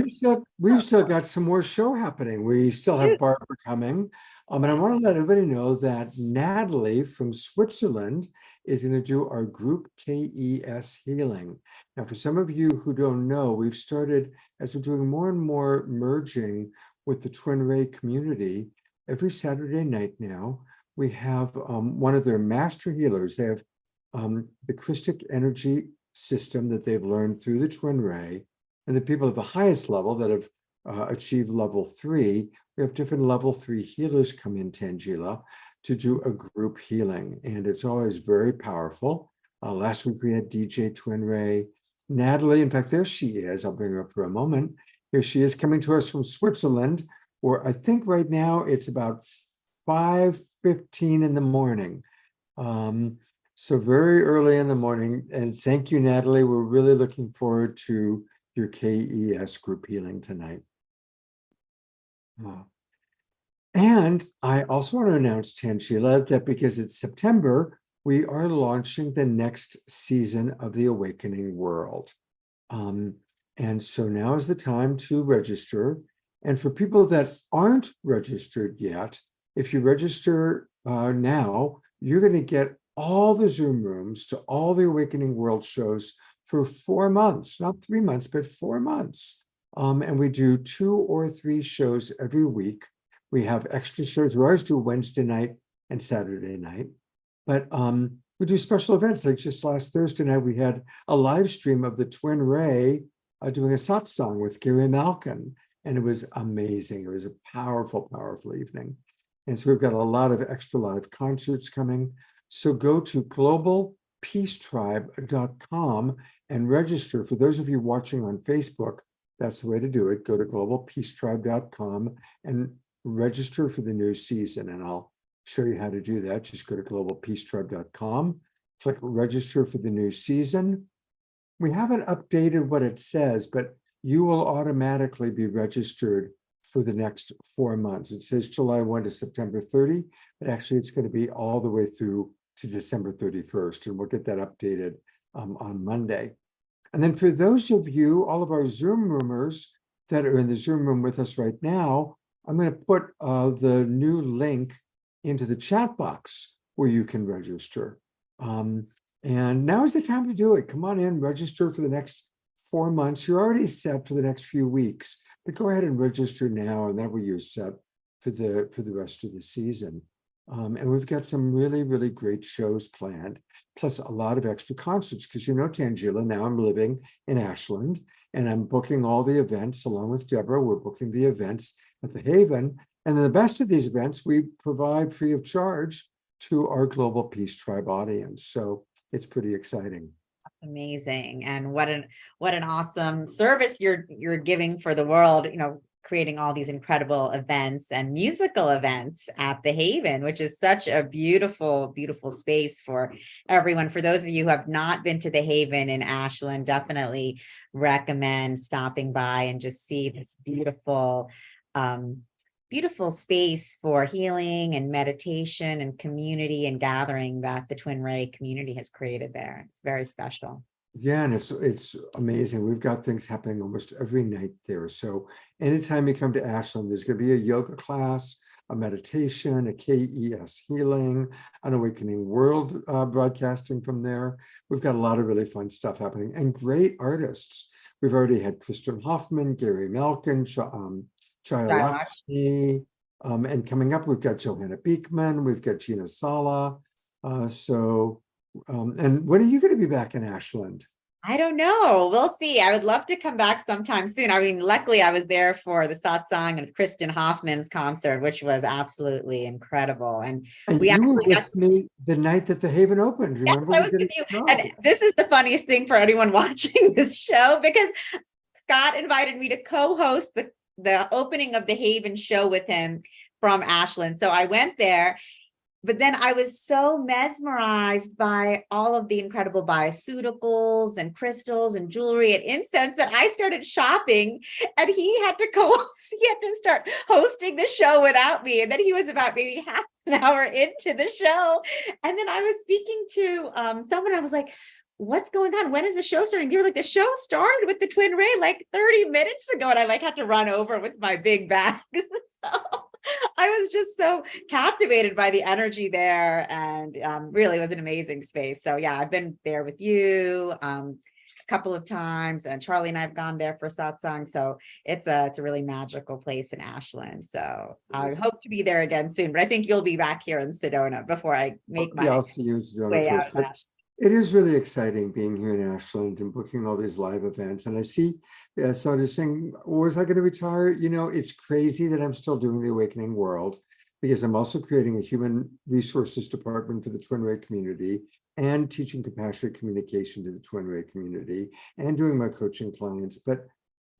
we've still got some more show happening. We still have Barbara coming. And I want to let everybody know that Natalie from Switzerland is going to do our group KES healing. Now, for some of you who don't know, we've started, as we're doing more and more merging with the Twin Ray community, every Saturday night now, we have one of their master healers. They have the Christic energy system that they've learned through the Twin Ray, and the people at the highest level that have achieved level 3, we have different level 3 healers come in, Tangela, to do a group healing, and it's always very powerful. Last week we had DJ Twin Ray, Natalie, in fact, there she is. I'll bring her up for a moment. Here she is coming to us from Switzerland, where I think right now it's about 5:15 in the morning. So very early in the morning. And thank you, Natalie. We're really looking forward to your KES group healing tonight. And I also want to announce, Tangela, that because it's September, we are launching the next season of The Awakening World. And so now is the time to register. And for people that aren't registered yet, if you register now, you're going to get all the Zoom rooms to all the Awakening World shows for 4 months, not 3 months, but 4 months. And we do 2 or 3 shows every week. We have extra shows. We always do Wednesday night and Saturday night. But we do special events. Like just last Thursday night, we had a live stream of the Twin Ray doing a satsang with Gary Malkin. And it was amazing. It was a powerful, powerful evening. And so we've got a lot of extra live concerts coming. So go to globalpeacetribe.com and register. For those of you watching on Facebook, that's the way to do it. Go to globalpeacetribe.com and register for the new season. And I'll show you how to do that. Just go to globalpeacetribe.com, click register for the new season. We haven't updated what it says, but you will automatically be registered for the next 4 months. It says July 1 to September 30, but actually it's going to be all the way through to December 31st, and we'll get that updated on Monday. And then for those of you, all of our Zoom roomers that are in the Zoom room with us right now, I'm going to put the new link into the chat box where you can register. And now is the time to do it. Come on in, register for the next 4 months. You're already set for the next few weeks, but go ahead and register now, and that way you're set for the rest of the season. And we've got some really, really great shows planned, plus a lot of extra concerts, because you know, Tangela, now I'm living in Ashland, and I'm booking all the events along with Deborah. We're booking the events at the Haven. And then the best of these events, we provide free of charge to our Global Peace Tribe audience. So it's pretty exciting. Amazing. And what an awesome service you're giving for the world, you know, creating all these incredible events and musical events at the Haven, which is such a beautiful, beautiful space for everyone. For those of you who have not been to the Haven in Ashland, definitely recommend stopping by and just see this beautiful, beautiful space for healing and meditation and community and gathering that the Twin Ray community has created there. It's very special. Yeah, and it's amazing. We've got things happening almost every night there. So anytime you come to Ashland, there's going to be a yoga class, a meditation, a KES healing, an Awakening World broadcasting from there. We've got a lot of really fun stuff happening and great artists. We've already had Kristen Hoffman, Gary Malkin, Chaya Lakshmi, and coming up, we've got Johanna Beekman, we've got Gina Sala. And when are you going to be back in Ashland? I don't know. We'll see. I would love to come back sometime soon. I mean, luckily I was there for the satsang and Kristen Hoffman's concert, which was absolutely incredible. And we you were actually with me the night that the Haven opened. Remember? Yes, I was with you. And this is the funniest thing for anyone watching this show, because Scott invited me to co-host the opening of the Haven show with him from Ashland. So I went there. But then I was so mesmerized by all of the incredible bioceuticals and crystals and jewelry and incense that I started shopping, and he had to start hosting the show without me. And then he was about maybe half an hour into the show. And then I was speaking to someone, I was like, what's going on? When is the show starting? They were like, the show started with the Twin Ray like 30 minutes ago. And I had to run over with my big bag. So I was just so captivated by the energy there, and really was an amazing space. So yeah, I've been there with you a couple of times, and Charlie and I have gone there for satsang. So it's a really magical place in Ashland. So I hope to be there again soon, but I think you'll be back here in Sedona before I make my I'll see you in Sedona way first. out. It is really exciting being here in Ashland and booking all these live events. And I see somebody saying, was I going to retire? You know, it's crazy that I'm still doing the Awakening World, because I'm also creating a human resources department for the Twin Ray community and teaching compassionate communication to the Twin Ray community and doing my coaching clients. But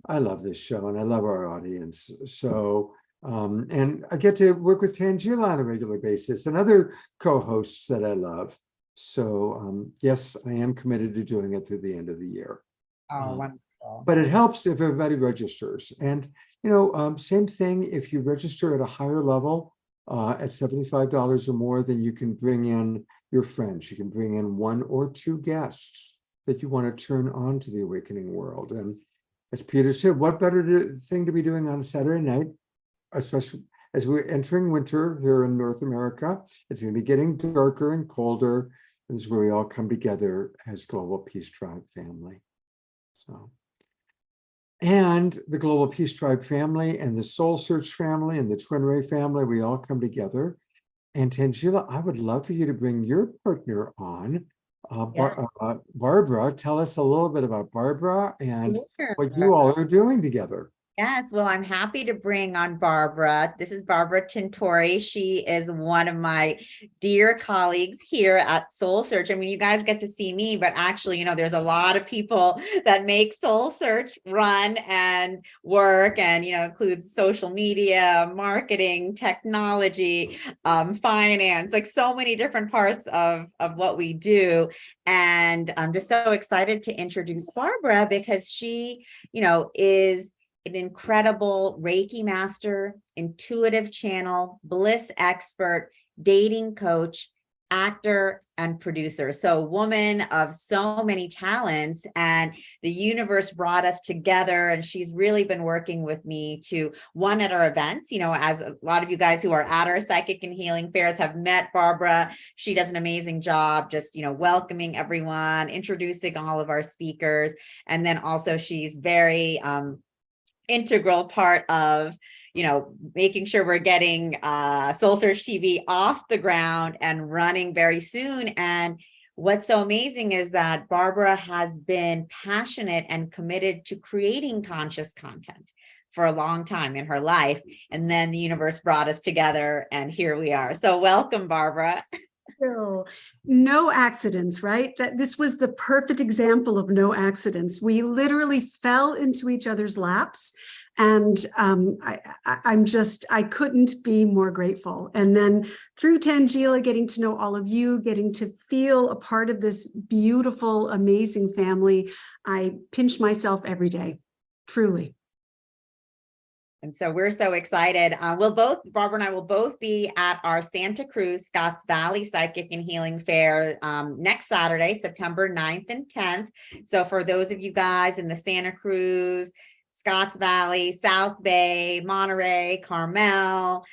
I love this show and I love our audience. So, and I get to work with Tangela on a regular basis and other co-hosts that I love. So yes, I am committed to doing it through the end of the year. Oh, wonderful. But it helps if everybody registers. And, you know, same thing, if you register at a higher level at $75 or more, then you can bring in your friends. You can bring in 1 or 2 guests that you want to turn on to the Awakening World. And as Peter said, what better thing to be doing on Saturday night, especially as we're entering winter here in North America. It's going to be getting darker and colder. This is where we all come together as Global Peace Tribe family. So, and the Global Peace Tribe family and the Soul Search family and the Twin Ray family, we all come together. And Tangela, I would love for you to bring your partner on. Barbara, tell us a little bit about Barbara and what you all are doing together. Yes, well, I'm happy to bring on Barbara. This is Barbara Tintori. She is one of my dear colleagues here at Soul Search. I mean, you guys get to see me, but actually, you know, there's a lot of people that make Soul Search run and work, and, you know, includes social media, marketing, technology, finance, like so many different parts of what we do. And I'm just so excited to introduce Barbara because she, you know, is an incredible Reiki master, intuitive channel, bliss expert, dating coach, actor, and producer. So woman of so many talents, and the universe brought us together, and she's really been working with me to one at our events, you know, as a lot of you guys who are at our psychic and healing fairs have met Barbara. She does an amazing job just, you know, welcoming everyone, introducing all of our speakers. And then also she's very integral part of, you know, making sure we're getting Soul Search TV off the ground and running very soon. And what's so amazing is that Barbara has been passionate and committed to creating conscious content for a long time in her life. And then the universe brought us together, and here we are. So welcome, Barbara. No accidents, right? That this was the perfect example of no accidents. We literally fell into each other's laps, and I couldn't be more grateful. And then through Tangela, getting to know all of you, getting to feel a part of this beautiful, amazing family, I pinch myself every day, truly. And so we're so excited. Barbara and I will both be at our Santa Cruz, Scotts Valley Psychic and Healing Fair next Saturday, September 9th and 10th. So for those of you guys in the Santa Cruz, Scotts Valley, South Bay, Monterey, Carmel,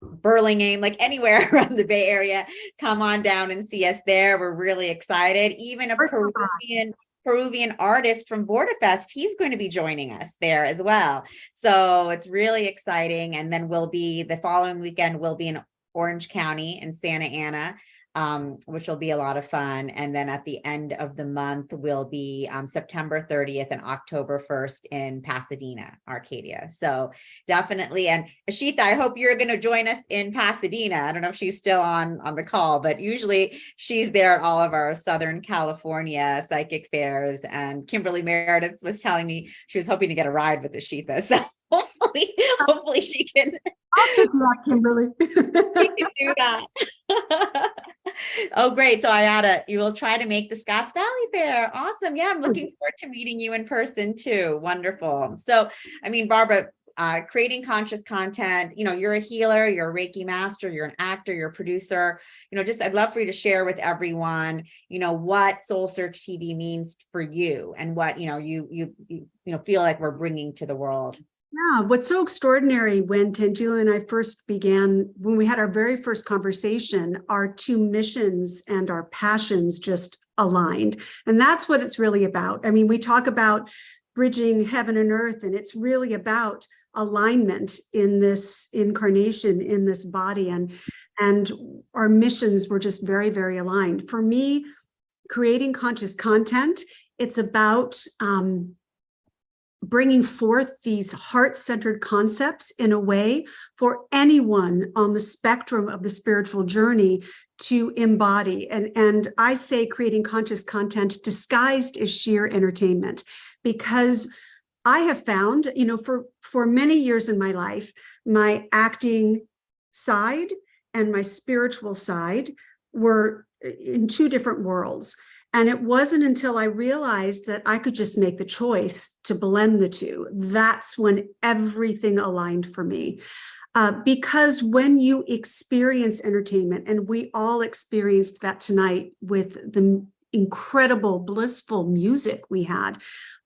Burlingame, like anywhere around the Bay Area, come on down and see us there. We're really excited. Even a Peruvian artist from Bordafest, he's going to be joining us there as well. So it's really exciting. And then the following weekend, we'll be in Orange County in Santa Ana, which will be a lot of fun. And then at the end of the month, we'll be September 30th and October 1st in Pasadena, Arcadia. So definitely. And Ashita, I hope you're going to join us in Pasadena. I don't know if she's still on the call, but usually she's there at all of our Southern California psychic fairs. And Kimberly Meredith was telling me she was hoping to get a ride with Ashita. So hopefully she can. I'll take that, Kimberly. She can do that. Oh, great. So you will try to make the Scotts Valley Fair. Awesome. Yeah, I'm looking forward to meeting you in person too. Wonderful. So, I mean, Barbara, creating conscious content, you know, you're a healer, you're a Reiki master, you're an actor, you're a producer, you know, I'd love for you to share with everyone, you know, what Soul Search TV means for you and what, you know, you feel like we're bringing to the world. Yeah, what's so extraordinary when Tangela and I when we had our very first conversation, our two missions and our passions just aligned. And that's what it's really about. I mean, we talk about bridging heaven and earth, and it's really about alignment in this incarnation, in this body. And our missions were just very, very aligned. For me, creating conscious content, it's about bringing forth these heart-centered concepts in a way for anyone on the spectrum of the spiritual journey to embody. And I say creating conscious content disguised as sheer entertainment, because I have found, you know, for many years in my life, my acting side and my spiritual side were in two different worlds. And it wasn't until I realized that I could just make the choice to blend the two. That's when everything aligned for me. Because when you experience entertainment, and we all experienced that tonight with the incredible, blissful music we had,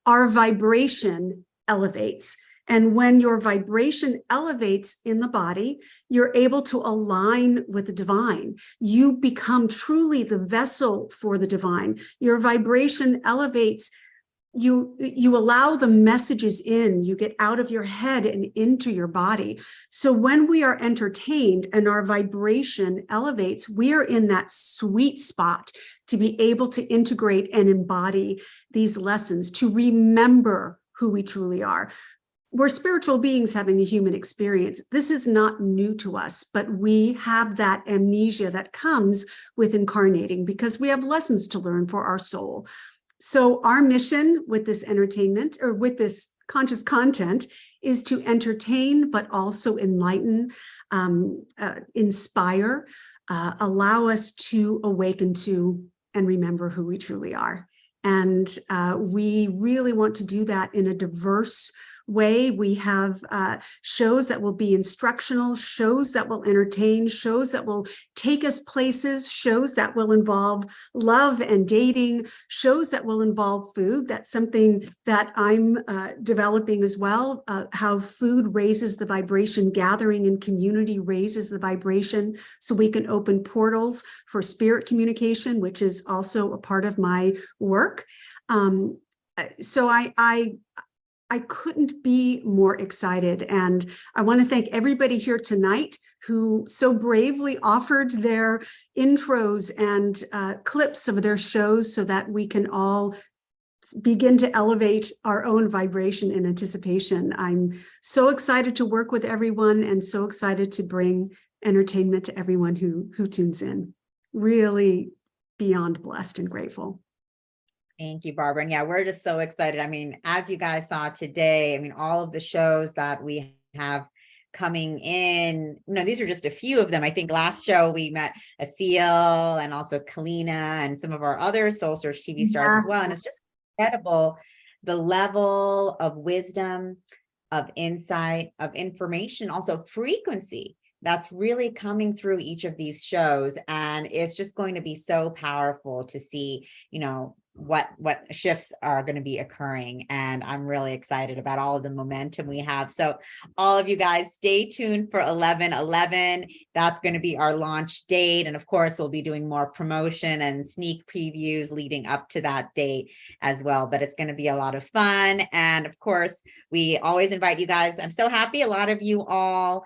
our vibration elevates. And when your vibration elevates in the body, you're able to align with the divine. You become truly the vessel for the divine. Your vibration elevates. You allow the messages in, you get out of your head and into your body. So when we are entertained and our vibration elevates, we are in that sweet spot to be able to integrate and embody these lessons, to remember who we truly are. We're spiritual beings having a human experience. This is not new to us, but we have that amnesia that comes with incarnating because we have lessons to learn for our soul. So our mission with this entertainment, or with this conscious content, is to entertain, but also enlighten, inspire, allow us to awaken to and remember who we truly are. And we really want to do that in a diverse way. We have shows that will be instructional, shows that will entertain, shows that will take us places, shows that will involve love and dating, shows that will involve food. That's something that I'm developing as well, how food raises the vibration, gathering in community raises the vibration, so we can open portals for spirit communication, which is also a part of my work. So I couldn't be more excited. And I want to thank everybody here tonight who so bravely offered their intros and clips of their shows so that we can all begin to elevate our own vibration in anticipation. I'm so excited to work with everyone and so excited to bring entertainment to everyone who tunes in. Really beyond blessed and grateful. Thank you, Barbara. And yeah, we're just so excited. I mean, as you guys saw today, I mean, all of the shows that we have coming in, these are just a few of them. I think last show we met Asil and also Kalina and some of our other Soul Search TV stars as well. And it's just incredible, the level of wisdom, of insight, of information, also frequency that's really coming through each of these shows. And it's just going to be so powerful to see, what shifts are going to be occurring. And I'm really excited about all of the momentum we have. So all of you guys, stay tuned for 11/11. That's going to be our launch date. And of course, we'll be doing more promotion and sneak previews leading up to that date as well. But it's going to be a lot of fun. And of course, we always invite you guys. I'm so happy a lot of you all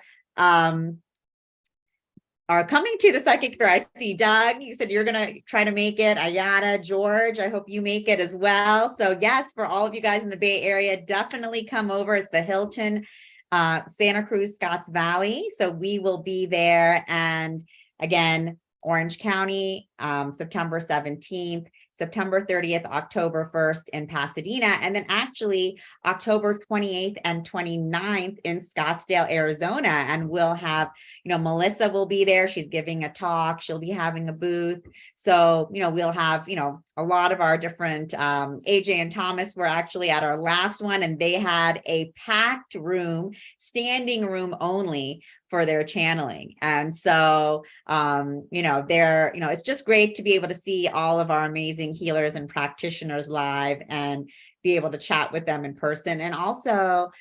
are coming to the psychic fair. I see Doug, you said you're going to try to make it. Ayada, George, I hope you make it as well. So yes, for all of you guys in the Bay Area, definitely come over. It's the Hilton, Santa Cruz, Scotts Valley. So we will be there. And again, Orange County, September 17th, September 30th, October 1st in Pasadena, and then actually October 28th and 29th in Scottsdale, Arizona. And we'll have, Melissa will be there. She's giving a talk. She'll be having a booth. So, we'll have, a lot of our different, AJ and Thomas were actually at our last one, and they had a packed room, standing room only for their channeling. And so, it's just great to be able to see all of our amazing healers and practitioners live and be able to chat with them in person, and also,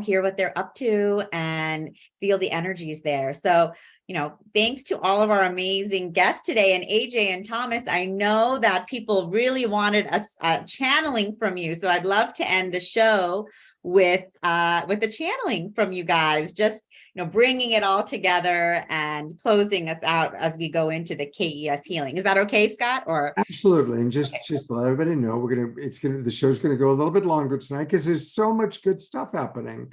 hear what they're up to and feel the energies there. So, thanks to all of our amazing guests today. And AJ and Thomas, I know that people really wanted us channeling from you. So I'd love to end the show with the channeling from you guys, just bringing it all together and closing us out as we go into the KES healing. Is that okay, Scott? Or absolutely. And just to let everybody know, the show's gonna go a little bit longer tonight because there's so much good stuff happening.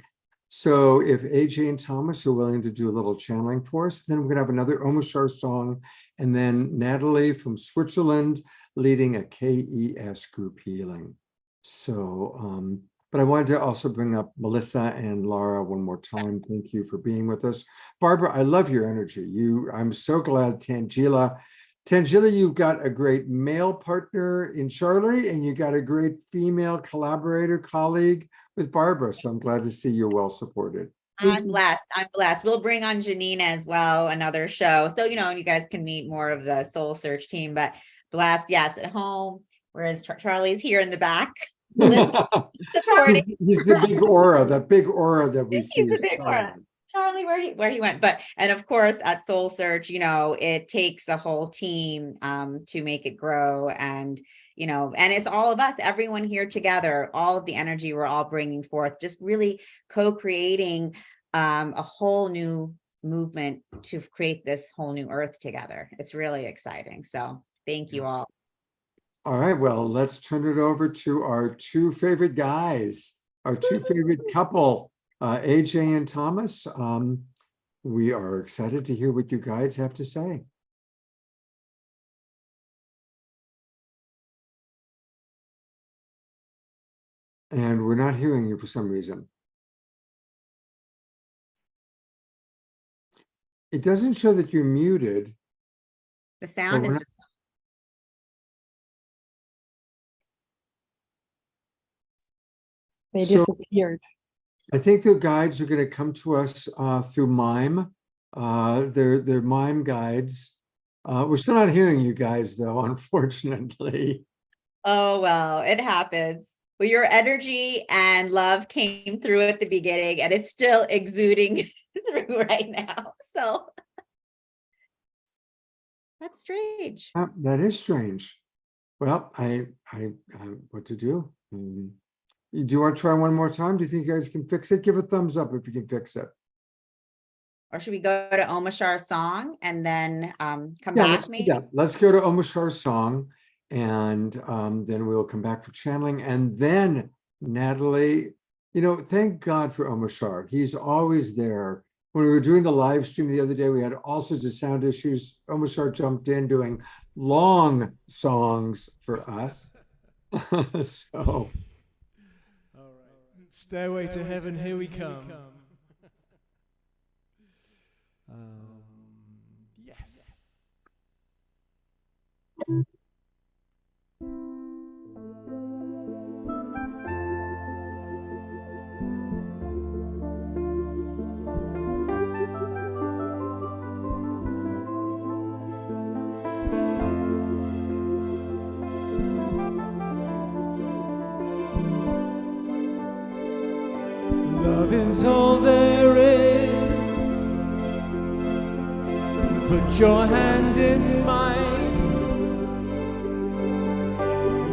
So if AJ and Thomas are willing to do a little channeling for us, then we're gonna have another Omoshar song, and then Natalie from Switzerland leading a KES group healing. So but I wanted to also bring up Melissa and Laura one more time. Thank you for being with us. Barbara, I love your energy. I'm so glad, Tangela, you've got a great male partner in Charlie, and you got a great female collaborator, colleague with Barbara. So I'm glad to see you're well supported. I'm blessed. We'll bring on Janina as well, another show. So, you guys can meet more of the Soul Search team, but blessed, yes, at home, whereas Charlie's here in the back. He's the big aura, that we see. He's the big aura. Charlie, where he went. And of course at Soul Search, it takes a whole team to make it grow. And and it's all of us, everyone here together, all of the energy we're all bringing forth, just really co-creating a whole new movement to create this whole new earth together. It's really exciting. So thank you all. All right, well, let's turn it over to our two favorite guys, our two favorite couple, AJ and Thomas. We are excited to hear what you guys have to say. And we're not hearing you for some reason. It doesn't show that you're muted. The sound is They So disappeared. I think the guides are going to come to us through mime. They're mime guides. We're still not hearing you guys, though, unfortunately. Oh, well, it happens. Well, your energy and love came through at the beginning, and it's still exuding through right now. So that's strange. That is strange. Well, I what to do? Do you want to try one more time? Do you think you guys can fix it? Give a thumbs up if you can fix it. Or should we go to Omashar's song and then come Yeah, back let's do maybe? that. Let's go to Omashar's song, and then we'll come back for channeling. And then Natalie, thank God for Omashar. He's always there. When we were doing the live stream the other day, we had all sorts of sound issues. Omashar jumped in doing long songs for us. So. All right. Stairway to heaven, here we come. Yes. Love is all there is. Put your hand in mine.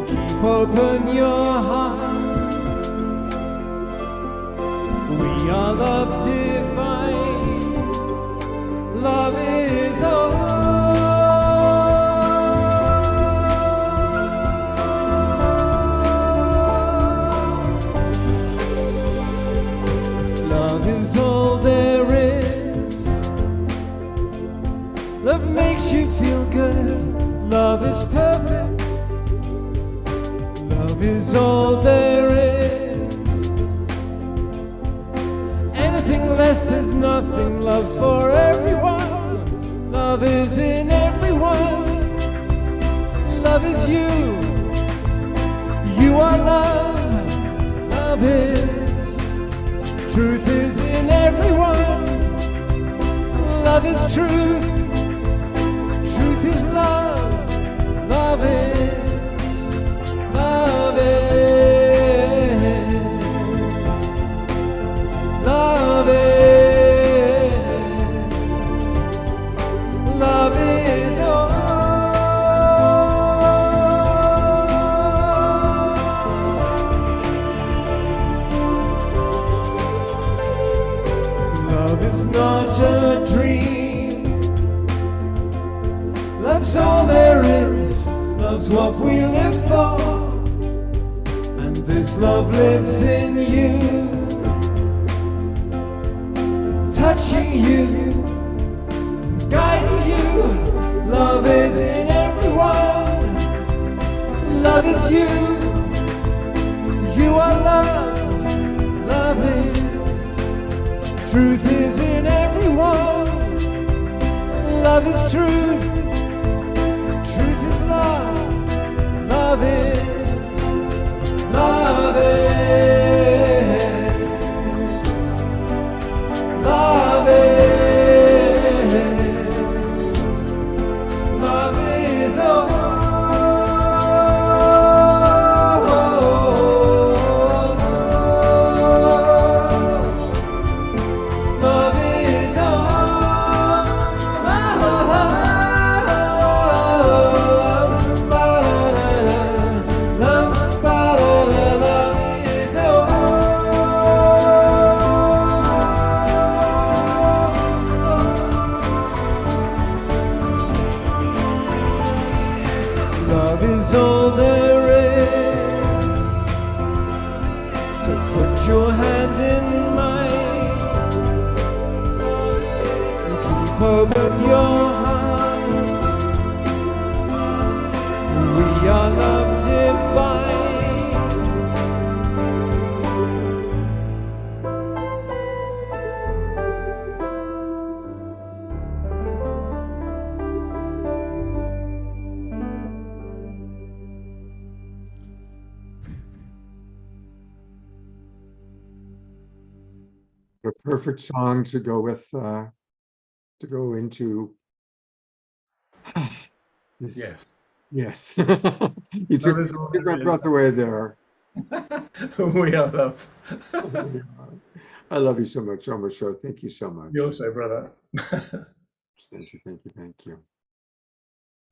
Keep open your heart. We are love divine. Love is all. Love is all there is. Love makes you feel good. Love is perfect. Love is all there is. Anything less is nothing. Love's for everyone. Love is in everyone. Love is you. You are love. Love is. Truth is in everyone. Love is truth. Truth is love. Love is. Love is. Love is. Love is all. Love is not a dream. Love's all there is. Love's what we live for. And this love lives in you. Touching you, guiding you. Love is in everyone. Love is you. You are love. Love is. Truth is in everyone. Love is truth. Truth is love. Love is. Love is. Love is. Love is all. Love is Love is all there is. So put your hand in mine and keep open your heart. We are love divine. A perfect song to go with, to go into. this. Yes. Yes. You took my breath away there. We are love. I love you so much, Show. Thank you so much. You also, brother. Thank you, thank you, thank you.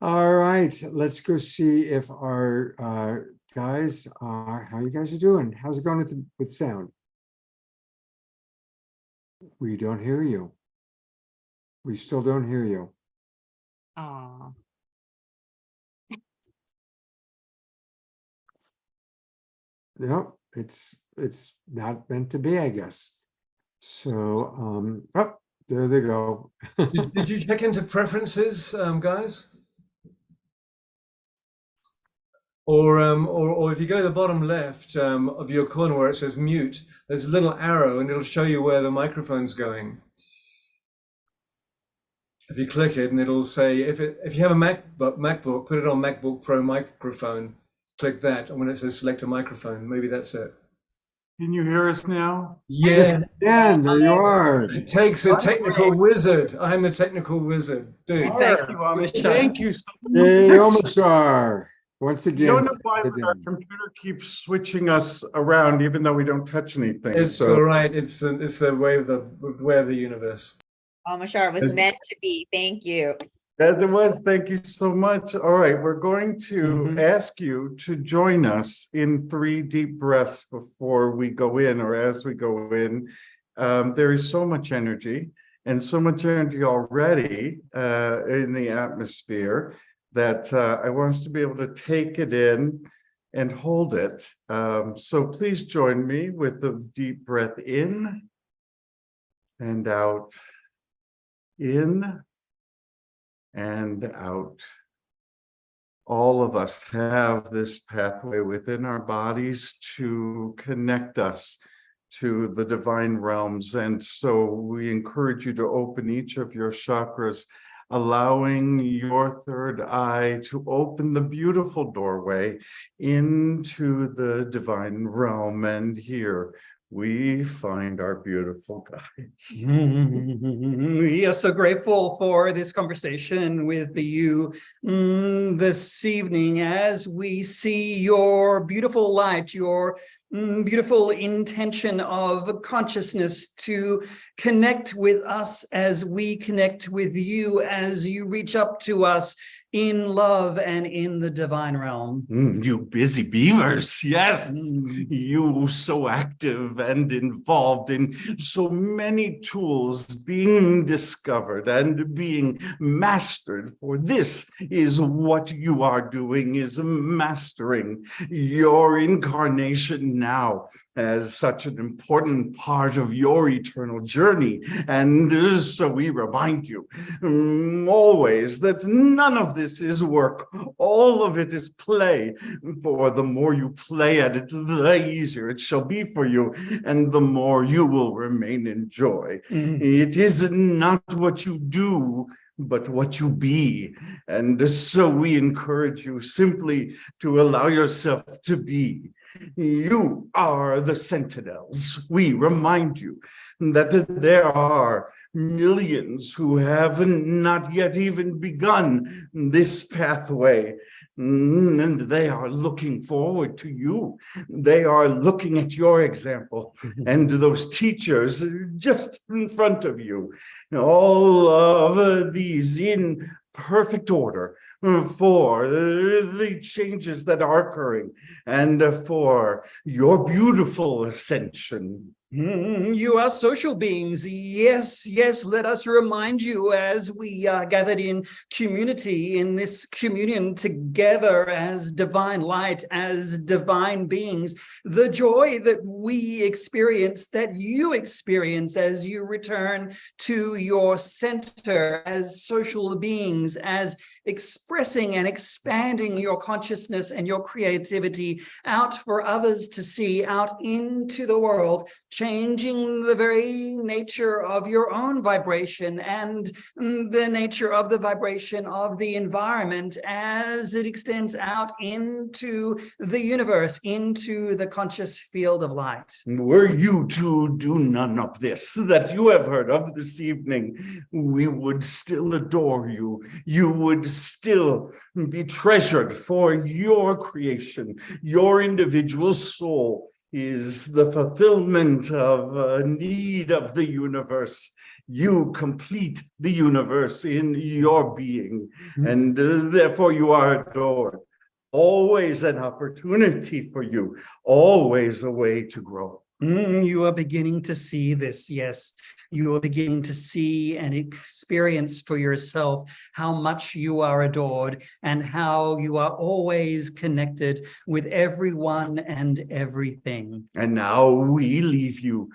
All right, let's go see if our guys are, how you guys are doing. How's it going with sound? We don't hear you. We still don't hear you. Aw. No, it's not meant to be, I guess. So, oh, there they go. Did you check into preferences, guys? Or if you go to the bottom left of your corner where it says mute, there's a little arrow and it'll show you where the microphone's going. If you click it, and it'll say, if you have a MacBook, put it on MacBook Pro microphone, click that, and when it says select a microphone, maybe that's it. Can you hear us now? Yeah. Yeah, there you are. It takes a technical wizard. I'm the technical wizard, dude. Thank you, Amish. Thank you so much. Hey, Omashar. Once again. You don't know why our computer keeps switching us around, even though we don't touch anything. It's all right. It's the way of the universe. Mashar, it was meant to be. Thank you. As it was, thank you so much. All right, we're going to ask you to join us in 3 deep breaths before we go in, or as we go in. There is so much energy, and so much energy already in the atmosphere that I want us to be able to take it in and hold it. So please join me with a deep breath in and out. In and out. All of us have this pathway within our bodies to connect us to the divine realms. And so we encourage you to open each of your chakras, allowing your third eye to open the beautiful doorway into the divine realm. And here we find our beautiful guides. We are so grateful for this conversation with you this evening as we see your beautiful light, your beautiful intention of consciousness to connect with us as we connect with you, as you reach up to us in love and in the divine realm. You busy beavers, yes. You so active and involved in so many tools being discovered and being mastered. For this is what you are doing, is mastering your incarnation now as such an important part of your eternal journey. And so we remind you always that none of this is work. All of it is play. For the more you play at it, the easier it shall be for you, and the more you will remain in joy. It is not what you do, but what you be. And so we encourage you simply to allow yourself to be. You are the sentinels. We remind you that there are millions who have not yet even begun this pathway, and they are looking forward to you. They are looking at your example and those teachers just in front of you. All of these in perfect order for the changes that are occurring and for your beautiful ascension. You are social beings. Yes, yes. Let us remind you as we are gathered in community, in this communion together as divine light, as divine beings, the joy that we experience, that you experience as you return to your center as social beings, as expressing and expanding your consciousness and your creativity out for others to see, out into the world, changing the very nature of your own vibration and the nature of the vibration of the environment as it extends out into the universe, into the conscious field of light. Were you to do none of this that you have heard of this evening, we would still adore you. You would still be treasured, for your creation, your individual soul is the fulfillment of a need of the universe. You complete the universe in your being, and therefore you are adored. Always an opportunity for you, always a way to grow. You are beginning to see this, yes. You are beginning to see and experience for yourself how much you are adored and how you are always connected with everyone and everything. And now we leave you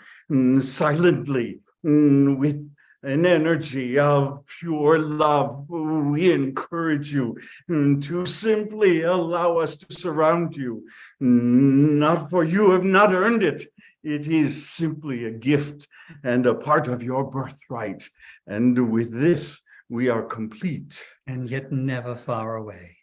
silently with an energy of pure love. We encourage you to simply allow us to surround you. Not for you have not earned it. It is simply a gift and a part of your birthright. And with this, we are complete. And yet never far away.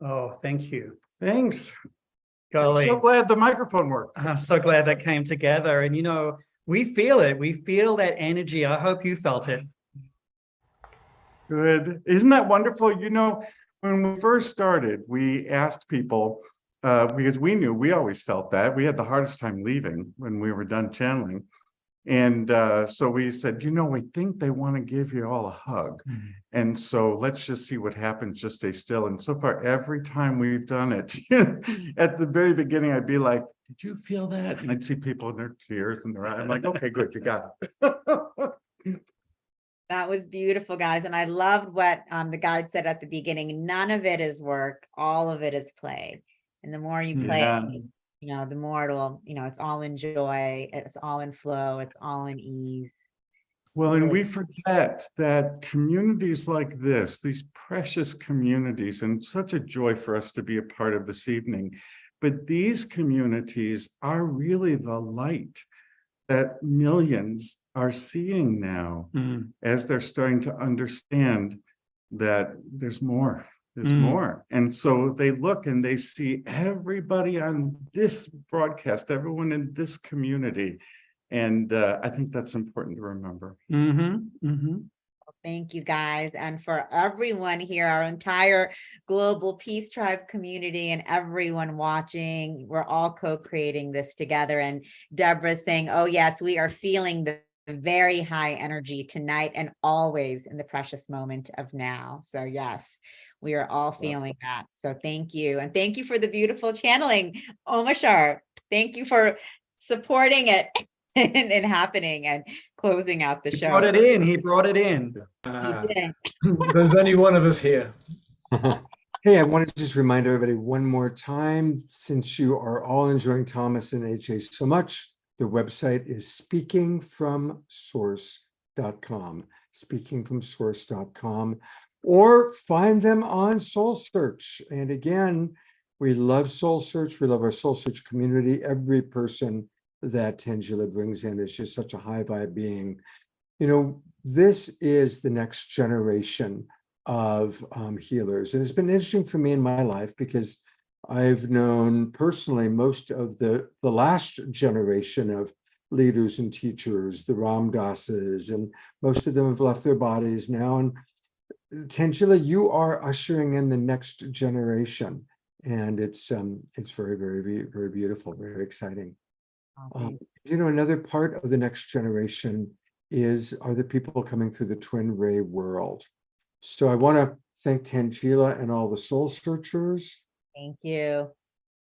Oh, thank you. Thanks. Golly. I'm so glad the microphone worked. I'm so glad that came together. And, you know, we feel it. We feel that energy. I hope you felt it. Good. Isn't that wonderful? You know, when we first started, we asked people, because we knew we always felt that. We had the hardest time leaving when we were done channeling. And so we said, you know, we think they want to give you all a hug. And so let's just see what happens. Just stay still. And so far, every time we've done it, at the very beginning, I'd be like, did you feel that? And I'd see people in their tears and their eyes. I'm like, okay, good, you got it. That was beautiful, guys. And I loved what the guide said at the beginning. None of it is work. All of it is play. And the more you play, you know, the more it'll, you know, it's all in joy. It's all in flow. It's all in ease. Well, and we forget that communities like this, these precious communities, and such a joy for us to be a part of this evening, but these communities are really the light that millions are seeing now as they're starting to understand that there's more. There's more. And so they look and they see everybody on this broadcast, everyone in this community. And I think that's important to remember. Thank you, guys. And for everyone here, our entire global Peace Tribe community and everyone watching, we're all co-creating this together. And Deborah's saying, oh, yes, we are feeling the very high energy tonight and always in the precious moment of now. So yes, we are all feeling that. So thank you. And thank you for the beautiful channeling, Omashar. Thank you for supporting it and happening and closing out the show. He brought it in. He brought it in. There's only one of us here. Hey, I want to just remind everybody one more time, since you are all enjoying Thomas and AJ so much, the website is speakingfromsource.com, speakingfromsource.com, or find them on Soul Search. And again, we love Soul Search. We love our Soul Search community. Every person that Tangela brings in is just such a high vibe being. You know, this is the next generation of healers. And it's been interesting for me in my life because I've known personally most of the last generation of leaders and teachers, the Ram Dasses, and most of them have left their bodies now. And Tangela, you are ushering in the next generation. And it's very, very, very beautiful, very exciting. You know, another part of the next generation are the people coming through the twin ray world. So I want to thank Tangela and all the soul searchers. Thank you.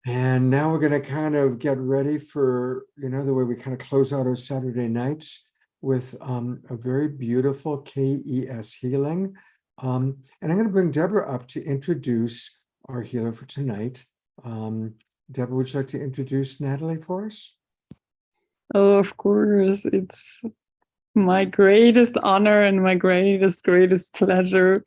And now we're going to kind of get ready for, you know, the way we kind of close out our Saturday nights with a very beautiful KES healing. And I'm going to bring Deborah up to introduce our healer for tonight. Deborah, would you like to introduce Natalie for us? Oh, of course. It's my greatest honor and my greatest pleasure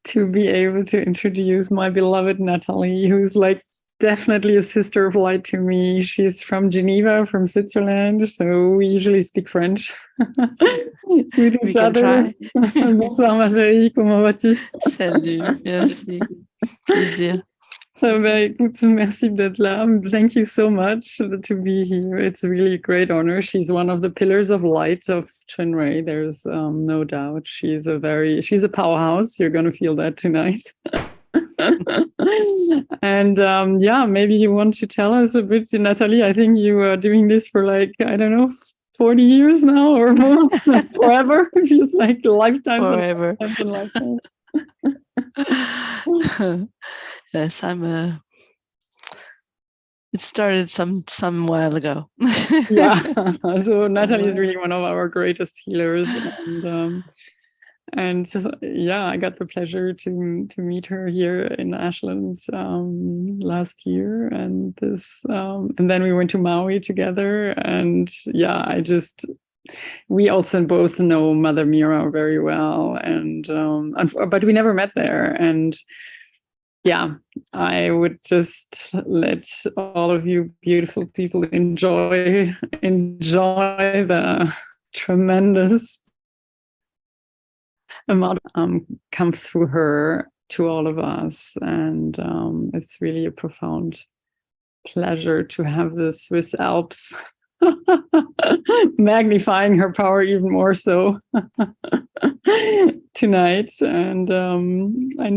to be able to introduce my beloved Natalie, who's like definitely a sister of light to me. She's from Geneva, from Switzerland, so we usually speak French with each other. Bonsoir Marjorie, comment vas-tu? Salut, merci. Plaisir. Écoute, merci d'être là. Thank you so much to be here. It's really a great honor. She's one of the pillars of light of Chenrei. There's no doubt. She's a powerhouse. You're going to feel that tonight. And yeah, maybe you want to tell us a bit, Natalie. I think you are doing this for like, I don't know, 40 years now or more. Forever. It feels like lifetimes Forever. and lifetimes. Yes, it started some while ago. Yeah. So Natalie is really one of our greatest healers, and yeah, I got the pleasure to meet her here in Ashland last year, and then we went to Maui together, and yeah, we also both know Mother Mira very well, and but we never met there, and yeah, I would just let all of you beautiful people enjoy the tremendous amount come through her to all of us, and it's really a profound pleasure to have the Swiss Alps magnifying her power even more so tonight. And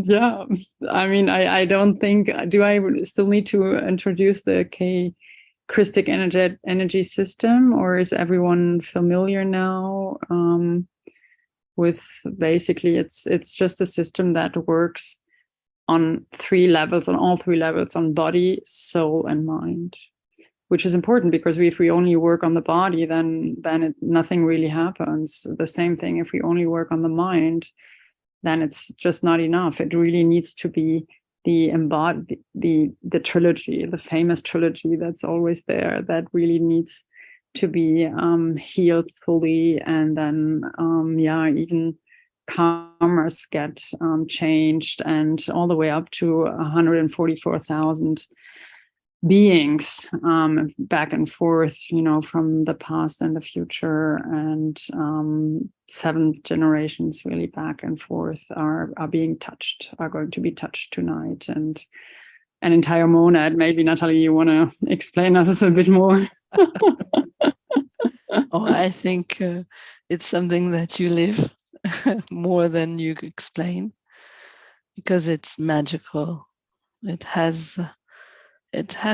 yeah, I mean, I don't think, do I still need to introduce the K Christic energy system, or is everyone familiar now with basically it's just a system that works on all three levels, on body, soul, and mind, which is important because if we only work on the body, then nothing really happens. The same thing, if we only work on the mind, then it's just not enough. It really needs to be the trilogy, the famous trilogy that's always there, that really needs to be healed fully, and then yeah, even karmas get changed, and all the way up to 144,000 beings back and forth, from the past and the future, and 7 generations really back and forth are going to be touched tonight, and an entire monad. Maybe Natalie, you want to explain us a bit more? Oh, I think it's something that you live more than you explain, because it's magical. It has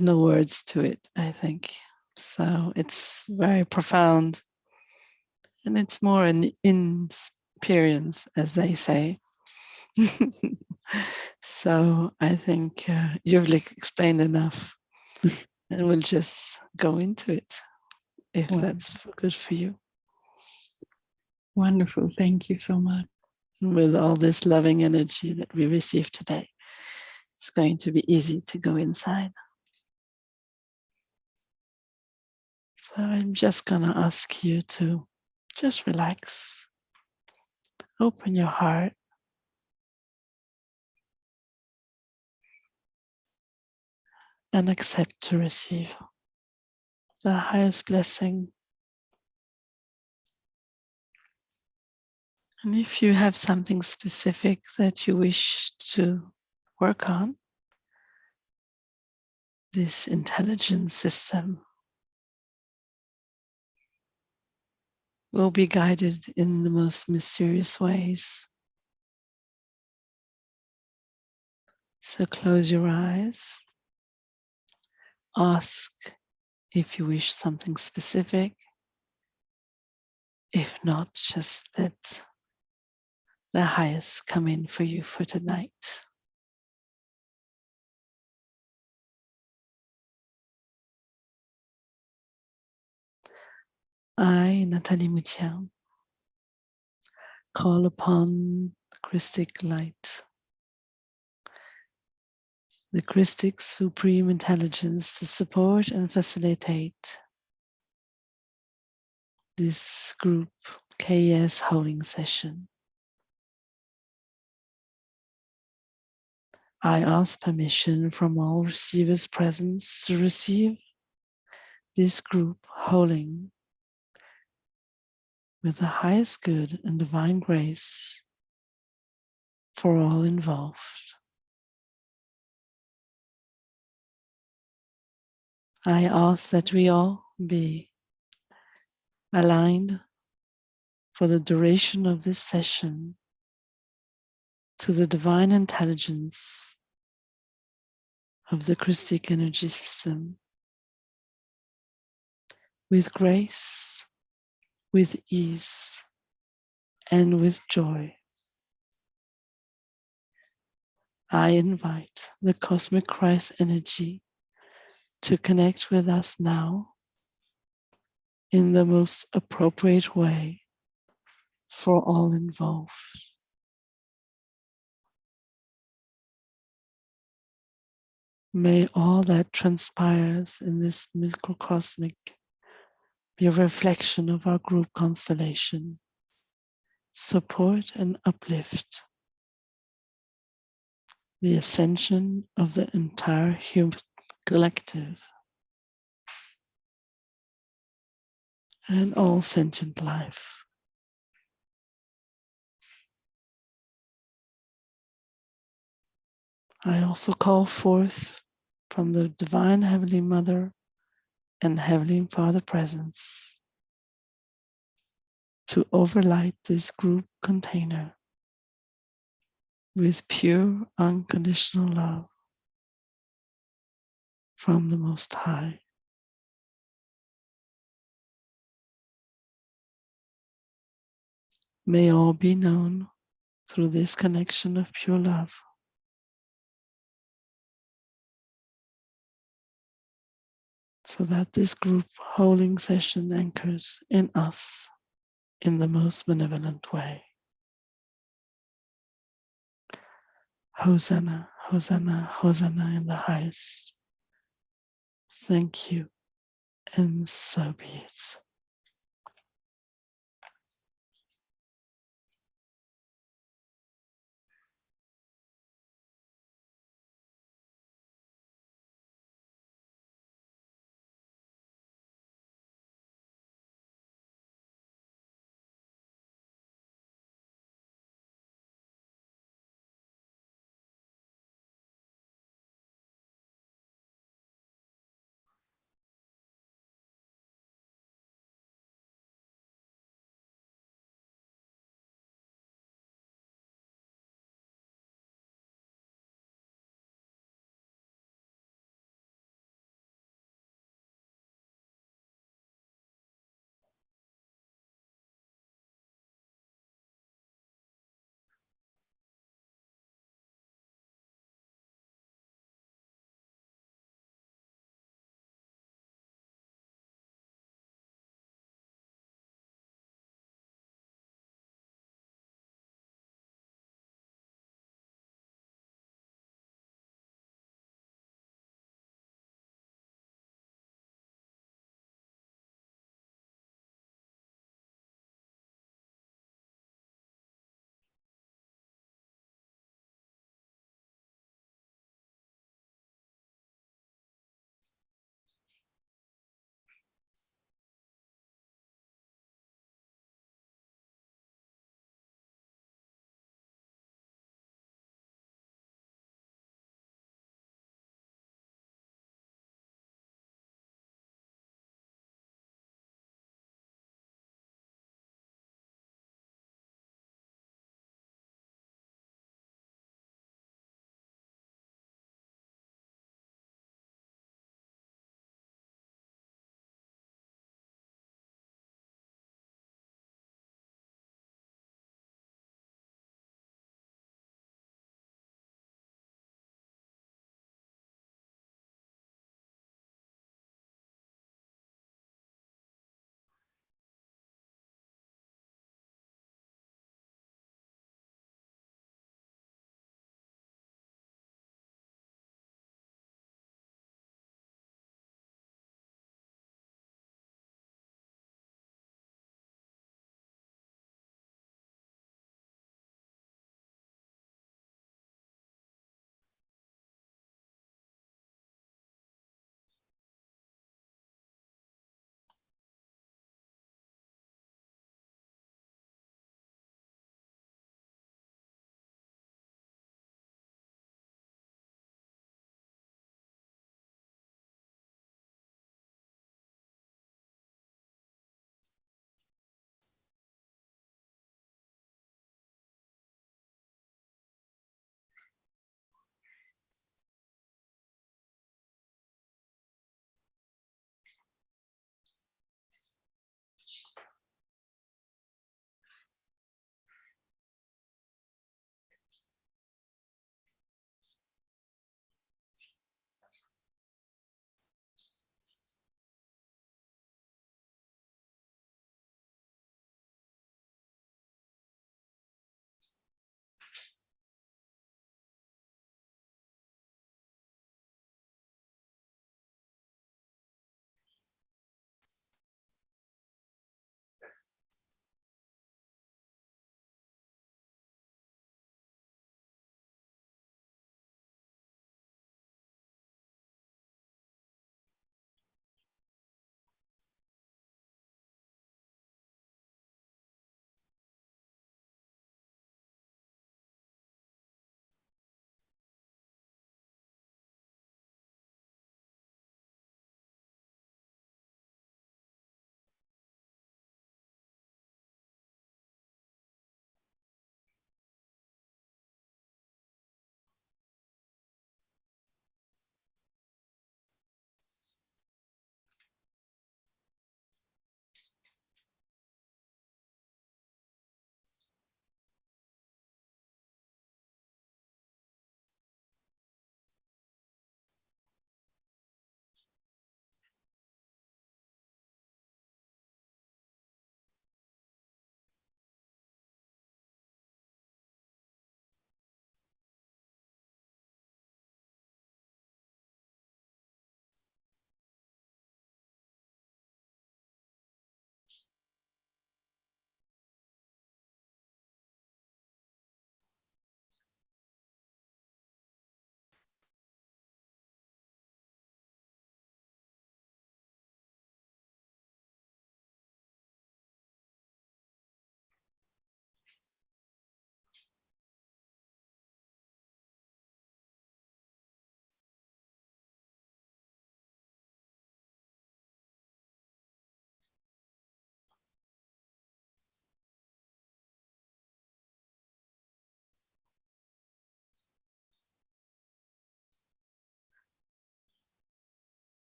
no words to it, I think. So it's very profound, and it's more an experience, as they say. So I think you've explained enough, and we'll just go into it, if that's good for you. Wonderful. Thank you so much. With all this loving energy that we received today, it's going to be easy to go inside. So I'm just going to ask you to just relax, open your heart, and accept to receive the highest blessing. And if you have something specific that you wish to work on, this intelligence system will be guided in the most mysterious ways. So close your eyes, ask if you wish something specific. If not, just let the highest come in for you for tonight. I, Nathalie Moutian, call upon the Christic light, the Christic supreme intelligence, to support and facilitate this group KS holding session. I ask permission from all receivers present to receive this group holding with the highest good and divine grace for all involved. I ask that we all be aligned for the duration of this session to the divine intelligence of the Christic energy system with grace, with ease, and with joy. I invite the cosmic Christ energy to connect with us now in the most appropriate way for all involved. May all that transpires in this microcosmic be a reflection of our group constellation, support and uplift the ascension of the entire human collective and all sentient life. I also call forth from the Divine Heavenly Mother and Heavenly Father presence to overlight this group container with pure unconditional love from the Most High. May all be known through this connection of pure love. So that this group holding session anchors in us in the most benevolent way. Hosanna, Hosanna, Hosanna in the highest. Thank you, and so be it.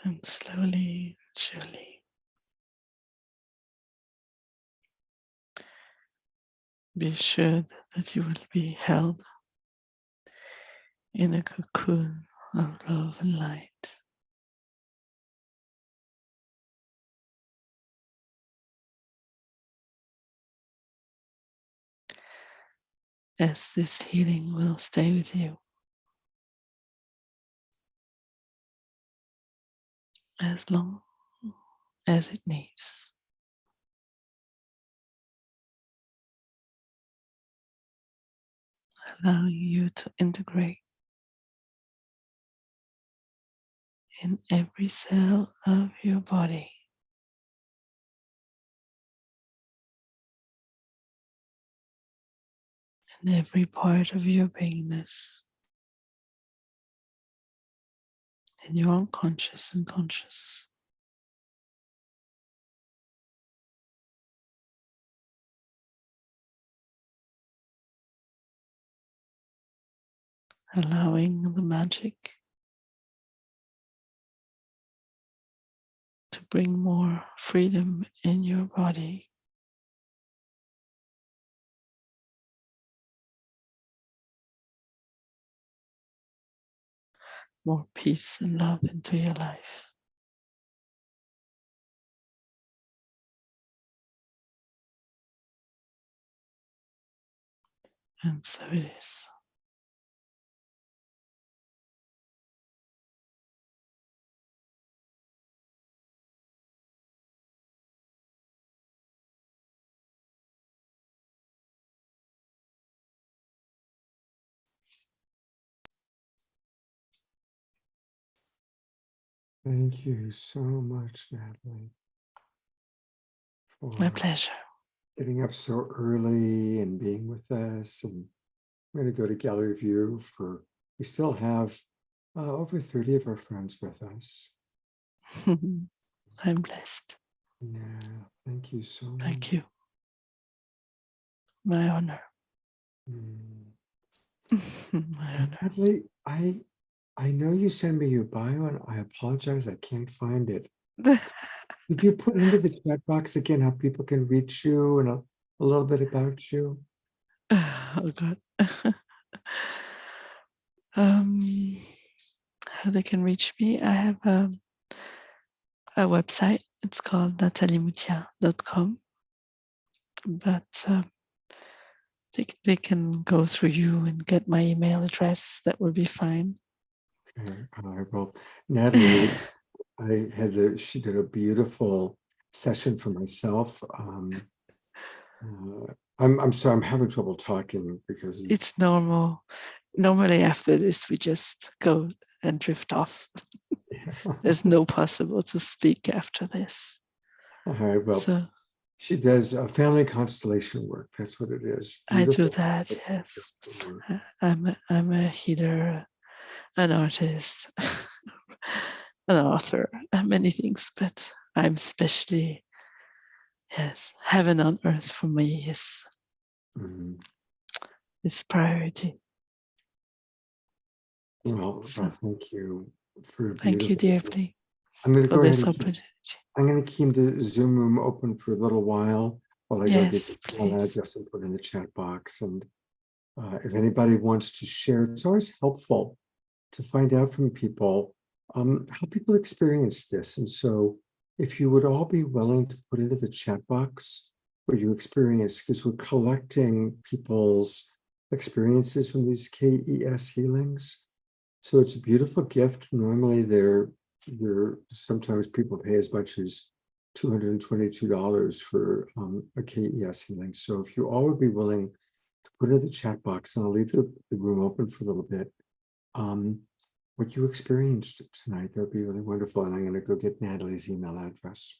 And slowly, surely, be assured that you will be held in a cocoon of love and light. As this healing will stay with you as long as it needs. Allowing you to integrate in every cell of your body. In every part of your beingness. In your unconscious and conscious. Allowing the magic to bring more freedom in your body. More peace and love into your life. And so it is. Thank you so much, Natalie, My for pleasure. getting up so early and being with us. And I'm going to go to gallery view we still have over 30 of our friends with us. I'm blessed. Yeah, thank you so much. Thank you. My honor. My honor. Natalie, I know you sent me your bio and I apologize, I can't find it. Did you put into the chat box again how people can reach you and a little bit about you? Oh God. How they can reach me? I have a website. It's called nataliemoutia.com. But they can go through you and get my email address. That will be fine. Okay, all right. Well, Natalie, she did a beautiful session for myself. I'm sorry, I'm having trouble talking because It's normal. Normally after this, we just go and drift off. There's no possible to speak after this. all right, well, So she does family constellation work. That's what it is. I do Beautiful that, yes. I'm a healer, an artist, an author, many things, but I'm especially, yes, heaven on earth for me is priority. Well, thank you for a Thank you beautiful. dearly I'm going to for go ahead this and opportunity. I'm going to keep the Zoom room open for a little while I go get Yes, the email please. address and put in the chat box. And if anybody wants to share, it's always helpful to find out from people how people experience this. And so if you would all be willing to put into the chat box what you experience, because we're collecting people's experiences from these KES healings. So it's a beautiful gift. Normally sometimes people pay as much as $222 for a KES healing. So if you all would be willing to put it in the chat box, and I'll leave the room open for a little bit, what you experienced tonight, that would be really wonderful. And I'm going to go get Natalie's email address.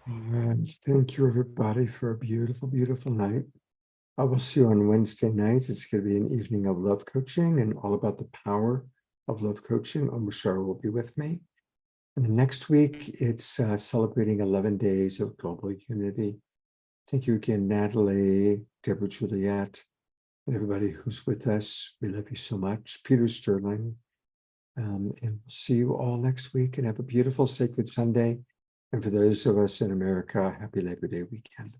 And thank you, everybody, for a beautiful, beautiful night. I will see you on Wednesday night. It's going to be an evening of love coaching and all about the power of love coaching. Omushara will be with me. And the next week, it's celebrating 11 days of global unity. Thank you again, Natalie, Deborah Juliet, and everybody who's with us. We love you so much. Peter Sterling. And we'll see you all next week, and have a beautiful sacred Sunday. And for those of us in America, happy Labor Day weekend.